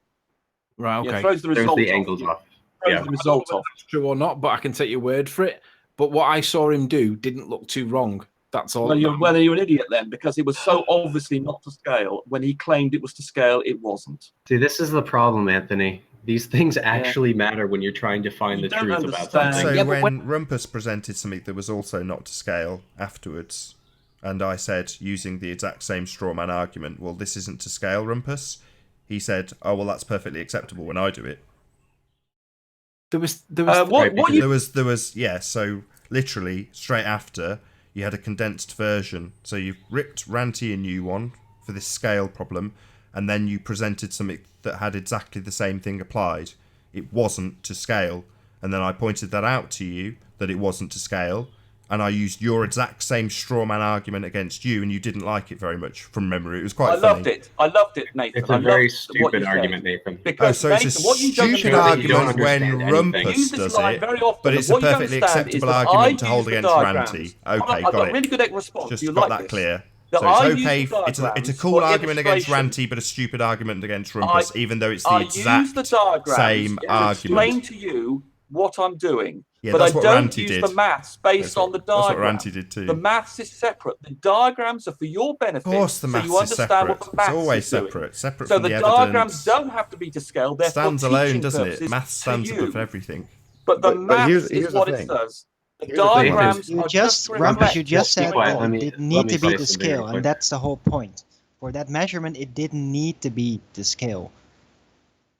Right, Yeah, okay. throws the There's result the off. angles off. Throws Yeah. the result off. True or not, but I can take your word for it. But what I saw him do didn't look too wrong. That's all. Well, you're an idiot then, because it was so obviously not to scale. When he claimed it was to scale, it wasn't. See, this is the problem, Anthony. These things actually matter when you're trying to find You the don't truth understand. about something. So Yeah, but when Rumpus presented something that was also not to scale afterwards, and I said, using the exact same straw man argument, well, this isn't to scale, Rumpus, he said, oh, well, that's perfectly acceptable when I do it. There was There was yeah. So literally straight after, you had a condensed version. So you ripped Ranty a new one for this scale problem, and then you presented something that had exactly the same thing applied. It wasn't to scale, and then I pointed that out to you that it wasn't to scale, and I used your exact same straw man argument against you, and you didn't like it very much from memory. It was quite funny. I loved it, Nathan. It's a very stupid argument, Nathan. Because so it's a stupid argument when Rumpus does it, but it's a perfectly acceptable argument to hold against Ranty. Okay, got it. Really good response. Just you got like that this. clear. That So I it's okay. use the It's a diagrams cool for argument against illustration. Ranty, but a stupid argument against Rumpus, even though it's the I use exact the diagrams same to argument. explain to you what I'm doing. Yeah, but that's I what don't Ranty use did. the maths based on the That's what diagram. Ranty did too. The maths is separate. The diagrams are for your benefit. Of course, the so maths you is understand separate. what the maths It's always is doing. separate. Separate So from the the diagrams evidence. don't have to be to scale. They're Stands for alone, teaching doesn't it? purposes Maths stands to you. above everything. But the But maths here's is the what it thing. does. The Here's the thing. diagrams You are just, to Rumpus, reflect you just what said you quiet, that let it me- didn't let need me to be say to something scale, real quick. and that's the whole point. For that measurement, it didn't need to be to scale.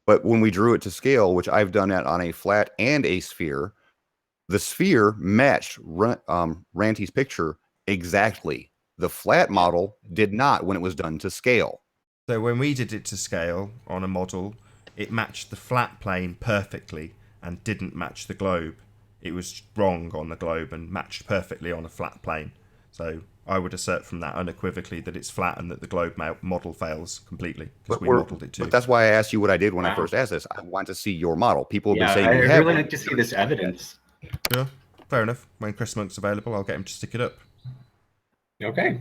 But when we drew it to scale, which I've done that on a flat and a sphere, the sphere matched Ranty's picture exactly. The flat model did not when it was done to scale. So when we did it to scale on a model, it matched the flat plane perfectly and didn't match the globe. It was wrong on the globe and matched perfectly on a flat plane. So I would assert from that unequivocally that it's flat and that the globe model fails completely because we modelled it too. But that's why I asked you what I did when I Wow. first asked this. I want to see your model. People have been Yeah, saying I you have really one. like to see this evidence. Yeah, fair enough. When Chris Monk's available, I'll get him to stick it up. Okay,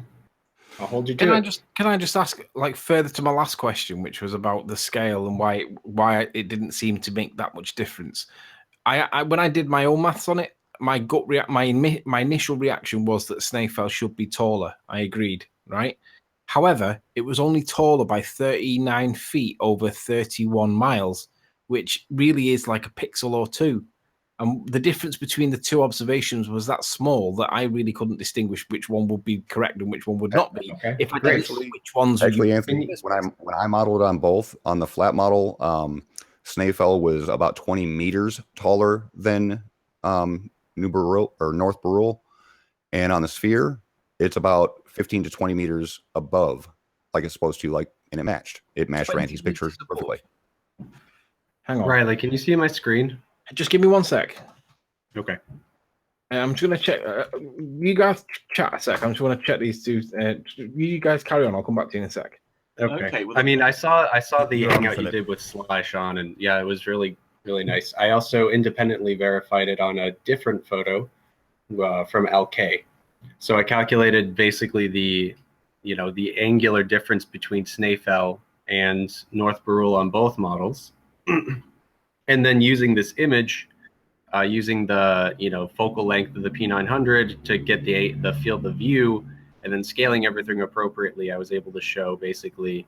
I'll hold you to Can it. I just ask, like, further to my last question, which was about the scale and why it didn't seem to make that much difference. I when I did my own maths on it, my my initial reaction was that Snaefell should be taller. I agreed, right? However, it was only taller by 39 feet over 31 miles, which really is like a pixel or two. And the difference between the two observations was that small that I really couldn't distinguish which one would be correct and which one would not be. Okay, If I great. didn't know which ones Actually, you Anthony, when I modeled on both, on the flat model, Snaefell was about 20 meters taller than New Barul or North Barul, and on the sphere, it's about 15 to 20 meters above, like it's supposed to, and it matched. It matched 20 Ranty's picture meters above. perfectly. hang on. Riley, can you see my screen? Just give me 1 sec. Okay. I'm just gonna check. You guys chat a sec. I'm just gonna check these two. You guys carry on. I'll come back to you in a sec. Okay. well, I mean, I saw the You're on, hangout you Philip. did with Sly, Sean, and yeah, it was really nice. I also independently verified it on a different photo from LK. So I calculated basically the angular difference between Snaefell and North Barul on both models, and then using this image, using the focal length of the P900 to get the field of view, and then scaling everything appropriately, I was able to show basically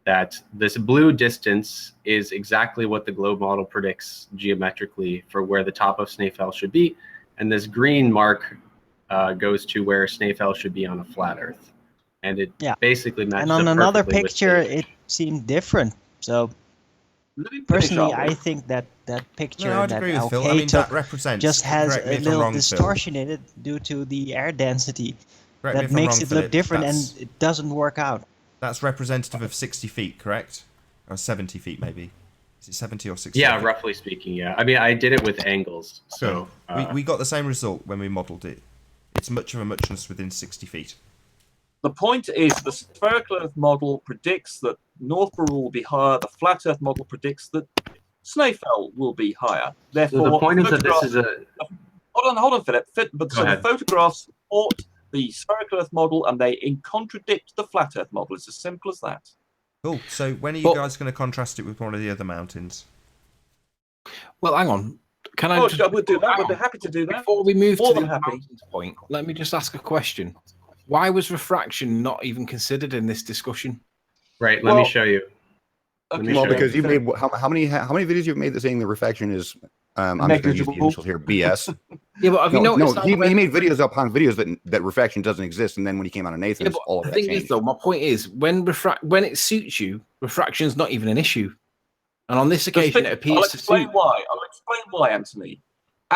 that this blue distance is exactly what the globe model predicts geometrically for where the top of Snaefell should be, and this green mark goes to where Snaefell should be on a flat Earth, and it basically matches. And on up another perfectly with picture, the image. it seemed different. So let me finish personally, up. I think that picture No, I'd that agree with Phil. LK I mean, took that represents. just has correct me a if I'm little wrong, Phil. distortion in it due to the air density Correct me that if I'm makes wrong, it Philip. look different, That's- and it doesn't work out. That's representative of 60 feet, correct? Or 70 feet, maybe. Is it 70 or 60? Yeah, roughly speaking, yeah. I mean, I did it with angles, so we got the same result when we modelled it. It's much of a muchness within 60 feet. The point is the spherical Earth model predicts that North Barul will be higher. The flat Earth model predicts that Snaefell will be higher. Therefore, so the point is that this photographs- is a Hold on, Philip. But Go so the ahead. photographs support the spherical Earth model, and they contradict the flat Earth model. It's as simple as that. Cool. So when are you But- guys going to contrast it with one of the other mountains? Well, hang on. Can I? Oh, just, we'll do that. hang We'll be on. happy to do that. Before we move More to than the happy. mountains point, let me just ask a question. Why was refraction not even considered in this discussion? right. Let me Well, show you. Let me Okay, show Well, you. because you've made how many videos you've made that saying the refraction is I'm just going to use the Negligible. initials here, BS. Yeah, but have you No, noticed? he made videos upon videos that refraction doesn't exist, and then when he came out of Yeah, Nathan's, but all of the that thing changed. is, though, my point is when it suits you, refraction's not even an issue. And on this occasion, it I'll appears to explain suit. why. I'll explain why, Anthony.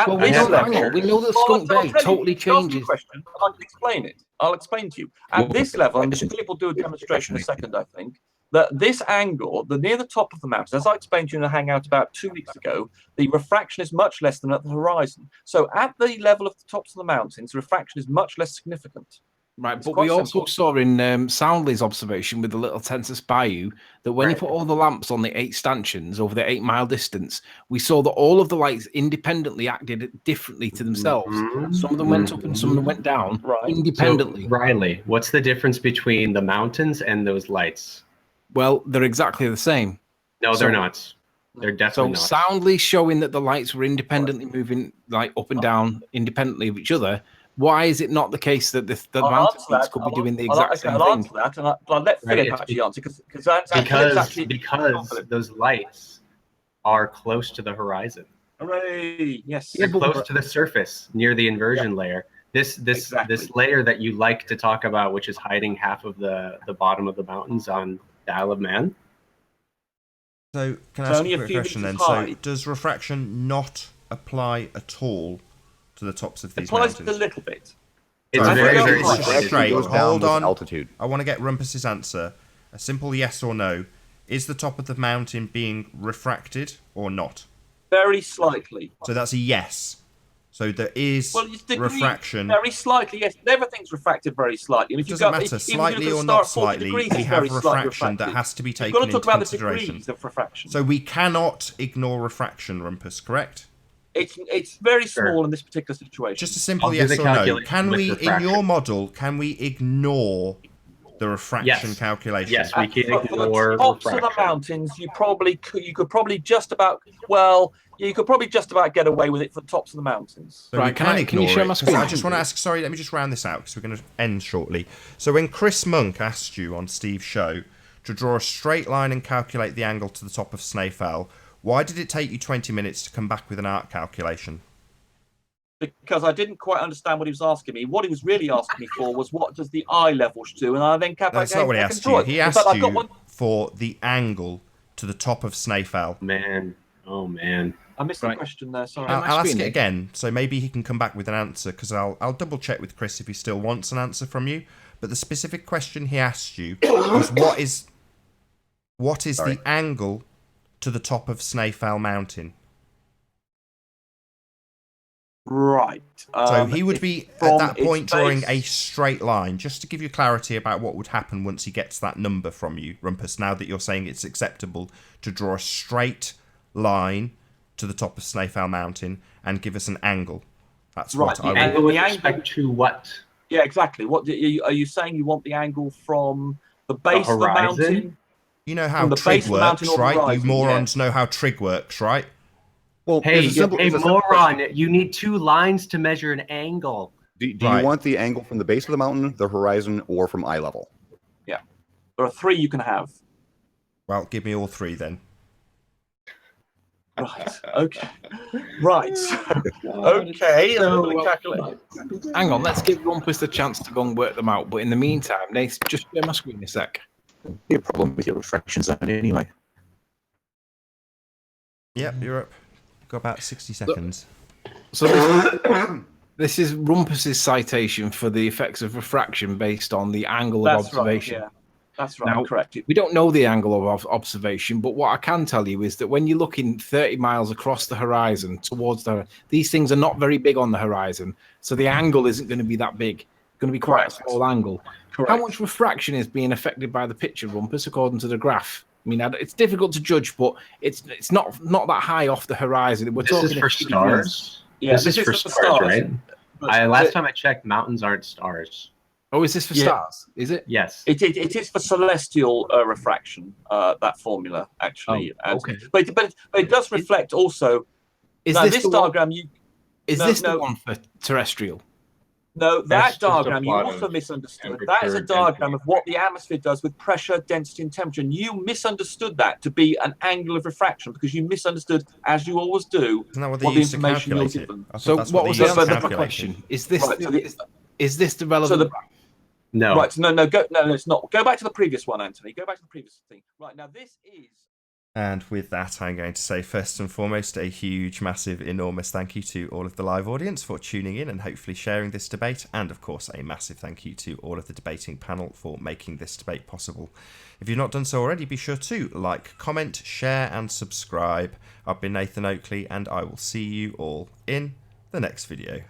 Well, we know that. Hang on, we know that Skunk Bay totally changes. Question, I can explain it. I'll explain to you. At this level, and Philip will do a demonstration in a second, I think, that this angle, near the top of the mountain, as I explained to you in a hangout about 2 weeks ago, the refraction is much less than at the horizon. So at the level of the tops of the mountains, refraction is much less significant. Right, It's but quite we also simple. saw in Soundley's observation with the little Tensus Bayou that when he put all the lamps on the 8 stanchions over the 8-mile distance, we saw that all of the lights independently acted differently to themselves. Some of them went up and some of them went down independently. So, Riley, what's the difference between the mountains and those lights? Well, they're exactly the same. No, they're not. They're definitely So not. Soundly showing that the lights were independently moving like up and down indepently of each other. Why is it not the case that the mountain peaks could be doing the exact same I'll thing? answer that, and I'll let Philip actually answer because those lights are close to the horizon. Hooray! Yes. They're close to the surface near the inversion layer. This layer that you like to talk about, which is hiding half of the bottom of the mountains on the Isle of Man. So can I It's ask only a a quick few question then? meters So high. does refraction not apply at all to the tops of It these applies mountains? a little bit. It's Sorry, very, I very think it's it's just just straight. It goes down Hold with on. altitude. I want to get Rumpus's answer. A simple yes or no. Is the top of the mountain being refracted or not? Very slightly. So that's a yes. So there is Well, it's degree, refraction. very slightly. Yes, everything's refracted very slightly. And if Doesn't matter, slightly or not slightly, we have refraction that has to be You've taken got to into talk about the consideration. degrees of refraction. So we cannot ignore refraction, Rumpus, correct? It's very Sure. small in this particular situation. Just a simple I'll do yes the or no. calculation Can with we, in refraction. your model, can we ignore the refraction Yes. calculation? Yes, we can For the ignore tops of the refraction. mountains, you could probably just about get away with it for the tops of the mountains. So Right, we can you ignore share it, my 'cause screen? I just want to ask, sorry, let me just round this out because we're going to end shortly. So when Chris Monk asked you on Steve's show to draw a straight line and calculate the angle to the top of Snaefell, why did it take you 20 minutes to come back with an arc calculation? Because I didn't quite understand what he was asking me. What he was really asking me for was what does the eye level do, and I then kept. That's not what he asked you. He asked you for the angle to the top of Snaefell. Man, oh man. I missed the question there. Sorry. I'll ask screen it it? again, so maybe he can come back with an answer, because I'll double check with Chris if he still wants an answer from you. But the specific question he asked you was what is the angle to the top of Snaefell Mountain? Right. So he would be at from that its point drawing a base- straight line, just to give you clarity about what would happen once he gets that number from you, Rumpus, now that you're saying it's acceptable to draw a straight line to the top of Snaefell Mountain and give us an angle. That's Right, what the I would... Angle with the angle- respect to what? Yeah, exactly. What are you saying? You want the angle from the base of the horizon? mountain? You know how From the trig base of the mountain works, or the right? You horizon, morons know how trig works, right? Well, Hey, it's a simple- hey, it's a simple moron! You need 2 lines to measure an angle. Do Right. you want the angle from the base of the mountain, the horizon, or from eye level? Yeah. There are 3 you can have. Well, give me all 3 then. Right. Okay. Right. Okay. So, Calculate. Hang on, let's give Rumpus the chance to go and work them out. But in the meantime, Nate, just share my screen a sec. Be a problem with your refraction zone anyway. Yep, you're up. Got about 60 seconds. So this is Rumpus's citation for the effects of refraction based on the angle of That's right. observation. Yeah. That's right. Now, Correct. We don't know the angle of observation, but what I can tell you is that when you're looking 30 miles across the horizon towards these things are not very big on the horizon, so the angle isn't going to be that big. It's going to be quite Correct. a small angle. Correct. How much refraction is being affected by the picture, Rumpus, according to the graph? I mean, it's difficult to judge, but it's not that high off the horizon. We're This talking is a for few degrees. stars. Yeah, This is for stars, right? Last time I checked, mountains aren't stars. Oh, is this for Yeah. stars? Is it? Yes. It is for celestial refraction. That formula actually. Oh, okay. But it does reflect also. Is Now, this this the one? diagram Is no, this no. the one for terrestrial? No, That's that just a diagram you plot also of misunderstood. That is a temperature, diagram of density. what the atmosphere does with pressure, density, and temperature. And you misunderstood that to be an angle of refraction because you misunderstood, as you always do, Isn't that what they what the used to information you're calculate it? given. I thought So that's what they was the used to answer to the calculate it. question? Is this Right, so the- is this the relevant? No. Right, no, it's not. Go back to the previous one, Anthony. Go back to the previous thing. Right, now this is And with that, I'm going to say first and foremost a huge, massive, enormous thank you to all of the live audience for tuning in and hopefully sharing this debate. And of course, a massive thank you to all of the debating panel for making this debate possible. If you've not done so already, be sure to like, comment, share and subscribe. I've been Nathan Oakley and I will see you all in the next video.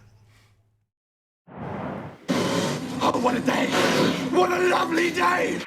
Oh, what a day! What a lovely day!